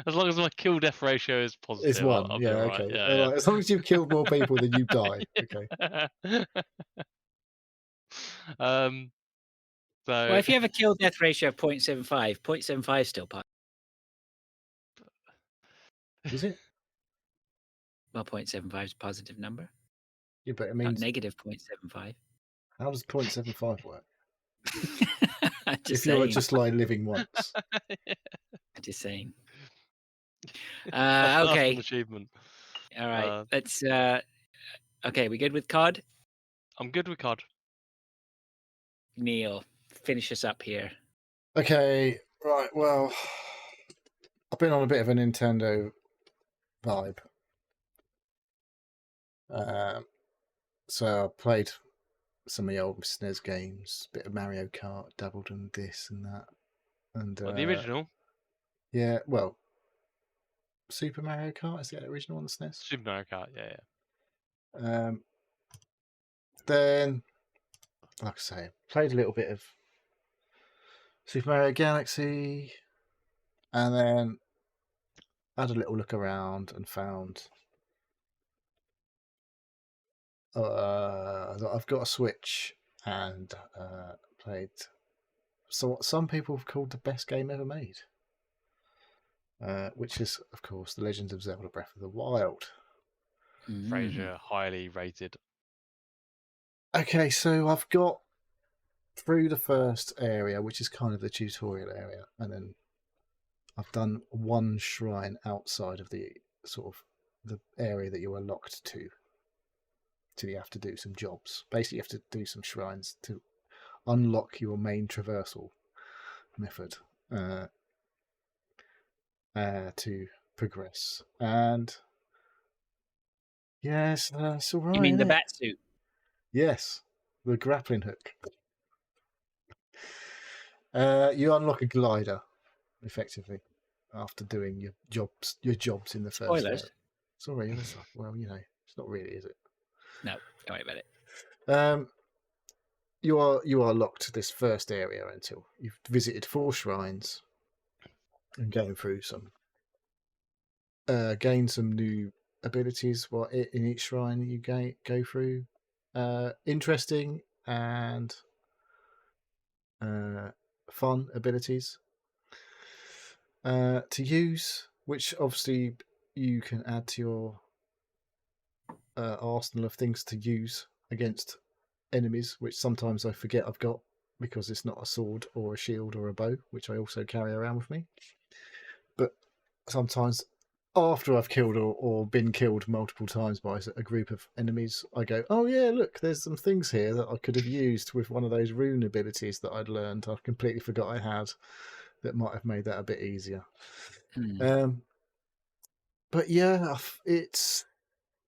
S3: As long as my kill death ratio is positive,
S2: It's one.
S3: I'll
S2: yeah,
S3: be all
S2: okay.
S3: right.
S2: All right. As long as you've killed more people than you die. Okay.
S3: So
S1: Well, if you have a kill death ratio of 0.75, 0.75 is still positive.
S2: Is it?
S1: Well, 0.75 is a positive number.
S2: Yeah, but it
S1: Not
S2: means
S1: negative 0.75.
S2: how does 0.75 work?
S1: Just
S2: if you're
S1: saying.
S2: just like living once.
S1: Just saying.
S3: that's
S1: Okay.
S3: an achievement.
S1: All right. Let's. Okay, we good with COD?
S3: I'm good with COD.
S1: Neil, finish us up here.
S2: Okay, right. Well, I've been on a bit of a Nintendo vibe. So I played some of the old SNES games, a bit of Mario Kart, dabbled in this and that, and
S3: The original.
S2: Yeah, well, Super Mario Kart is the original on the SNES.
S3: Super Mario Kart, yeah.
S2: Then, like I say, played a little bit of Super Mario Galaxy, and then had a little look around and found that I've got a Switch and played what some people have called the best game ever made, which is, of course, The Legend of Zelda Breath of the Wild.
S3: Fraser, highly rated.
S2: Okay, so I've got through the first area, which is kind of the tutorial area, and then I've done one shrine outside of the sort of the area that you are locked to. So you have to do some jobs. Basically, you have to do some shrines to unlock your main traversal method to progress. And yes, that's all right.
S1: You mean the
S2: innit?
S1: bat suit?
S2: Yes, the grappling hook. You unlock a glider, effectively, after doing your jobs in the first area.
S1: Spoilers.
S2: Sorry, well, it's not really, is it?
S1: No, don't worry about it.
S2: You are locked to this first area until you've visited 4 shrines and going through some gain some new abilities in each shrine that you go through. Interesting, and fun abilities to use, which obviously you can add to your arsenal of things to use against enemies, which sometimes I forget I've got because it's not a sword or a shield or a bow, which I also carry around with me. But sometimes after I've killed or been killed multiple times by a group of enemies, I go, oh yeah, look, there's some things here that I could have used with one of those rune abilities that I'd learned. I completely forgot I had that might have made that a bit easier. But yeah, it's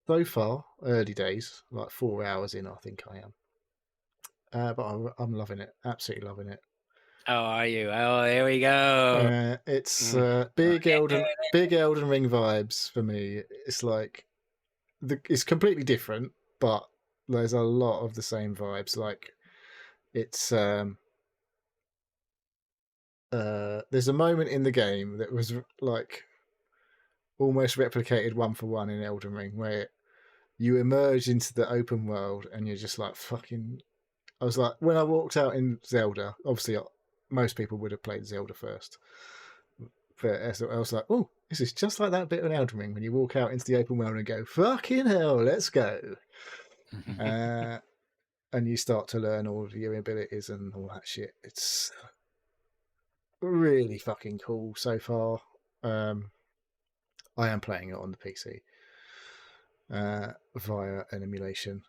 S2: so far early days, like 4 hours in, I think I am. But I'm loving it, absolutely loving it.
S1: Oh, are you? Oh, there we go.
S2: It's big Elden Ring vibes for me. It's like it's completely different, but there's a lot of the same vibes. Like it's there's a moment in the game that was like almost replicated one for one in Elden Ring, where you emerge into the open world and you're just like fucking. I was like, when I walked out in Zelda, obviously most people would have played Zelda first. But I was like, oh, this is just like that bit of Elden Ring when you walk out into the open world and go, fucking hell, let's go. And you start to learn all of your abilities and all that shit. It's really fucking cool so far. I am playing it on the PC via an emulation,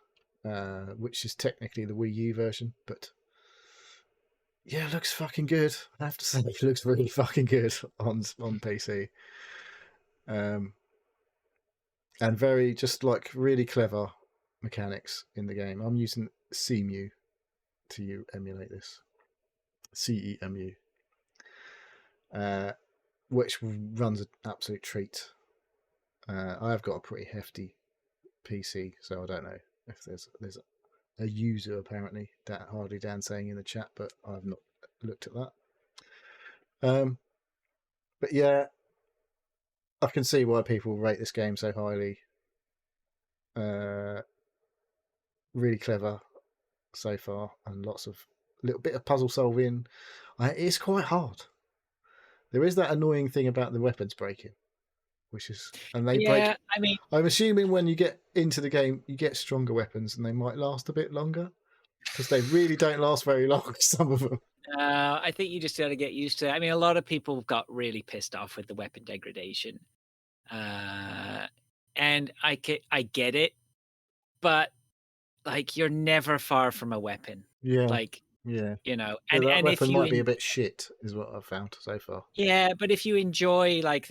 S2: which is technically the Wii U version, but yeah, it looks fucking good. I have to say, it looks really fucking good on PC. And very, just like really clever mechanics in the game. I'm using CEMU to emulate this. CEMU. Which runs an absolute treat. I have got a pretty hefty PC, so I don't know if there's a user apparently, Hardy Dan saying in the chat, but I've not looked at that. But yeah, I can see why people rate this game so highly. Really clever so far, and lots of little bit of puzzle solving. It's quite hard. There is that annoying thing about the weapons breaking, which is, and they break.
S1: I mean,
S2: I'm assuming when you get into the game, you get stronger weapons, and they might last a bit longer because they really don't last very long. Some of them.
S1: I think you just got to get used to it. I mean, a lot of people got really pissed off with the weapon degradation, and I get it, but like you're never far from a weapon.
S2: Yeah.
S1: Like,
S2: yeah.
S1: You know,
S2: and that weapon
S1: if you
S2: might be a bit shit, is what I've found so far.
S1: Yeah, but if you enjoy like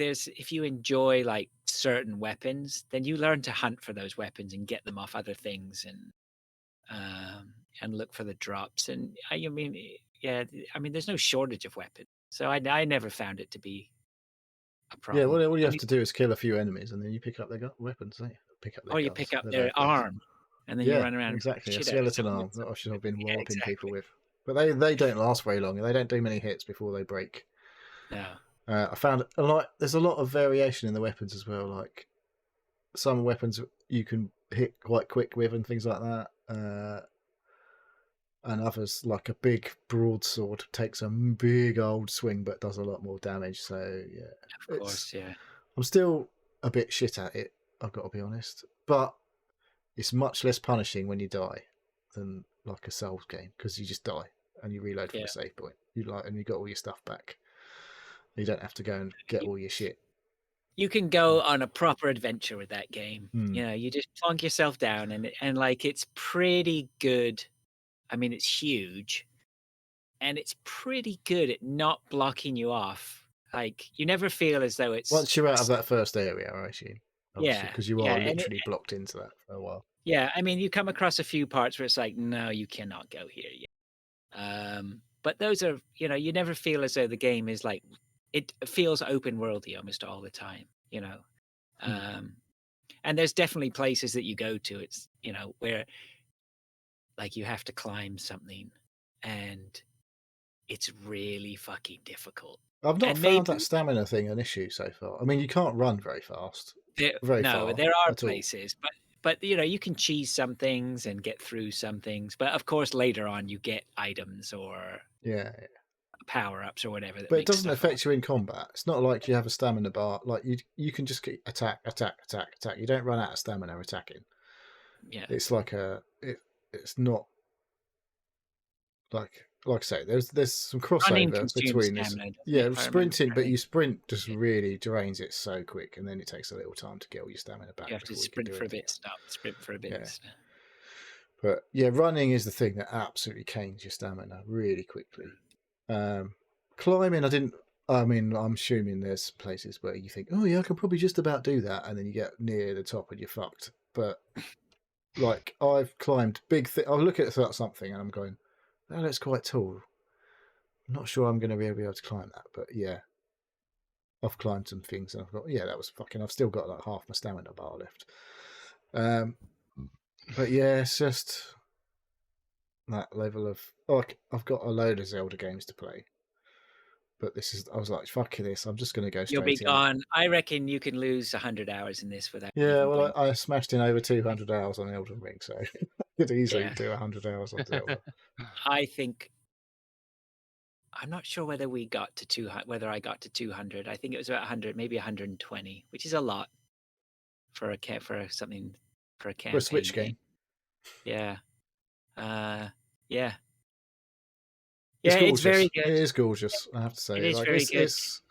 S1: certain weapons, then you learn to hunt for those weapons and get them off other things and look for the drops. And I mean, yeah, I mean, there's no shortage of weapons, so I never found it to be a problem.
S2: Yeah, all you have to do is kill a few enemies, and then you pick up their weapons. Don't you? Pick up their
S1: or you
S2: guns.
S1: pick up
S2: They're
S1: their
S2: both guns.
S1: arm, and then you run around.
S2: Exactly, a
S1: shit
S2: skeleton
S1: out of
S2: arm that I should have been warping
S1: exactly.
S2: people with. But they don't last very long. They don't do many hits before they break.
S1: No.
S2: I found there's a lot of variation in the weapons as well. Like some weapons you can hit quite quick with and things like that. And others, like a big broadsword, takes a big old swing but does a lot more damage. So yeah,
S1: of course, yeah.
S2: I'm still a bit shit at it, I've got to be honest. But it's much less punishing when you die than like a Souls game, because you just die and you reload from a save point. And you got all your stuff back. You don't have to go and get all your shit.
S1: You can go on a proper adventure with that game. You know, you just plonk yourself down and like it's pretty good. I mean, it's huge, and it's pretty good at not blocking you off. Like you never feel as though it's
S2: once you're out of that first area, I assume.
S1: Yeah,
S2: because you are literally blocked into that for a while.
S1: Yeah, I mean, you come across a few parts where it's like, no, you cannot go here yet. But those are, you know, you never feel as though the game is like, it feels open worldy almost all the time, you know. And there's definitely places that you go to, it's, you know, where like you have to climb something and it's really fucking difficult.
S2: I've not found that stamina thing an issue so far. I mean, you can't run very fast.
S1: There are places, but you know, you can cheese some things and get through some things. But of course, later on, you get items or
S2: Yeah.
S1: power ups or whatever. That
S2: But it
S1: makes
S2: doesn't
S1: stuff
S2: affect you in combat. It's not like you have a stamina bar. Like you can just attack. You don't run out of stamina attacking.
S1: Yeah.
S2: It's like it's not like I say. There's some
S1: Running
S2: crossover
S1: consumes
S2: between this.
S1: stamina, doesn't
S2: Yeah,
S1: it, if I remember
S2: sprinting, but
S1: correctly?
S2: you sprint just really drains it so quick, and then it takes a little time to get all your stamina back
S1: You have to
S2: before you can
S1: sprint
S2: do
S1: for a
S2: anything
S1: bit, stop, sprint for a bit.
S2: Yeah.
S1: stop.
S2: But yeah, running is the thing that absolutely canes your stamina really quickly. Climbing, I'm assuming there's places where you think, oh yeah, I can probably just about do that, and then you get near the top and you're fucked. But like I've climbed big thing. I'll look at something and I'm going, that looks quite tall. I'm not sure I'm going to be able to climb that, but yeah, I've climbed some things and I've got that was fucking. I've still got like half my stamina bar left. But yeah, it's just that level of like I've got a load of Zelda games to play, but I was like, fuck this, I'm just going to go
S1: You'll be
S2: straight in.
S1: gone. I reckon you can lose 100 hours in this without.
S2: Yeah,
S1: even
S2: well,
S1: blinking.
S2: I smashed in over 200 hours on Elden Ring, so I could easily
S1: Yeah.
S2: do 100 hours on Zelda.
S1: I think. I'm not sure whether we got to 200. Whether I got to 200. I think it was about 100, maybe 120, which is a lot for a campaign.
S2: For a Switch game.
S1: Yeah. Yeah.
S2: It's
S1: Yeah,
S2: gorgeous.
S1: it's very good.
S2: It is gorgeous, I have to say.
S1: It is
S2: like
S1: very good.
S2: It's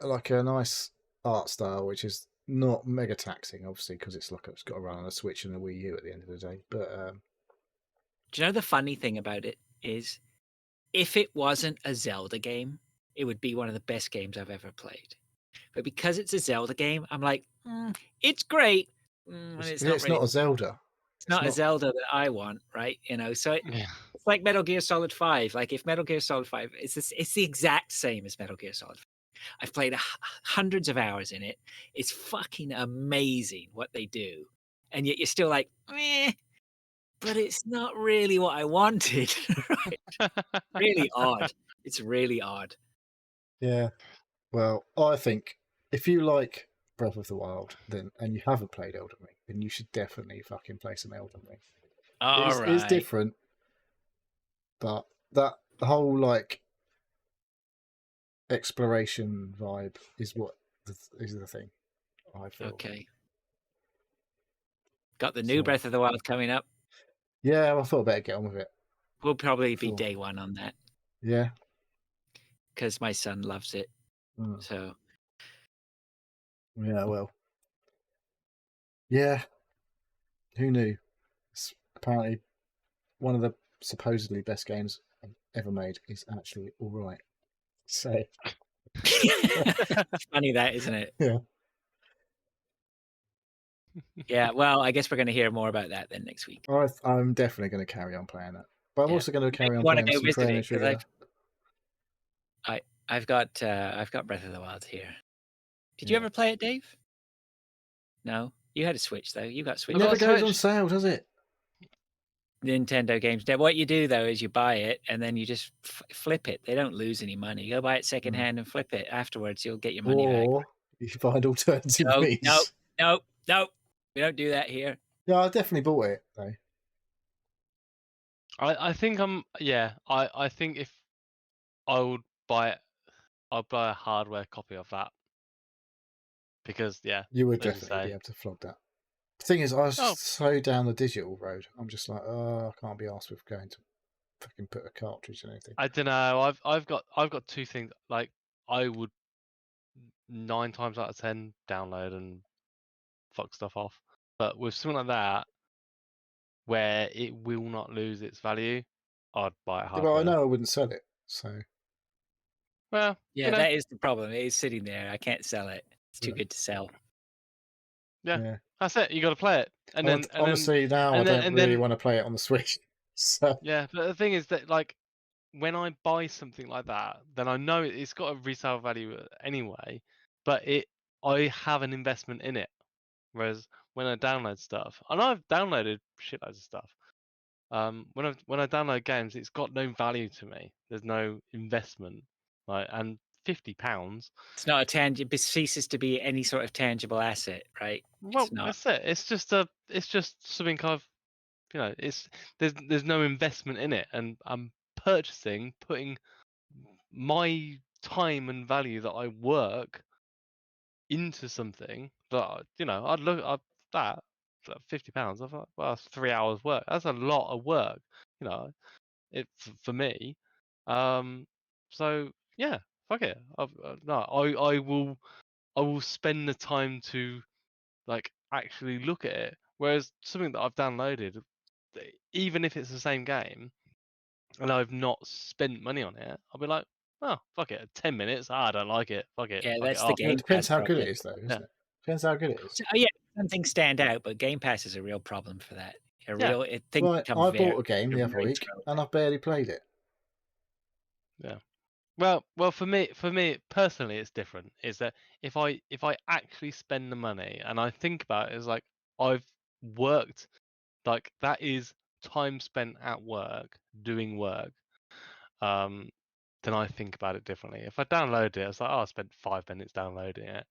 S2: like a nice art style, which is not mega taxing, obviously, because it's got to run on a Switch and a Wii U at the end of the day. But
S1: Do you know the funny thing about it is, if it wasn't a Zelda game, it would be one of the best games I've ever played. But because it's a Zelda game, I'm like, it's great. It's
S2: not a Zelda.
S1: It's not a Zelda that I want, right? So it's like Metal Gear Solid 5. Like if Metal Gear Solid 5, it's the exact same as Metal Gear Solid 5. I've played hundreds of hours in it. It's fucking amazing what they do. And yet you're still like, but it's not really what I wanted. Right? Really odd. It's really odd.
S2: Yeah. Well, I think if you like Breath of the Wild, and you haven't played Elden Ring, then you should definitely fucking play some Elden Ring. It's different, but the whole like exploration vibe is the thing. I feel.
S1: Okay. Got the new Breath of the Wild coming up.
S2: Yeah, well, I thought I better get on with it.
S1: We'll probably be day one on that.
S2: Yeah.
S1: Because my son loves it. So.
S2: Yeah, well. Yeah. Who knew? It's apparently one of the supposedly best games I've ever made is actually all right. So.
S1: It's funny that, isn't it?
S2: Yeah.
S1: Yeah, well, I guess we're going to hear more about that then next week.
S2: I'm definitely going to carry on playing that. But I'm also going to carry on playing some Chrono Trigger.
S1: I've got Breath of the Wild here. Did you ever play it, Dave? No? You had a Switch, though. You got Switch.
S2: It never goes on sale, does it?
S1: Nintendo games. What you do, though, is you buy it and then you just flip it. They don't lose any money. You go buy it secondhand and flip it. Afterwards, you'll get your money back.
S2: Or you find alternative means.
S1: No. We don't do that here.
S2: Yeah, I definitely bought it, though.
S3: I think I think if I would buy it, I'd buy a hardware copy of that. Because,
S2: you would definitely be able to flog that. The thing is, I was so down the digital road. I'm just like, I can't be asked with going to fucking put a cartridge in anything.
S3: I don't know. I've got two things. Like, I would 9 times out of 10 download and fuck stuff off. But with something like that, where it will not lose its value, I'd buy it hardware.
S2: Well, I know I wouldn't sell it, so.
S3: Well,
S1: yeah, that is the problem. It is sitting there. I can't sell it. It's too good to sell.
S3: Yeah, that's it. You got to play it, and then
S2: honestly, now I don't really want to play it on the Switch. So.
S3: Yeah, but the thing is that like when I buy something like that, then I know it's got a resale value anyway, but I have an investment in it. Whereas when I download stuff, and I've downloaded shitloads of stuff, when I download games, it's got no value to me. There's no investment, right? And £50.
S1: It's not a tangible. It ceases to be any sort of tangible asset, right?
S3: Well, that's it. It's just something there's no investment in it, and I'm purchasing, putting my time and value that I work into something that I'd look at that £50. I thought, well, that's 3 hours work. That's a lot of work, it for me. So yeah, fuck it. I will spend the time to actually look at it. Whereas something that I've downloaded, even if it's the same game, and I've not spent money on it, I'll be like, oh fuck it, 10 minutes. I don't like it. Fuck it.
S1: Yeah,
S3: Fuck
S1: that's
S3: it
S1: the
S3: off.
S2: Well, it
S1: Game
S2: depends
S1: Pass
S2: how good
S1: problem.
S2: it is, though, isn't
S3: Yeah.
S2: it? Depends how good it is.
S1: So, yeah, some things stand out, but Game Pass is a real problem for that. Things
S2: Right,
S1: become
S2: I
S1: very,
S2: bought a game the other
S1: very
S2: week,
S1: irrelevant.
S2: and I've barely played it.
S3: Well, for me personally, it's different. Is that if I actually spend the money and I think about it as like I've worked, like that is time spent at work doing work, then I think about it differently. If I download it, it's like, oh, I spent 5 minutes downloading it.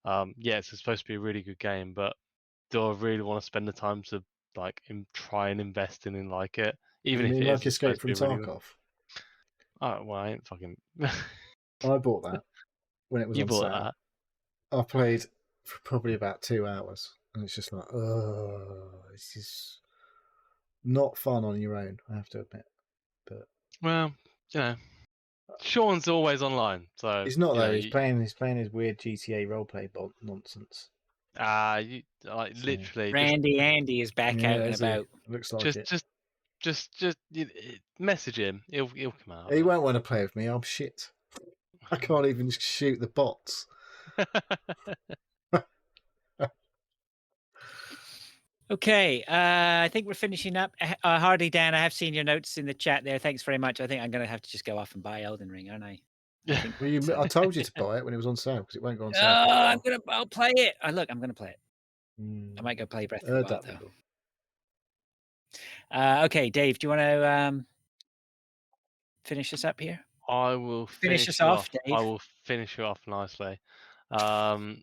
S3: Yeah, it's supposed to be a really good game, but do I really want to spend the time to try and invest in and like it, even
S2: You
S3: if
S2: mean
S3: it
S2: like
S3: is
S2: Escape
S3: supposed to
S2: from
S3: be really good?
S2: Tarkov?
S3: Oh well, I ain't fucking.
S2: I bought that when it was
S3: You
S2: on
S3: bought
S2: sale.
S3: that.
S2: I played for probably about 2 hours, and it's just like, oh, this is not fun on your own, I have to admit. But
S3: Well, Sean's always online, so
S2: he's not though.
S3: you,
S2: He's playing his weird GTA roleplay nonsense.
S3: you
S2: So,
S3: literally
S1: Randy Andy is back out and
S2: is he?
S1: about.
S2: Looks like
S3: just
S2: it.
S3: just message him. He'll come out.
S2: He won't want to play with me. I'm shit. I can't even shoot the bots.
S1: Okay, I think we're finishing up. Hardy Dan, I have seen your notes in the chat there. Thanks very much. I think I'm going to have to just go off and buy Elden Ring, aren't I?
S2: Well, I told you to buy it when it was on sale because it won't go on sale.
S1: I'll play it. I'm going to play it. I might go play Breath of the Wild though. Okay, Dave, do you want to finish us up here?
S3: I will
S1: finish us off, Dave.
S3: I will finish you off nicely. I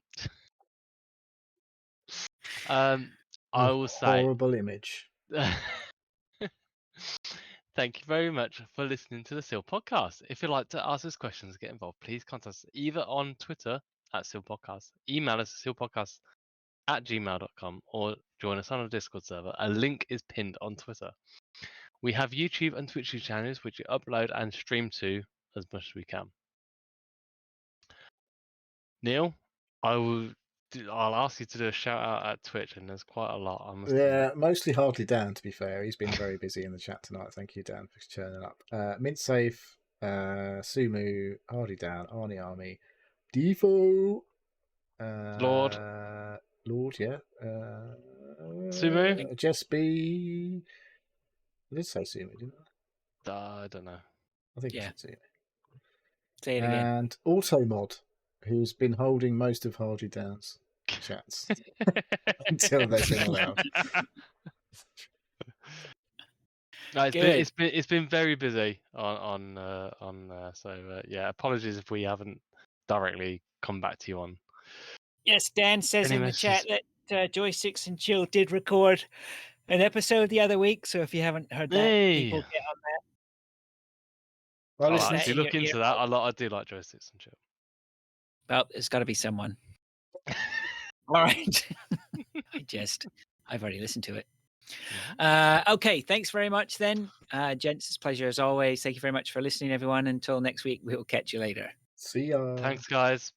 S3: will say
S2: horrible image.
S3: Thank you very much for listening to the Seal Podcast. If you'd like to ask us questions, get involved, please contact us either on Twitter at Seal Podcast, email us at sealpodcast@gmail.com, or join us on our Discord server. A link is pinned on Twitter. We have YouTube and Twitch channels which we upload and stream to as much as we can. Neil, I'll ask you to do a shout out at Twitch, and there's quite a lot.
S2: Mostly Hardly Dan, to be fair. He's been very busy in the chat tonight. Thank you, Dan, for turning up. Mintsafe, Sumu, Hardy Dan, Arnie Army, Defo, Lord, yeah.
S3: Sumu?
S2: Jess B. I did say Sumu, didn't I?
S3: I don't know.
S2: I think I said Sumu.
S1: Say it again.
S2: And Automod, who's been holding most of Hardy Dan's chats until they've been allowed.
S3: No, it's been very busy so yeah, apologies if we haven't directly come back to you on.
S1: Yes, Dan says in the chat that Joysticks and Chill did record an episode the other week, so if you haven't heard that, people get on that.
S3: Well, I'll actually look into that. I do like Joysticks and Chill.
S1: Well, there's got to be someone. All right. I've already listened to it. Okay, thanks very much then. Gents, it's a pleasure as always. Thank you very much for listening, everyone. Until next week, we'll catch you later.
S2: See ya.
S3: Thanks, guys.